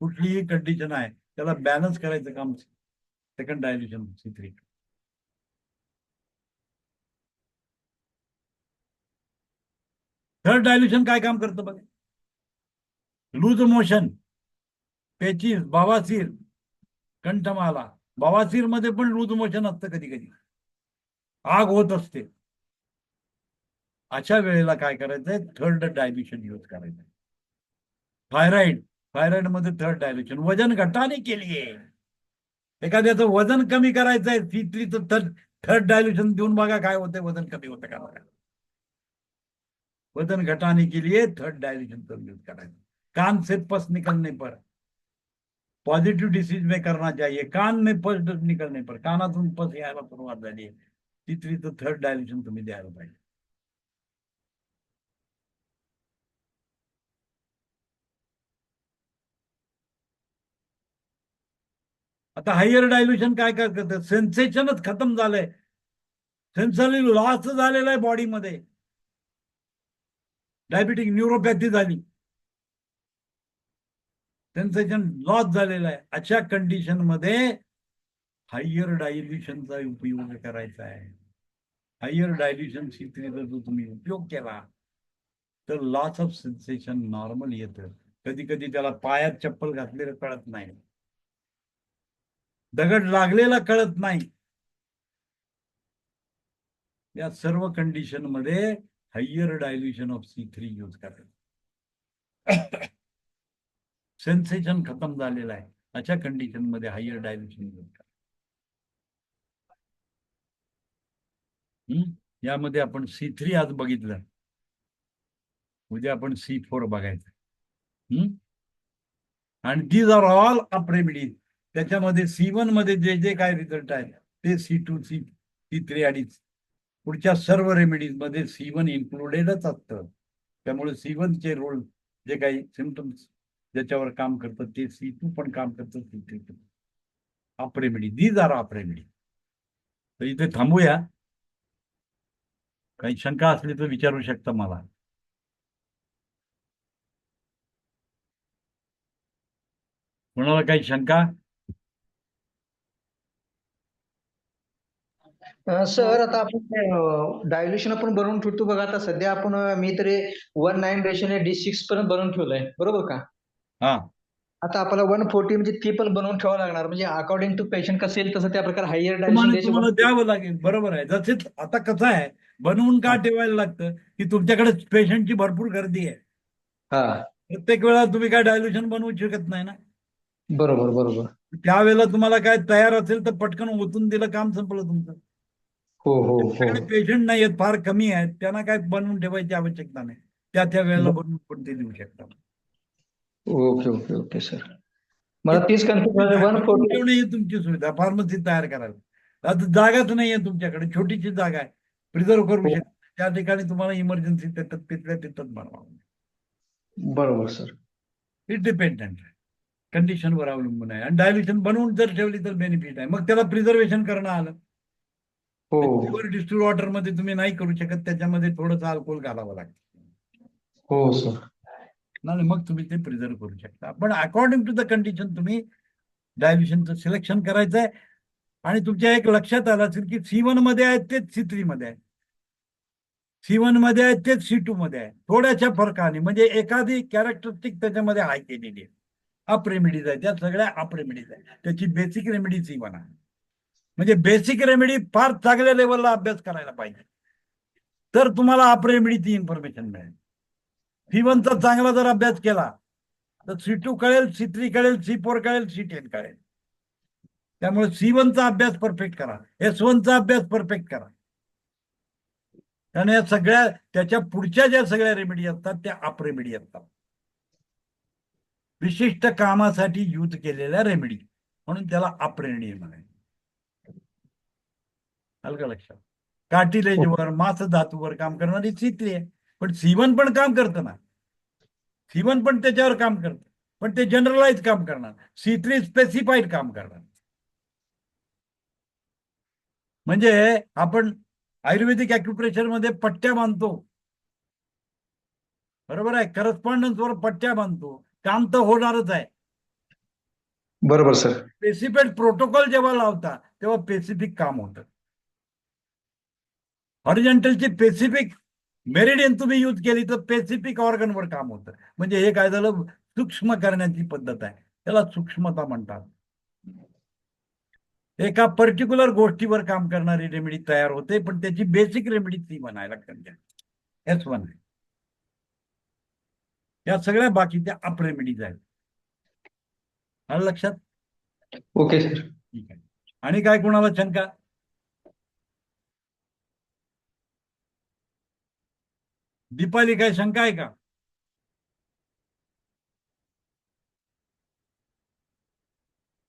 कुठलीही कंडिशन आहे त्याला बॅलन्स करायचं काम second dilution C3. Third dilution काय काम करतं बघा. लूज मोशन, पेचीस, बवासीर, कंठमाला, बवासीर मध्ये पण लूज मोशन असतं कधी कधी, आग होत असते. अशा वेळेला काय करायचंय, थर्ड डायल्यूशन यूज करायचंय. थायरॉइड मध्ये थर्ड डायल्यूशन. वजन घटाने के लिए, एखाद्याचं वजन कमी करायचंय C3 तर थर्ड डायल्यूशन देऊन बघा काय होतंय, वजन कमी होतं का बघा. वजन घटाने के लिए थर्ड डायल्यूशन का यूज कराएगा। कान से पस निकलने पर पॉझिटिव्ह डिसीज में करना चाहिए, कान में पस निकलने पर, कानातून पस यायला सुरुवात झाली तिथं थर्ड डायल्यूशन तुम्ही द्यायला पाहिजे. आता हायर डायल्युशन काय काय करतं, सेन्सेशनच खतम झालंय, सेन्सरी लॉस झालेला आहे बॉडीमध्ये, डायबिटिक न्यूरोपॅथी झाली, सेन्सेशन लॉस झालेला आहे. अशा कंडिशन मध्ये हायर डायल्युशनचा उपयोग करायचा आहे. हायर डायल्युशन C3 जो तुम्ही उपयोग केला तर लॉस ऑफ सेन्सेशन नॉर्मल येतं. कधी कधी त्याला पायात चप्पल घातलेलं कळत नाही, दगड लागलेला कळत नाही. या सर्व कंडिशन मध्ये higher dilution of C3 use करायचं. सेन्सेशन खतम झालेलं आहे अशा कंडिशन मध्ये हायर डायल्युशन यूज करा. यामध्ये आपण C3 आज बघितलं, उद्या आपण C4 बघायचं. आणि these are all up remedies. त्याच्यामध्ये C1 मध्ये जे जे काय रिझल्ट आहेत ते C2 C3 आणि पुढच्या सर्व रेमेडीज मध्ये C1 इन्क्लुडेडच असतं. त्यामुळे C1 चे रोल जे काही सिम्पटम्स ज्याच्यावर काम करतात ते C2 पण काम करतं, C3 पण. Up remedy, these are up remedy. तर इथे थांबूया. काही शंका असली तर विचारू शकता मला. कोणाला काही शंका? सर आता आपण डायल्युशन आपण बनवून ठेवतो बघा. आता सध्या आपण मी तरी 1:9 D6 पर्यंत बनवून ठेवलंय, बरोबर का? हा, आता आपल्याला 140 म्हणजे ती पण बनवून ठेवावं लागणार, म्हणजे अकॉर्डिंग टू पेशंट कसं येईल तसं त्या प्रकारे हायर डायल्युशन तुम्हाला द्यावं लागेल. बरोबर आहे. जसे आता कसं आहे, बनवून का ठेवायला लागतं की तुमच्याकडे पेशंटची भरपूर गर्दी आहे. हा, प्रत्येक वेळा तुम्ही काय डायल्युशन बनवू शकत नाही ना. बरोबर बरोबर. त्यावेळेला तुम्हाला काय तयार असेल तर पटकन ओतून दिलं, काम संपलं तुमचं. हो हो हो. पेशंट नाही आहेत, फार कमी आहेत, त्यांना काय बनवून ठेवायची आवश्यकता नाही. त्या वेळेला बनवून पण ते देऊ शकतात. Okay okay okay sir. मला तीच कन्फ्युजन 140. ठेवणे ही तुमची सुविधा, फार्मसी तयार करायला. आता जागाच नाहीये तुमच्याकडे, छोटीशी जागा आहे, प्रिझर्व करू हो. शकता. त्या ठिकाणी तुम्हाला इमर्जन्सी तिथल्या तिथंच बनवावं. बरोबर सर. इट डिपेंडंट आहे, कंडिशनवर अवलंबून आहे. आणि डायल्युशन बनवून जर ठेवली तर बेनिफिट आहे. मग त्याला प्रिझर्वेशन करणं आलं. हो प्युअर डिस्टिल्ड वॉटर मध्ये तुम्ही नाही करू शकत, त्याच्यामध्ये थोडंसं अल्कोहोल घालावं लागतं. हो सर. नाही मग तुम्ही ते प्रिझर्व करू शकता. पण अकॉर्डिंग टू द कंडिशन तुम्ही डायल्युशनचं सिलेक्शन करायचं आहे. आणि तुमच्या एक लक्षात आलं असेल की C1 मध्ये आहेत तेच C3 मध्ये आहे, C1 मध्ये आहेत तेच C2 मध्ये आहे, थोड्याशा फरकाने. म्हणजे एखादी कॅरेक्टरिस्टिक त्याच्यामध्ये आहे केलेली आहे. अप रेमेडीज आहे, त्या सगळ्या अप रेमेडीज आहे. त्याची बेसिक रेमेडी C1 आहे. म्हणजे बेसिक रेमेडी फार चांगल्या लेवलला अभ्यास करायला पाहिजे, तर तुम्हाला अप रेमेडीची इन्फॉर्मेशन मिळेल. C1चा चांगला जर अभ्यास केला तर C2 कळेल, C3 कळेल, C4 कळेल, C10 कळेल. त्यामुळे C1चा अभ्यास परफेक्ट करा, S1चा अभ्यास परफेक्ट करा. आणि या सगळ्या त्याच्या पुढच्या ज्या सगळ्या रेमेडी असतात त्या अप रेमेडी असतात, विशिष्ट कामासाठी यूज केलेल्या रेमेडी, म्हणून त्याला अप रेमेडी म्हणायचं. हलका लक्षात. कार्टिलेजवर, मांस धातूवर काम करणारी C3 आहे, पण C1 पण काम करतं ना. C1 पण त्याच्यावर काम करतं, पण ते जनरलाइज काम करणार. C3 स्पेसिफाईड काम करणार. म्हणजे आपण आयुर्वेदिक ॲक्युप्रेशर मध्ये पट्ट्या बांधतो, बरोबर आहे, करस्पॉन्डन्स वर पट्ट्या बांधतो, काम तर होणारच आहे. बरोबर सर. स्पेसिफिक प्रोटोकॉल जेव्हा लावता तेव्हा स्पेसिफिक काम होतं. हॉरिझॉन्टलची स्पेसिफिक मेरिडियन तुम्ही यूज केली तर स्पेसिफिक ऑर्गनवर काम होतं. म्हणजे हे काय झालं, सूक्ष्म करण्याची पद्धत आहे, त्याला सूक्ष्मता म्हणतात. एका पर्टिक्युलर गोष्टीवर काम करणारी रेमेडी तयार होते, पण त्याची बेसिक रेमेडी C1 आहे, लक्षात घ्या, S1 आहे. या सगळ्या बाकीच्या अप रेमेडीज आहेत. आलं लक्षात? Okay sir. ठीक आहे. आणि काय कोणाला शंका? दीपाली काय शंका आहे का?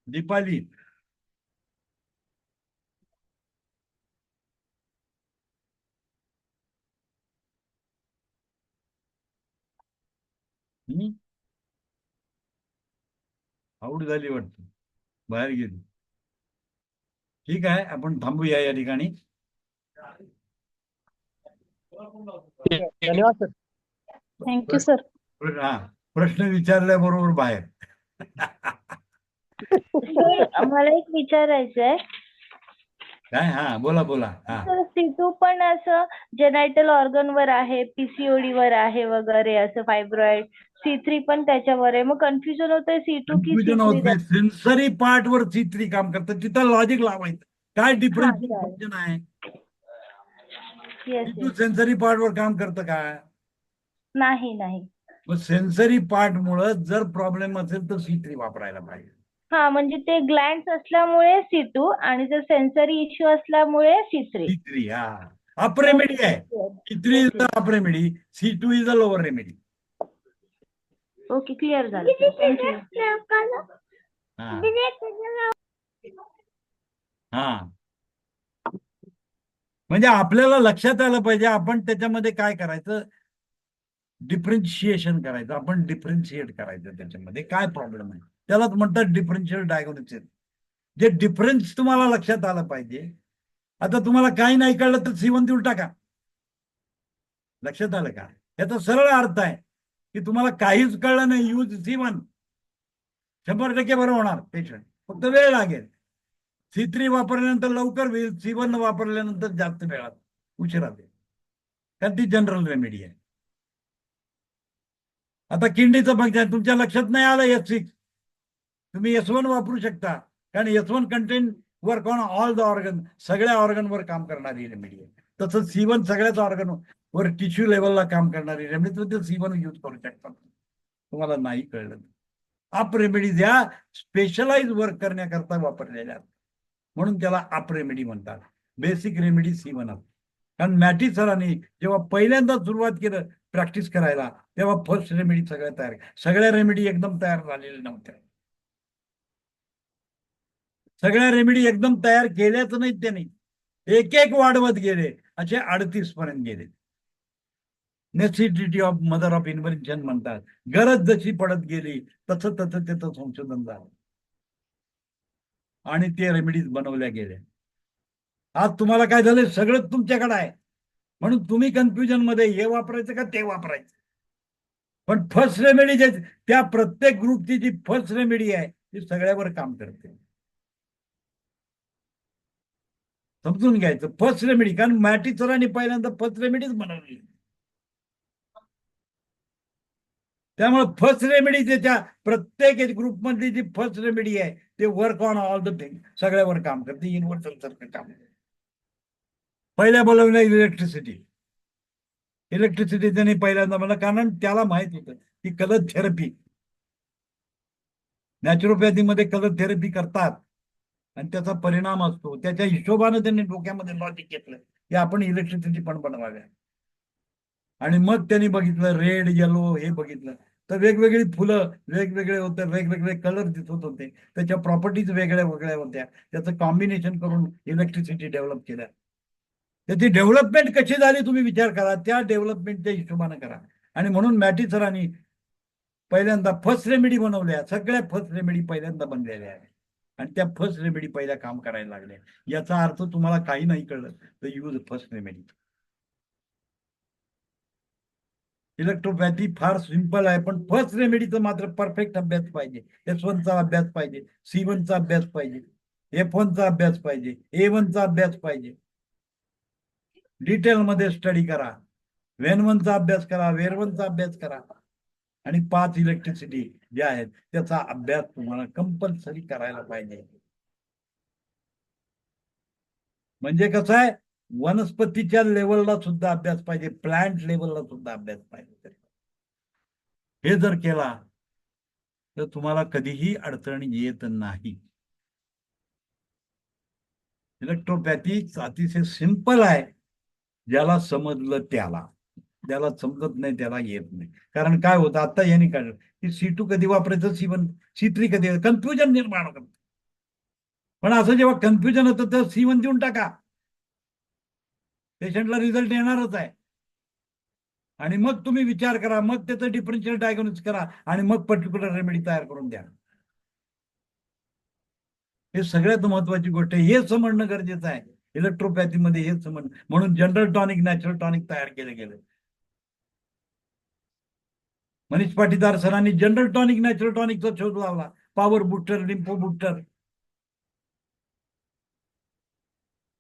दीपाली आऊट झाली वाटतं, बाहेर गेली. ठीक आहे, आपण थांबूया या ठिकाणी. धन्यवाद सर. Thank you sir. हा, प्रश्न विचारल्याबरोबर बाहेर. सर मला एक विचारायचं आहे. काय? हा, बोला बोला. हा, सर C2 पण असं जेनायटल ऑर्गन वर आहे, PCOD वर आहे वगैरे असं फायब्रॉइड. C3 पण त्याच्यावर आहे. मग कन्फ्युजन होतंय C2 की कन्फ्युजन होत C3 नाही. सेन्सरी पार्ट वर C3 काम करतं, तिथं लॉजिक लावायचं. काय डिफरन्शियल चालेल. फंक्शन आहे? येस तू येस. सेन्सरी पार्ट वर काम करतं का? नाही नाही. मग सेन्सरी पार्ट मुळे जर प्रॉब्लेम असेल तर C3 वापरायला पाहिजे. हा म्हणजे ते ग्लँड्स असल्यामुळे C2 आणि जर सेन्सरी इश्यू असल्यामुळे C3. C3, हा, अप रेमेडी आहे. C3 is the up remedy, C2 is the lower remedy. Okay, clear झालं. थँक्यू. हा हा, म्हणजे आपल्याला लक्षात आलं पाहिजे आपण त्याच्यामध्ये काय करायचं, डिफरन्शिएशन करायचं. आपण डिफरन्शिएट करायचं त्याच्यामध्ये काय प्रॉब्लेम आहे, त्यालाच म्हणतात डिफरन्शियल डायग्नोसिस. जे डिफरन्स तुम्हाला लक्षात आलं पाहिजे. आता तुम्हाला काही नाही कळलं तर C1 देऊन टाका. लक्षात आलं का? याचा सरळ अर्थ आहे की तुम्हाला काहीच कळलं नाही, यूज C1. 100% बरं होणार पेशंट, फक्त वेळ लागेल. C3 वापरल्यानंतर लवकर होईल, C1 वापरल्यानंतर जास्त वेळात उशिरा होईल, कारण ती जनरल रेमेडी आहे. आता किंडीचं फंक्शन तुमच्या लक्षात नाही आलं S6, तुम्ही S1 वापरू शकता, कारण S1 content work on all the organ, सगळ्या ऑर्गनवर काम करणारी रेमेडी आहे. तसं C1 सगळ्याच ऑर्गन वर टिश्यू लेवलला काम करणारी रेमेडी, तर C1 यूज करू शकता. तुम्हाला नाही कळलं, अप रेमेडीज या स्पेशलाइज वर्क करण्याकरता वापरलेल्या, म्हणून त्याला अप रेमेडी म्हणतात. बेसिक रेमेडी C1 असते. कारण मॅटी सरांनी जेव्हा पहिल्यांदा सुरुवात केलं प्रॅक्टिस करायला, तेव्हा फर्स्ट रेमेडी सगळ्या रेमेडी एकदम तयार झालेल्या नव्हत्या. सगळ्या रेमेडी एकदम तयार केल्याच नाहीत त्यांनी, एक एक वाढवत गेले, असे 38 पर्यंत गेले. Necessity of mother of invention म्हणतात. गरज जशी पडत गेली तसं तसं त्याचं संशोधन झालं आणि ते रेमेडीज बनवल्या गेल्या. आज तुम्हाला काय झालं, सगळं तुमच्याकडे आहे, म्हणून तुम्ही कन्फ्युजन मध्ये हे वापरायचं का ते वापरायचं. पण फर्स्ट रेमेडी जे त्या प्रत्येक ग्रुपची जी फर्स्ट रेमेडी आहे ती सगळ्यावर काम करते. समजून घ्यायचं फर्स्ट रेमेडी, कारण मॅटी सरांनी पहिल्यांदा फर्स्ट रेमेडीच बनवली. त्यामुळे फर्स्ट रेमेडी त्याच्या प्रत्येक ग्रुपमधली जी फर्स्ट रेमेडी आहे ते work on all the thing, सगळ्यावर काम करते, युनिव्हर्सल सारखं काम. पहिल्या बोलवलं इलेक्ट्रिसिटी त्यांनी पहिल्यांदा मला, कारण त्याला माहित होतं की कलर थेरपी, नॅचरोपॅथीमध्ये कलर थेरपी करतात आणि त्याचा परिणाम असतो. त्याच्या हिशोबाने त्यांनी डोक्यामध्ये लॉजिक घेतलं की आपण इलेक्ट्रिसिटी पण बनवाव्या. आणि मग त्यांनी बघितलं रेड येलो हे बघितलं, तर वेगवेगळी फुलं वेगवेगळे होते, वेगवेगळे कलर दिसत होते, त्याच्या प्रॉपर्टीज वेगळ्या वेगळ्या होत्या. त्याचं कॉम्बिनेशन करून इलेक्ट्रिसिटी डेव्हलप केल्या. त्याची डेव्हलपमेंट कशी झाली तुम्ही विचार करा, त्या डेव्हलपमेंटच्या हिशोबाने करा. आणि म्हणून मॅटी सरांनी पहिल्यांदा फर्स्ट रेमेडी बनवल्या, सगळ्या फर्स्ट रेमेडी पहिल्यांदा बनलेल्या आहेत आणि त्या फर्स्ट रेमेडी पहिल्या काम करायला लागल्या. याचा अर्थ तुम्हाला काही नाही कळलं तर यूज फर्स्ट रेमेडी. इलेक्ट्रोपॅथी फार सिंपल आहे, पण फर्स्ट रेमेडीचा मात्र परफेक्ट अभ्यास पाहिजे. S1 चा अभ्यास पाहिजे, C1 चा अभ्यास पाहिजे, F1 चा अभ्यास पाहिजे, A1 चा अभ्यास पाहिजे. डिटेल मध्ये स्टडी करा, वेन चा अभ्यास करा, वेरवनचा अभ्यास करा आणि 5 इलेक्ट्रिसिटी ज्या आहेत त्याचा अभ्यास तुम्हाला कंपल्सरी करायला पाहिजे. म्हणजे कसं आहे, वनस्पतीच्या लेवलला सुद्धा अभ्यास पाहिजे, प्लांट लेवलला सुद्धा अभ्यास पाहिजे. हे जर केला तर तुम्हाला कधीही अडचण येत नाही. इलेक्ट्रोपॅथी अतिशय सिंपल आहे, ज्याला समजलं त्याला. ज्याला समजत नाही त्याला येत नाही. कारण काय होतं आता यांनी काढलं की C2 कधी वापरायचं, C3 कधी, कन्फ्युजन निर्माण करतं. पण असं जेव्हा कन्फ्युजन होतं तर C1 देऊन टाका, पेशंटला रिझल्ट येणारच आहे. आणि मग तुम्ही विचार करा, मग त्याचं डिफरन्शियल डायग्नोसिस करा आणि मग पर्टिक्युलर रेमेडी तयार करून द्या. हे सगळ्यात महत्वाची गोष्ट आहे. हे समजणं गरजेचं आहे इलेक्ट्रोपॅथीमध्ये, हे समजणं. म्हणून जनरल टॉनिक, नॅचरल टॉनिक तयार केलं गेलं. मनीष पाटीदार सरांनी जनरल टॉनिक, नॅचरल टॉनिकचा शोध लावला. Power booster, lympho booster,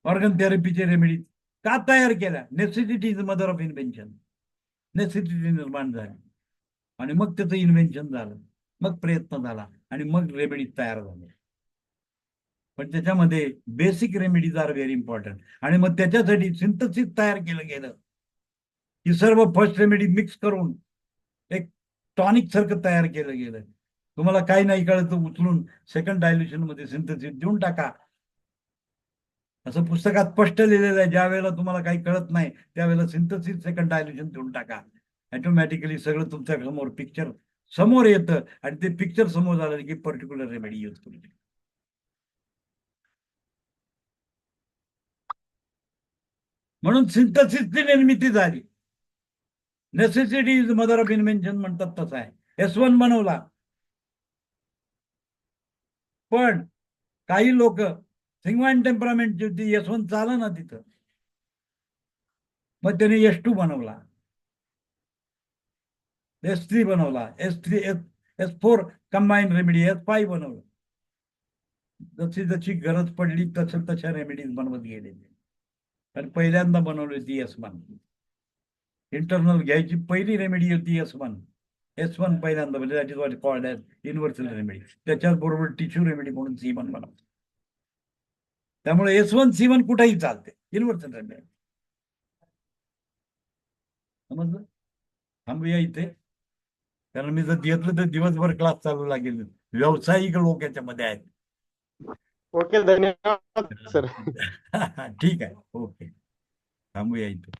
organ थेरपीचे रेमेडी का तयार केल्या? Necessity is mother of invention. Necessity निर्माण झाली आणि मग त्याचं इन्व्हेन्शन झालं, मग प्रयत्न झाला आणि मग रेमेडी तयार झाल्या. पण त्याच्यामध्ये basic remedies are very important. आणि मग त्याच्यासाठी सिंथसिस तयार केलं गेलं की सर्व फर्स्ट रेमेडी मिक्स करून एक टॉनिक सारखं तयार केलं गेलं. तुम्हाला काही नाही कळत तर उचलून सेकंड डायल्युशन मध्ये सिंथसिस देऊन टाका. असं पुस्तकात स्पष्ट लिहिलेलं आहे. ज्या वेळेला तुम्हाला काही कळत नाही त्यावेळेला सिंथसिस सेकंड डायल्युशन देऊन टाका. ऑटोमॅटिकली सगळं तुमच्या समोर पिक्चर समोर येतं आणि ते पिक्चर समोर झालं की पर्टिक्युलर रेमेडी यूज करू शकतो. म्हणून सिंथसिसची निर्मिती झाली. Necessity is mother of invention म्हणतात तसं आहे. S1 बनवला, पण काही लोक सिंग्वाइन टेम्परामेंटची होती, S1 चालं ना तिथं, मग त्याने S2 बनवला, S3 बनवला, S4 कंबाईन रेमेडी, S5 बनवलं. जशी जशी गरज पडली तशा रेमेडीज बनवत गेले. आणि पहिल्यांदा बनवली होती S1. इंटरनल घ्यायची पहिली रेमेडी होती S1 पहिल्यांदा, म्हणजे that is what called as universal remedy. त्याच्याच बरोबर टिश्यू रेमेडी म्हणून C1 बनवतो. त्यामुळे S1 C1 कुठेही चालते, युनिव्हर्सल रेमेडी. समजलं? थांबूया इथे, कारण मी जर घेतलं तर दिवसभर क्लास चालू लागेल. व्यावसायिक लोक याच्यामध्ये आहेत. ओके, धन्यवाद सर. ठीक आहे, ओके, थांबूया इथे.